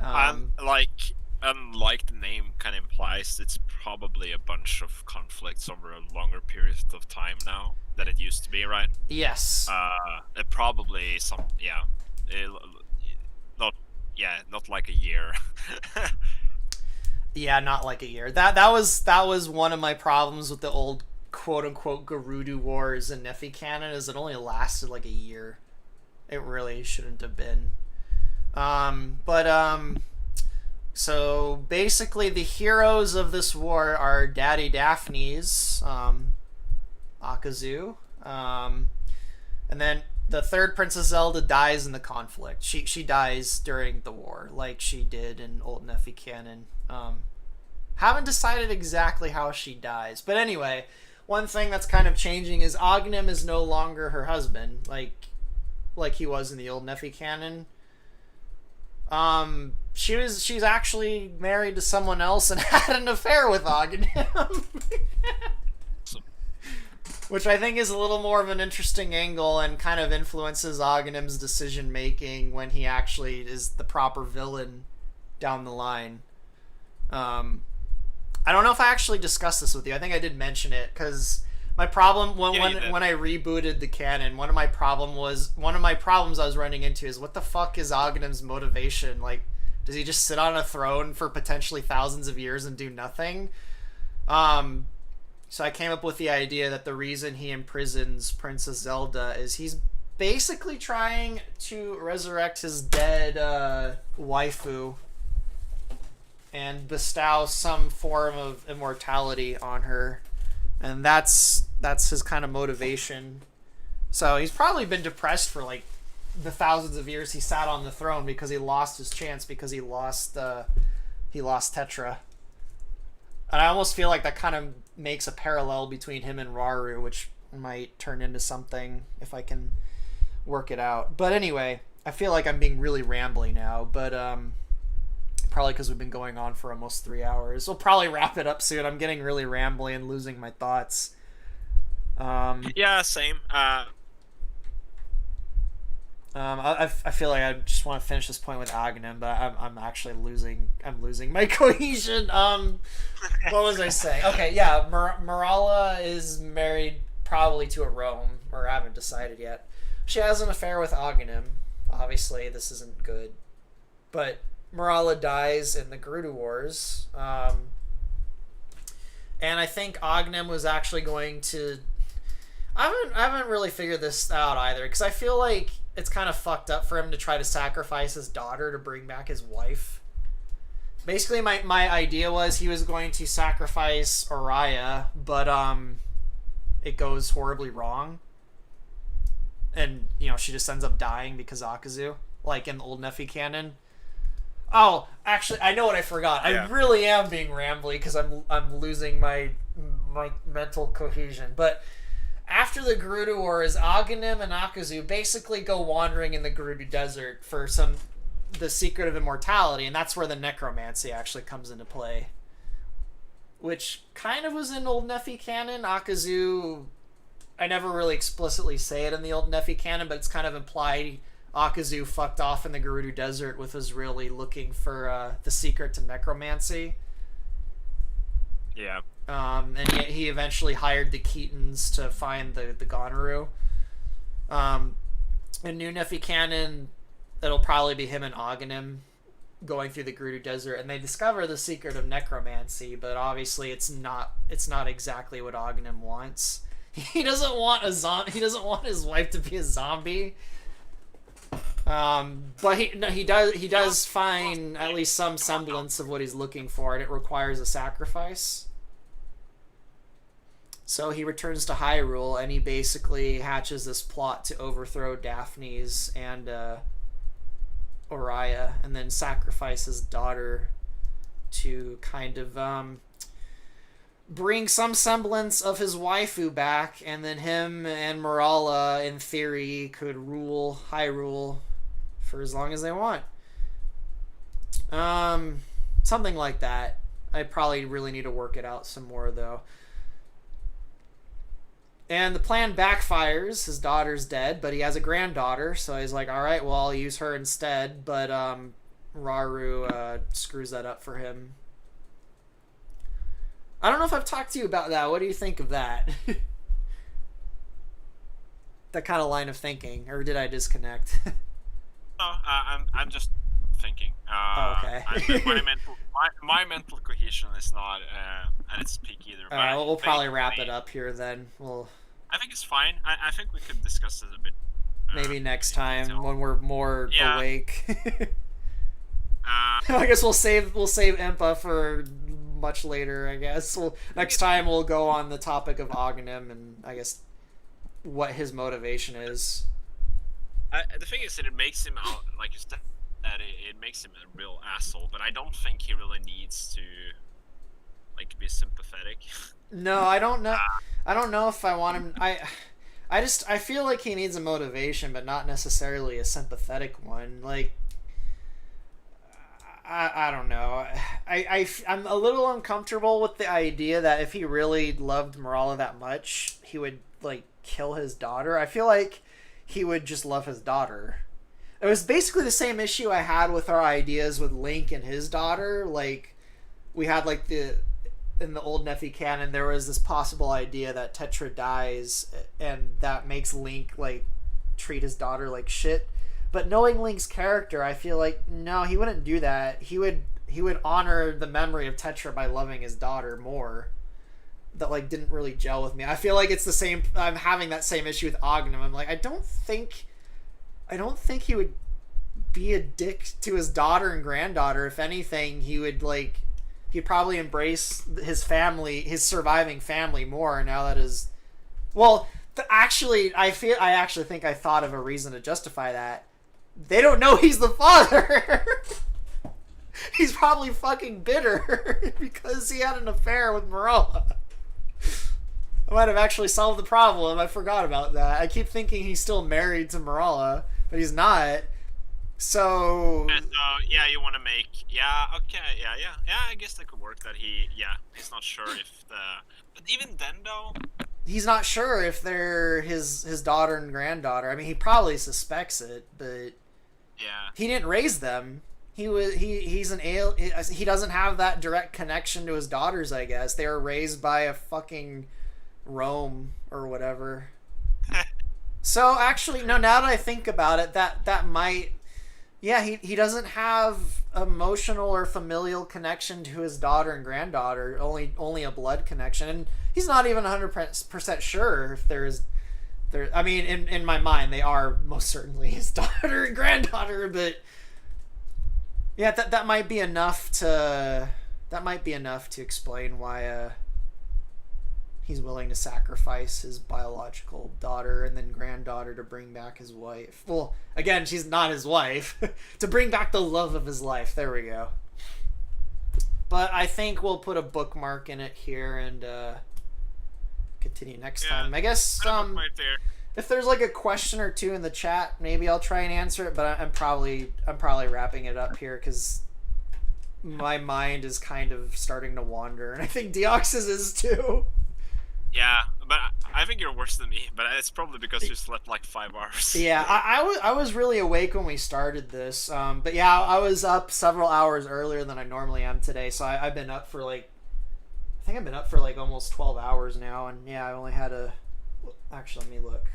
Unlike the name kind of implies, it's probably a bunch of conflicts over a longer period of time now than it used to be, right? Yes. It probably not like a year. Yeah, not like a year. That was one of my problems with the old quote unquote Gerudo Wars in Nephi canon, is it only lasted like a year. It really shouldn't have been. So basically the heroes of this war are Daddy Daphne's, Akazu, and then the third Princess Zelda dies in the conflict. She dies during the war, like she did in old Nephi canon. Haven't decided exactly how she dies, but anyway, one thing that's kind of changing is Agnem is no longer her husband, like he was in the old Nephi canon. She's actually married to someone else and had an affair with Agnem. Which I think is a little more of an interesting angle and kind of influences Agnem's decision making when he actually is the proper villain down the line. I don't know if I actually discussed this with you. I think I did mention it, because my problem when I rebooted the canon, one of my problems I was running into is, what the fuck is Agnem's motivation? Like, does he just sit on a throne for potentially thousands of years and do nothing? So I came up with the idea that the reason he imprisons Princess Zelda is he's basically trying to resurrect his dead waifu and bestow some form of immortality on her. And that's his kind of motivation. So he's probably been depressed for like the thousands of years he sat on the throne, because he lost his chance, because he lost Tetra. And I almost feel like that kind of makes a parallel between him and Rauru, which might turn into something if I can work it out. But anyway, I feel like I'm being really rambly now, but probably because we've been going on for almost 3 hours. We'll probably wrap it up soon. I'm getting really rambly and losing my thoughts. Yeah, same. I feel like I just want to finish this point with Aghanim, but I'm actually losing my cohesion. What was I saying? Okay, yeah, Marala is married probably to a Rome, or I haven't decided yet. She has an affair with Aghanim. Obviously, this isn't good, but Marala dies in the Gerudo Wars, and I think Aghanim was actually going to I haven't really figured this out either, because I feel like it's kind of fucked up for him to try to sacrifice his daughter to bring back his wife. Basically, my idea was he was going to sacrifice Oriya, but it goes horribly wrong, and she just ends up dying because Akazu, like in the old Nephi canon. Oh, actually, I know what I forgot. Yeah. I really am being rambly because I'm losing my mental cohesion. But after the Gerudo Wars, Aghanim and Akazu basically go wandering in the Gerudo Desert for the secret of immortality, and that's where the necromancy actually comes into play, which kind of was in old Nephi canon. Akazu, I never really explicitly say it in the old Nephi canon, but it's kind of implied Akazu fucked off in the Gerudo Desert with Azraeli looking for the secret to necromancy. Yeah. And he eventually hired the Ketons to find the Gonaru. In New Nephi canon, it'll probably be him and Aghanim going through the Gerudo Desert, and they discover the secret of necromancy, but obviously it's not exactly what Aghanim wants. He doesn't want he doesn't want his wife to be a zombie. But he does find at least some semblance of what he's looking for, and it requires a sacrifice. So he returns to Hyrule, and he basically hatches this plot to overthrow Daphne's and Oriya, and then sacrifice his daughter to kind of bring some semblance of his waifu back, and then him and Morala, in theory, could rule Hyrule for as long as they want. Something like that. I probably really need to work it out some more, though. And the plan backfires. His daughter's dead, but he has a granddaughter, so he's like, alright, well, I'll use her instead, but Rauru screws that up for him. I don't know if I've talked to you about that. What do you think of that? That kind of line of thinking, or did I disconnect? No, I'm just thinking. Okay. My mental cohesion is not at its peak either. All right, we'll probably wrap it up here then. I think it's fine. I think we could discuss this a bit. Maybe next time when we're more awake. I guess we'll save Impa for much later. I guess next time we'll go on the topic of Aghanim and I guess what his motivation is. The thing is that it makes him out, like you said, that it makes him a real asshole. But I don't think he really needs to, like, be sympathetic. No, I don't know. I don't know if I want him. I feel like he needs a motivation, but not necessarily a sympathetic one. Like, I don't know. I'm a little uncomfortable with the idea that if he really loved Morala that much, he would, like, kill his daughter. I feel like he would just love his daughter. It was basically the same issue I had with our ideas with Link and his daughter. Like, we had, like, in the old Nephi canon, there was this possible idea that Tetra dies, and that makes Link, like, treat his daughter like shit. But knowing Link's character, I feel like, no, he wouldn't do that. He would honor the memory of Tetra by loving his daughter more. That, like, didn't really gel with me. I feel like it's the same. I'm having that same issue with Aghanim. I'm like, I don't think he would be a dick to his daughter and granddaughter. If anything, he'd probably embrace his family, his surviving family more now that his. Well, I actually think I thought of a reason to justify that. They don't know he's the father. He's probably fucking bitter because he had an affair with Morala. I might have actually solved the problem. I forgot about that. I keep thinking he's still married to Morala, but he's not. So yeah, you want to make I guess that could work. That he's not sure if but even then though, he's not sure if they're his daughter and granddaughter. I mean, he probably suspects it, but yeah, he didn't raise them. He's an alien. He doesn't have that direct connection to his daughters. I guess they were raised by a fucking Rome or whatever. So actually, no. Now that I think about it, that might. Yeah, he doesn't have emotional or familial connection to his daughter and granddaughter. Only a blood connection, and he's not even 100% sure if there is. I mean, in my mind, they are most certainly his daughter and granddaughter, but yeah, that might be enough to explain why he's willing to sacrifice his biological daughter and then granddaughter to bring back his wife. Well, again, she's not his wife. To bring back the love of his life. There we go. But I think we'll put a bookmark in it here and continue next time. I guess if there's like a question or two in the chat, maybe I'll try and answer it. But I'm probably wrapping it up here because my mind is kind of starting to wander, and I think Deoxys is too. Yeah, but I think you're worse than me. But it's probably because you slept like 5 hours. Yeah, I was really awake when we started this. But yeah, I was up several hours earlier than I normally am today. So I've been up for like, I think I've been up for like almost 12 hours now. And yeah, I only had actually, let me look.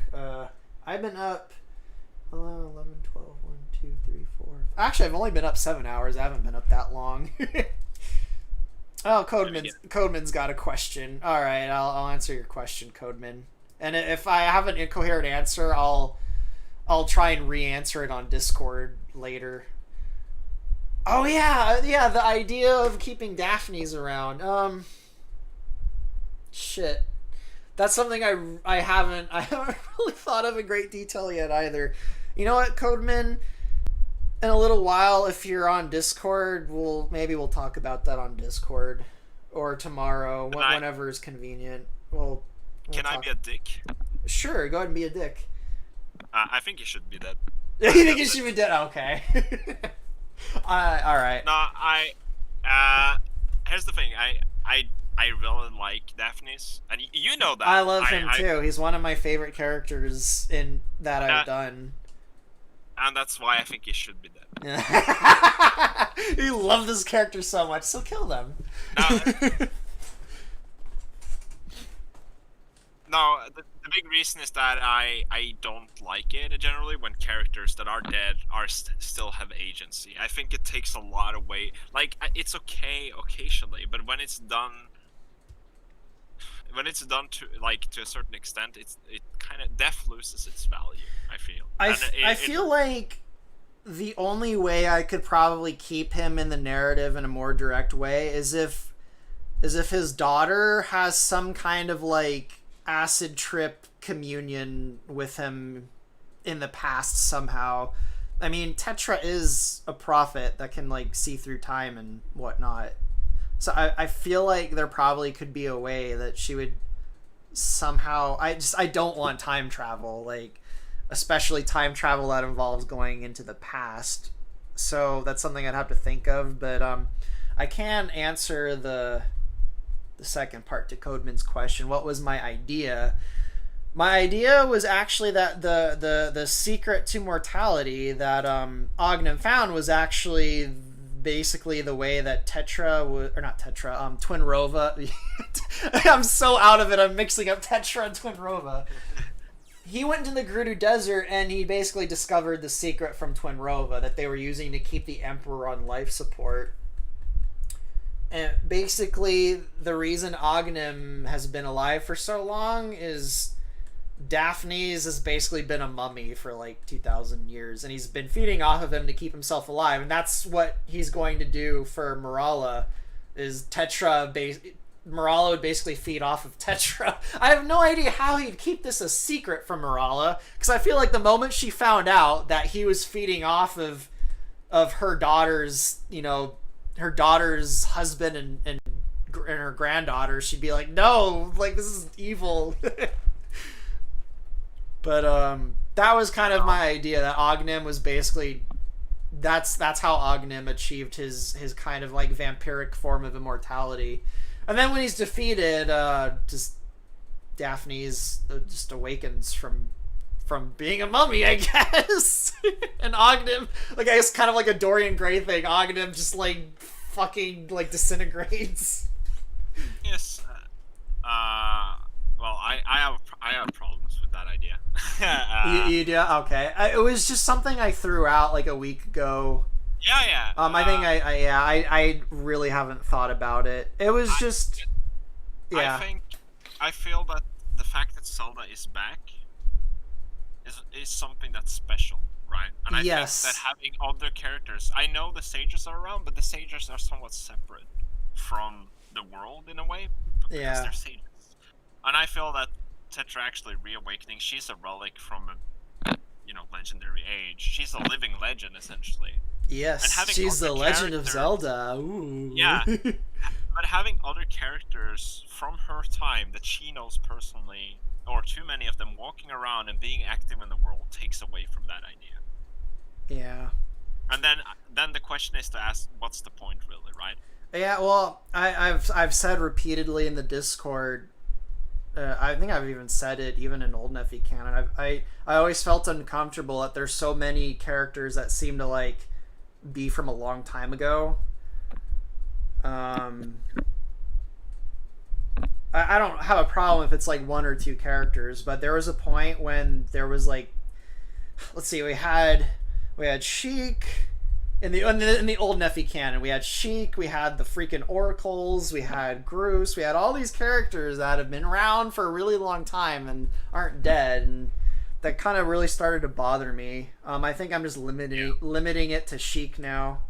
I've been up 11, 12, 1, 2, 3, 4. Actually, I've only been up 7 hours. I haven't been up that long. Oh, Codeman's got a question. All right, I'll answer your question, Codeman. And if I have an incoherent answer, I'll try and re-answer it on Discord later. Oh yeah, the idea of keeping Daphne's around. Shit. That's something I haven't really thought of in great detail yet either. You know what, Codeman? In a little while, if you're on Discord, we'll talk about that on Discord or tomorrow, whenever is convenient. We'll Can I be a dick? Sure, go ahead and be a dick. I think you should be dead. You think you should be dead? Okay. All right. No, here's the thing. I really like Daphne's, and you know that. I love him too. He's one of my favorite characters in that I've done. And that's why I think he should be dead. You love this character so much, so kill them. No, the big reason is that I don't like it generally when characters that are dead still have agency. I think it takes a lot away. Like, it's okay occasionally, but when it's done to a certain extent, it kind of death loses its value. I feel. I feel like the only way I could probably keep him in the narrative in a more direct way is if his daughter has some kind of like acid trip communion with him in the past somehow. I mean, Tetra is a prophet that can like see through time and whatnot. So I feel like there probably could be a way that she would somehow... I don't want time travel, like, especially time travel that involves going into the past. So that's something I'd have to think of, but I can answer the second part to Codeman's question. What was my idea? My idea was actually that the secret to mortality that Ognem found was actually basically the way that Twinrova. I'm so out of it. I'm mixing up Tetra and Twinrova. He went into the Gerudo Desert and he basically discovered the secret from Twinrova that they were using to keep the Emperor on life support. And basically, the reason Ognem has been alive for so long is Daphne's has basically been a mummy for like 2,000 years, and he's been feeding off of him to keep himself alive, and that's what he's going to do for Marala. Is Marala would basically feed off of Tetra. I have no idea how he'd keep this a secret from Marala, because I feel like the moment she found out that he was feeding off of her daughter's, her daughter's husband and her granddaughter, she'd be like, no, like, this is evil. But that was kind of my idea, that Ognem was basically... That's how Ognem achieved his kind of like vampiric form of immortality. And then when he's defeated, just Daphne's just awakens from being a mummy, I guess. And Ognem, like, I guess kind of like a Dorian Gray thing, Ognem just like fucking like disintegrates. Yes. Well, I have problems with that idea. You do? Okay. It was just something I threw out like a week ago. Yeah. I think I really haven't thought about it. It was just... Yeah. I feel that the fact that Zelda is back is something that's special, right? And I think that having other characters, I know the sages are around, but the sages are somewhat separate from the world in a way because they're sages. And I feel that Tetra actually reawakening, she's a relic from a legendary age. She's a living legend essentially. Yes, she's the Legend of Zelda. Ooh. Yeah. But having other characters from her time that she knows personally, or too many of them walking around and being active in the world, takes away from that idea. Yeah. And then the question is to ask, what's the point, really, right? Yeah. Well, I've said repeatedly in the Discord. I think I've even said it even in old Nephi canon. I always felt uncomfortable that there's so many characters that seem to like be from a long time ago. I don't have a problem if it's like one or two characters, but there was a point when there was like, let's see, we had Sheik in the old Nephi canon. We had Sheik, we had the freaking Oracles, we had Groose, we had all these characters that have been around for a really long time and aren't dead, and that kind of really started to bother me. I think I'm just limiting it to Sheik now.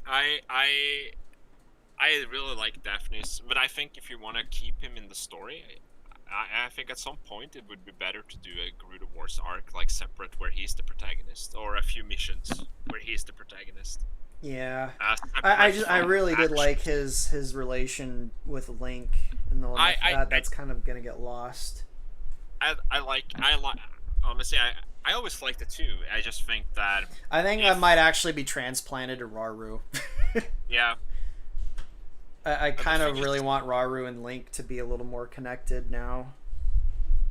I really like Daphnis, but I think if you want to keep him in the story, I think at some point it would be better to do a Gerudo Wars arc, like separate, where he's the protagonist, or a few missions where he's the protagonist. Yeah, I really did like his relation with Link, and that's kind of gonna get lost. I like honestly, I always liked it too. I just think that that might actually be transplanted to Rauru. Yeah. I kind of really want Rauru and Link to be a little more connected now.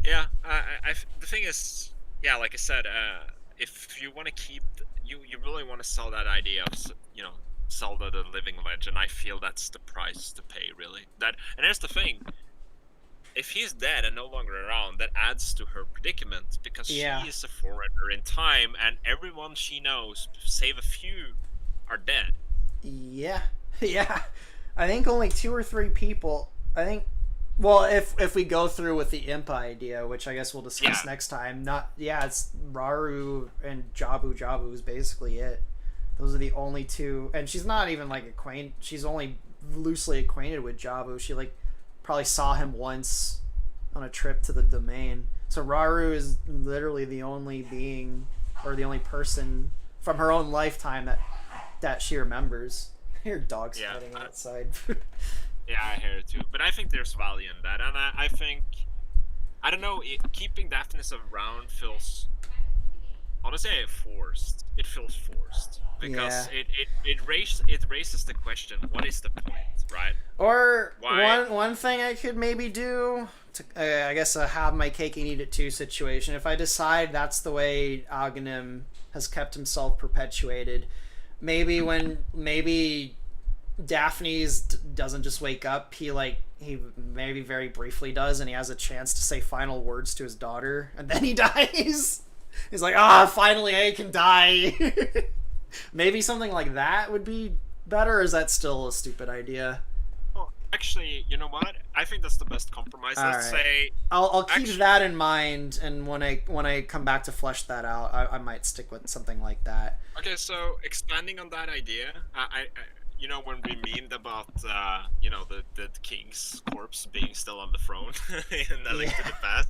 Yeah, the thing is, yeah, like I said, if you want to keep, you really want to sell that idea of, Zelda the living legend. I feel that's the price to pay, really. And here's the thing: if he's dead and no longer around, that adds to her predicament because she is a foreigner in time, and everyone she knows, save a few, are dead. Yeah. I think only 2 or 3 people. I think, well, if we go through with the Impa idea, which I guess we'll discuss next time. It's Rauru and Jabu. Jabu is basically it. Those are the only 2, and she's not even like acquainted. She's only loosely acquainted with Jabu. She like probably saw him once on a trip to the domain. So Rauru is literally the only being or the only person from her own lifetime that she remembers. I hear dogs fighting outside. Yeah, I hear it too. But I think there's value in that, and I think, I don't know, keeping Daphnis around feels, honestly, forced. It feels forced because it raises the question: what is the point, right? Or one thing I could maybe do to, I guess, have my cake and eat it too situation. If I decide that's the way Aghanim has kept himself perpetuated. Maybe Daphne's doesn't just wake up. He maybe very briefly does, and he has a chance to say final words to his daughter, and then he dies. He's like, finally I can die. Maybe something like that would be better, or is that still a stupid idea? Well, actually, you know what? I think that's the best compromise. Let's say I'll keep that in mind, and when I come back to flesh that out, I might stick with something like that. Okay, so expanding on that idea, I when we memed about the king's corpse being still on the throne in A Link to the Past.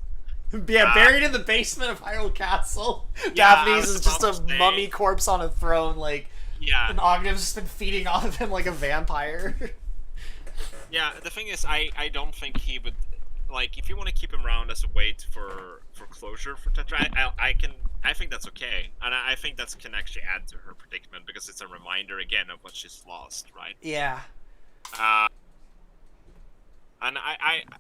Yeah, buried in the basement of Hyrule Castle. Daphnis is just a mummy corpse on a throne, and Aghanim's just been feeding off of him like a vampire. Yeah, the thing is, I don't think he would, if you want to keep him around as a way for closure for Tetra, I think that's okay, and I think that can actually add to her predicament because it's a reminder again of what she's lost, right? Yeah. And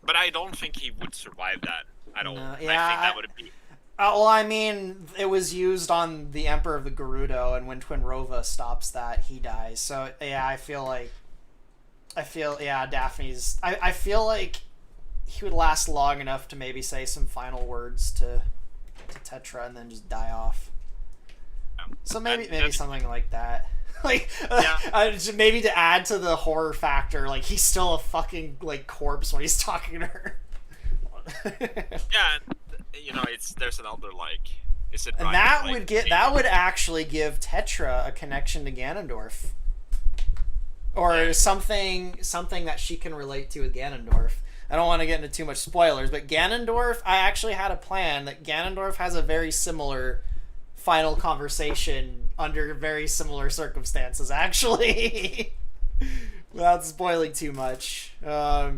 but I don't think he would survive that at all. No, yeah, I think that would be. Well, I mean, it was used on the Emperor of the Gerudo, and when Twinrova stops that, he dies. So yeah, I feel Daphne's. I feel like he would last long enough to maybe say some final words to Tetra and then just die off. So maybe something like that. Maybe to add to the horror factor, he's still a fucking corpse when he's talking to her. Yeah, there's another like. Is it And right? that Like, that would actually give Tetra a connection to Ganondorf, or something that she can relate to with Ganondorf. I don't want to get into too much spoilers, but Ganondorf, I actually had a plan that Ganondorf has a very similar final conversation under very similar circumstances, actually. Without spoiling too much. Yeah.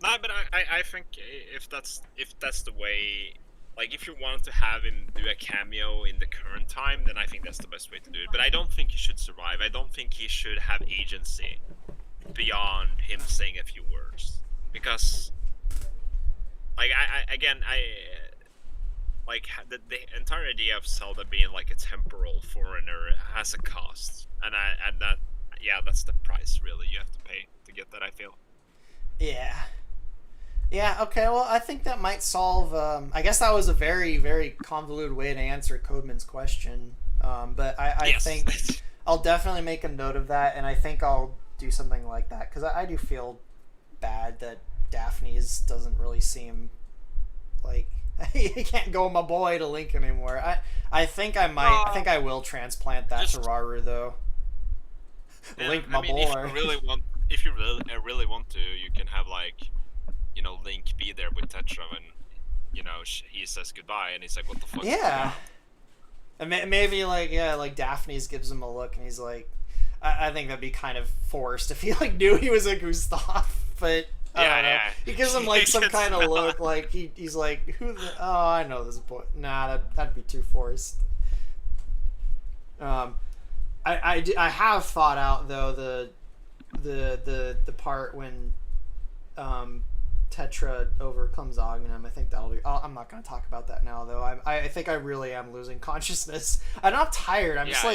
No, but I think if that's the way, like if you want to have him do a cameo in the current time, then I think that's the best way to do it. But I don't think he should survive. I don't think he should have agency beyond him saying a few words, because like like the entire idea of Zelda being like a temporal foreigner has a cost, and that's the price really you have to pay to get that, I feel. Yeah, okay, well, I think that might solve... I guess that was a very, very convoluted way to answer Codeman's question. But I Yes. think I'll definitely make a note of that, and I think I'll do something like that, because I do feel bad that Daphne's doesn't really seem like... he can't go my boy to Link anymore. I think I might... I think I will transplant that to Rauru, though. Yeah, Link, my boy. If you really want to, you can have like, Link be there with Tetra when, he says goodbye, and he's like, "What the fuck?" Yeah. And maybe like Daphne's gives him a look, and he's like, I think that'd be kind of forced if he like knew he was a Gustav, but I don't know. He gives him like some kind of look, like he's like, oh, I know this boy. Nah, that'd be too forced. I have thought out though the part when Tetra overcomes Aghanim. I think that'll be... I'm not going to talk about that now, though. I think I really am losing consciousness. I'm not tired. I'm just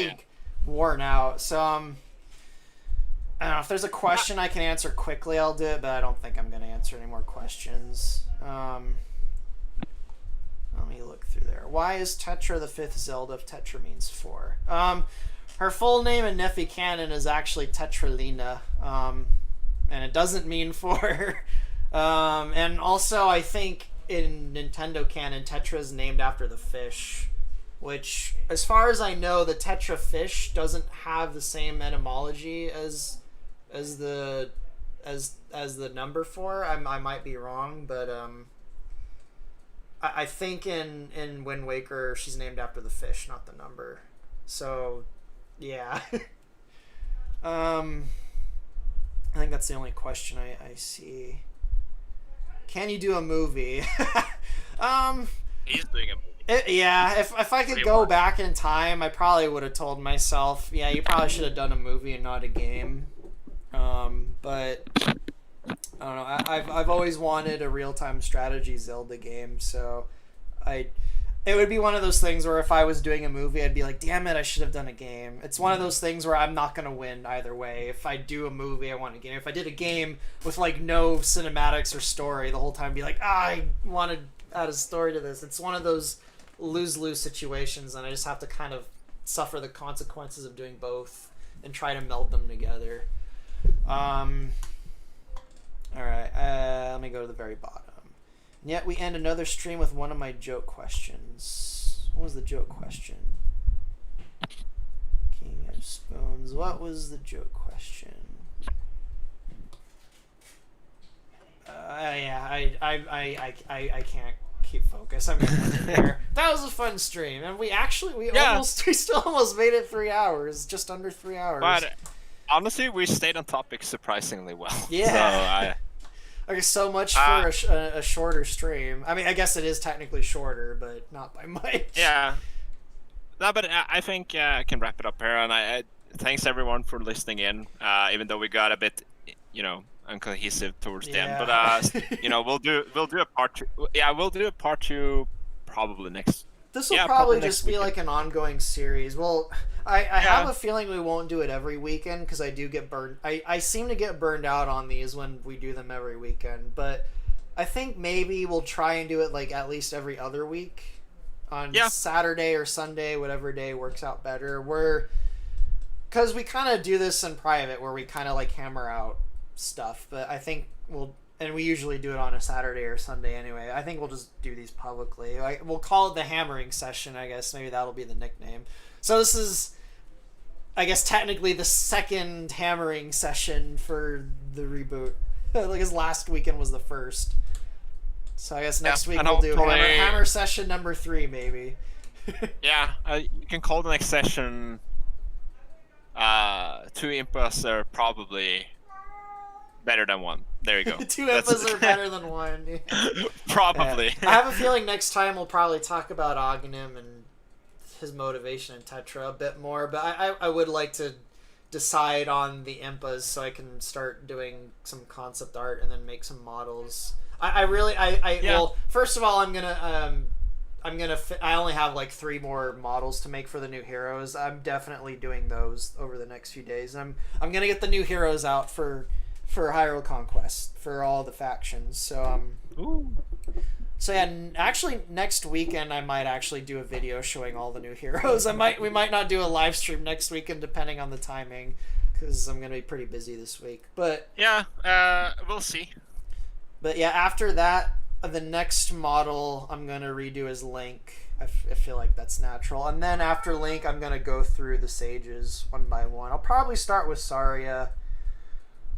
worn out. So I don't know if there's a question I can answer quickly. I'll do it, but I don't think I'm going to answer any more questions. Let me look through there. Why is Tetra the fifth Zelda if Tetra means 4? Her full name in Nephi Canon is actually Tetralina, and it doesn't mean 4. And also, I think in Nintendo Canon, Tetra is named after the fish, which, as far as I know, the Tetra fish doesn't have the same etymology as the number 4. I might be wrong, but I think in Wind Waker she's named after the fish, not the number. So, yeah. I think that's the only question I see. Can you do a movie? He's doing a movie. If I could go back in time, I probably would have told myself, yeah, you probably should have done a movie and not a game. But I don't know. I've always wanted a real-time strategy Zelda game, so it would be one of those things where if I was doing a movie, I'd be like, damn it, I should have done a game. It's one of those things where I'm not going to win either way. If I do a movie, I want a game. If I did a game with like no cinematics or story the whole time, I'd be like, I wanted to add a story to this. It's one of those lose-lose situations, and I just have to kind of suffer the consequences of doing both and try to meld them together. Alright, let me go to the very bottom. And yet we end another stream with one of my joke questions. What was the joke question? King of Spoons. What was the joke question? I can't keep focus. I'm here. That was a fun stream, and we still almost made it 3 hours, just under 3 hours. But honestly, we stayed on topic surprisingly well. Yeah. Okay, so much for a shorter stream. I mean, I guess it is technically shorter, but not by much. Yeah. No, but I think I can wrap it up here, and I thanks everyone for listening in. Even though we got a bit, uncohesive towards the end, but we'll do a part 2. Yeah, we'll do a part 2 probably next. This will probably just be like an ongoing series. Well, I have a feeling we won't do it every weekend because I do get burned. I seem to get burned out on these when we do them every weekend. But I think maybe we'll try and do it like at least every other week on Saturday or Sunday, whatever day works out better. Because we kind of do this in private where we kind of like hammer out stuff. But I think and we usually do it on a Saturday or Sunday anyway. I think we'll just do these publicly. We'll call it the hammering session, I guess. Maybe that'll be the nickname. So this is, I guess, technically the second hammering session for the reboot. Like his last weekend was the first. So I guess next week we'll do hammer session number 3, maybe. Yeah, you can call the next session 2 impas are probably better than 1. There you go. 2 impas are better than 1. Probably. Yeah. I have a feeling next time we'll probably talk about Aghanim and his motivation in Tetra a bit more, but I would like to decide on the impas so I can start doing some concept art and then make some models. Well, first of all, I only have like 3 more models to make for the new heroes. I'm definitely doing those over the next few days. I'm gonna get the new heroes out for Hyrule Conquest for all the factions. So So yeah, actually next weekend I might actually do a video showing all the new heroes. We might not do a live stream next weekend depending on the timing, because I'm gonna be pretty busy this week. But yeah, we'll see. But yeah, after that, the next model I'm gonna redo is Link. I feel like that's natural. And then after Link, I'm gonna go through the sages one by one. I'll probably start with Saria.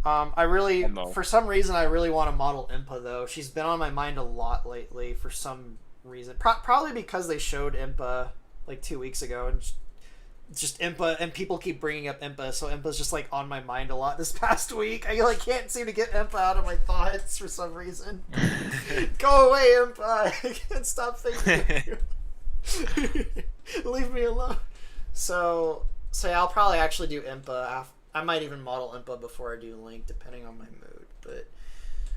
For some reason, I really want to model Impa, though. She's been on my mind a lot lately for some reason. Probably because they showed Impa like 2 weeks ago, and just Impa, and people keep bringing up Impa, so Impa's just like on my mind a lot this past week. I like can't seem to get Impa out of my thoughts for some reason. Go away, Impa! I can't stop thinking of you. Leave me alone. So yeah, I'll probably actually do Impa after. I might even model Impa before I do Link, depending on my mood. But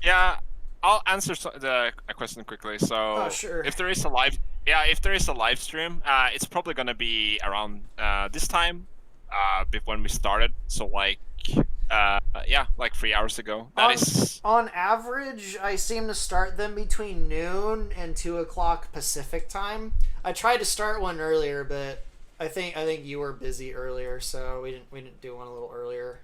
yeah, I'll answer the question quickly. So sure. If there is a live stream, it's probably gonna be around this time, when we started. So like 3 hours ago. On average, I seem to start them between noon and 2 o'clock Pacific time. I tried to start one earlier, but I think you were busy earlier, so we didn't do one a little earlier.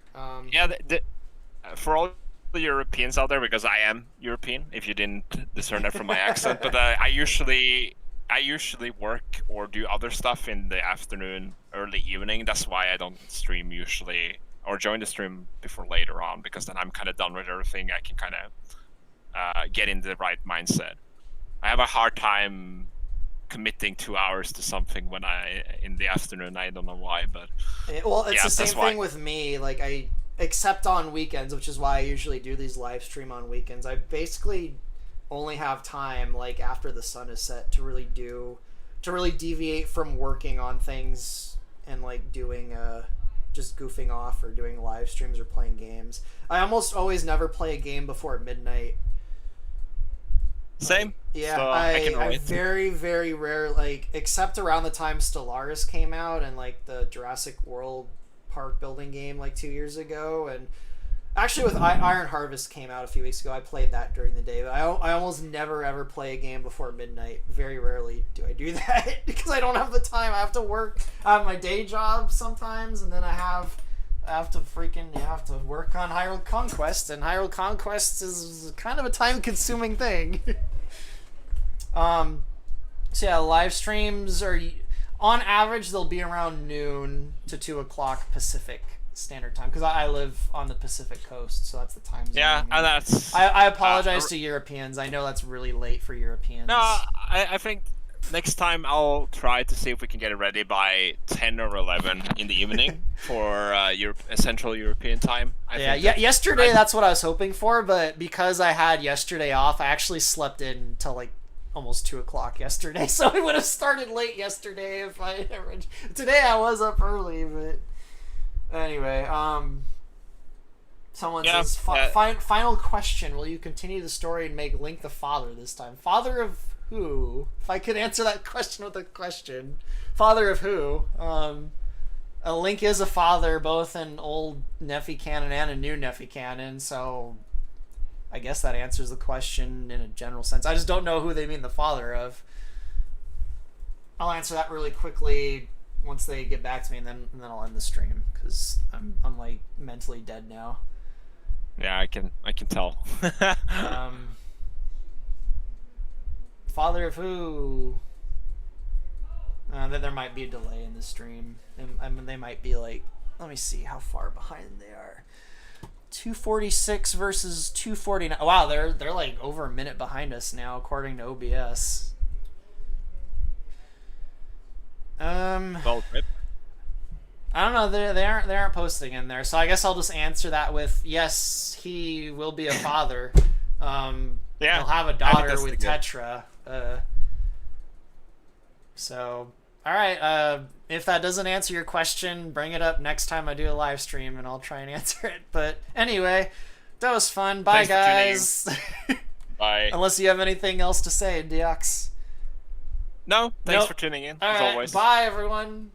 For all the Europeans out there, because I am European, if you didn't discern that from my accent, but I usually work or do other stuff in the afternoon, early evening. That's why I don't stream usually or join the stream before later on, because then I'm kind of done with everything. I can kind of get in the right mindset. I have a hard time committing 2 hours to something when in the afternoon. I don't know why, but it's the same thing with me. Like except on weekends, which is why I usually do these live stream on weekends. I basically only have time like after the sun is set to really deviate from working on things and like doing just goofing off or doing live streams or playing games. I almost always never play a game before midnight. Same. Yeah, so I very, very rare, like, except around the time Stellaris came out and, like, the Jurassic World park building game, like, 2 years ago, and actually with Iron Harvest came out a few weeks ago, I played that during the day, but I almost never, ever play a game before midnight. Very rarely do I do that, because I don't have the time. I have to work. I have my day job sometimes, and then I have to work on Hyrule Conquest, and Hyrule Conquest is kind of a time-consuming thing. So yeah, live streams are, on average, they'll be around noon to 2 o'clock Pacific Standard Time, because I live on the Pacific Coast, so that's the time zone. Yeah, and that's... I apologize to Europeans. I know that's really late for Europeans. No, I think next time I'll try to see if we can get it ready by 10 or 11 in the evening for Central European time. Yesterday that's what I was hoping for, but because I had yesterday off, I actually slept in till like almost 2 o'clock yesterday, so I would have started late yesterday if I arranged. Today I was up early, but anyway, someone says, final question, will you continue the story and make Link the father this time? Father of who? If I could answer that question with a question. Father of who? Link is a father, both in old Nephi canon and a new Nephi canon, so I guess that answers the question in a general sense. I just don't know who they mean the father of. I'll answer that really quickly once they get back to me, and then I'll end the stream, because I'm like mentally dead now. Yeah, I can tell. Father of who? Then there might be a delay in the stream. I mean, they might be like, let me see how far behind they are. 246 versus 249. Wow, they're like over a minute behind us now, according to OBS. Well, I don't know. They aren't posting in there, so I guess I'll just answer that with yes. He will be a father. Yeah, he'll have a daughter with Tetra. So, all right. If that doesn't answer your question, bring it up next time I do a live stream, and I'll try and answer it. But anyway, that was fun. Bye, guys. Bye. Unless you have anything else to say, Diox. No, thanks for tuning in, as always. Bye, everyone.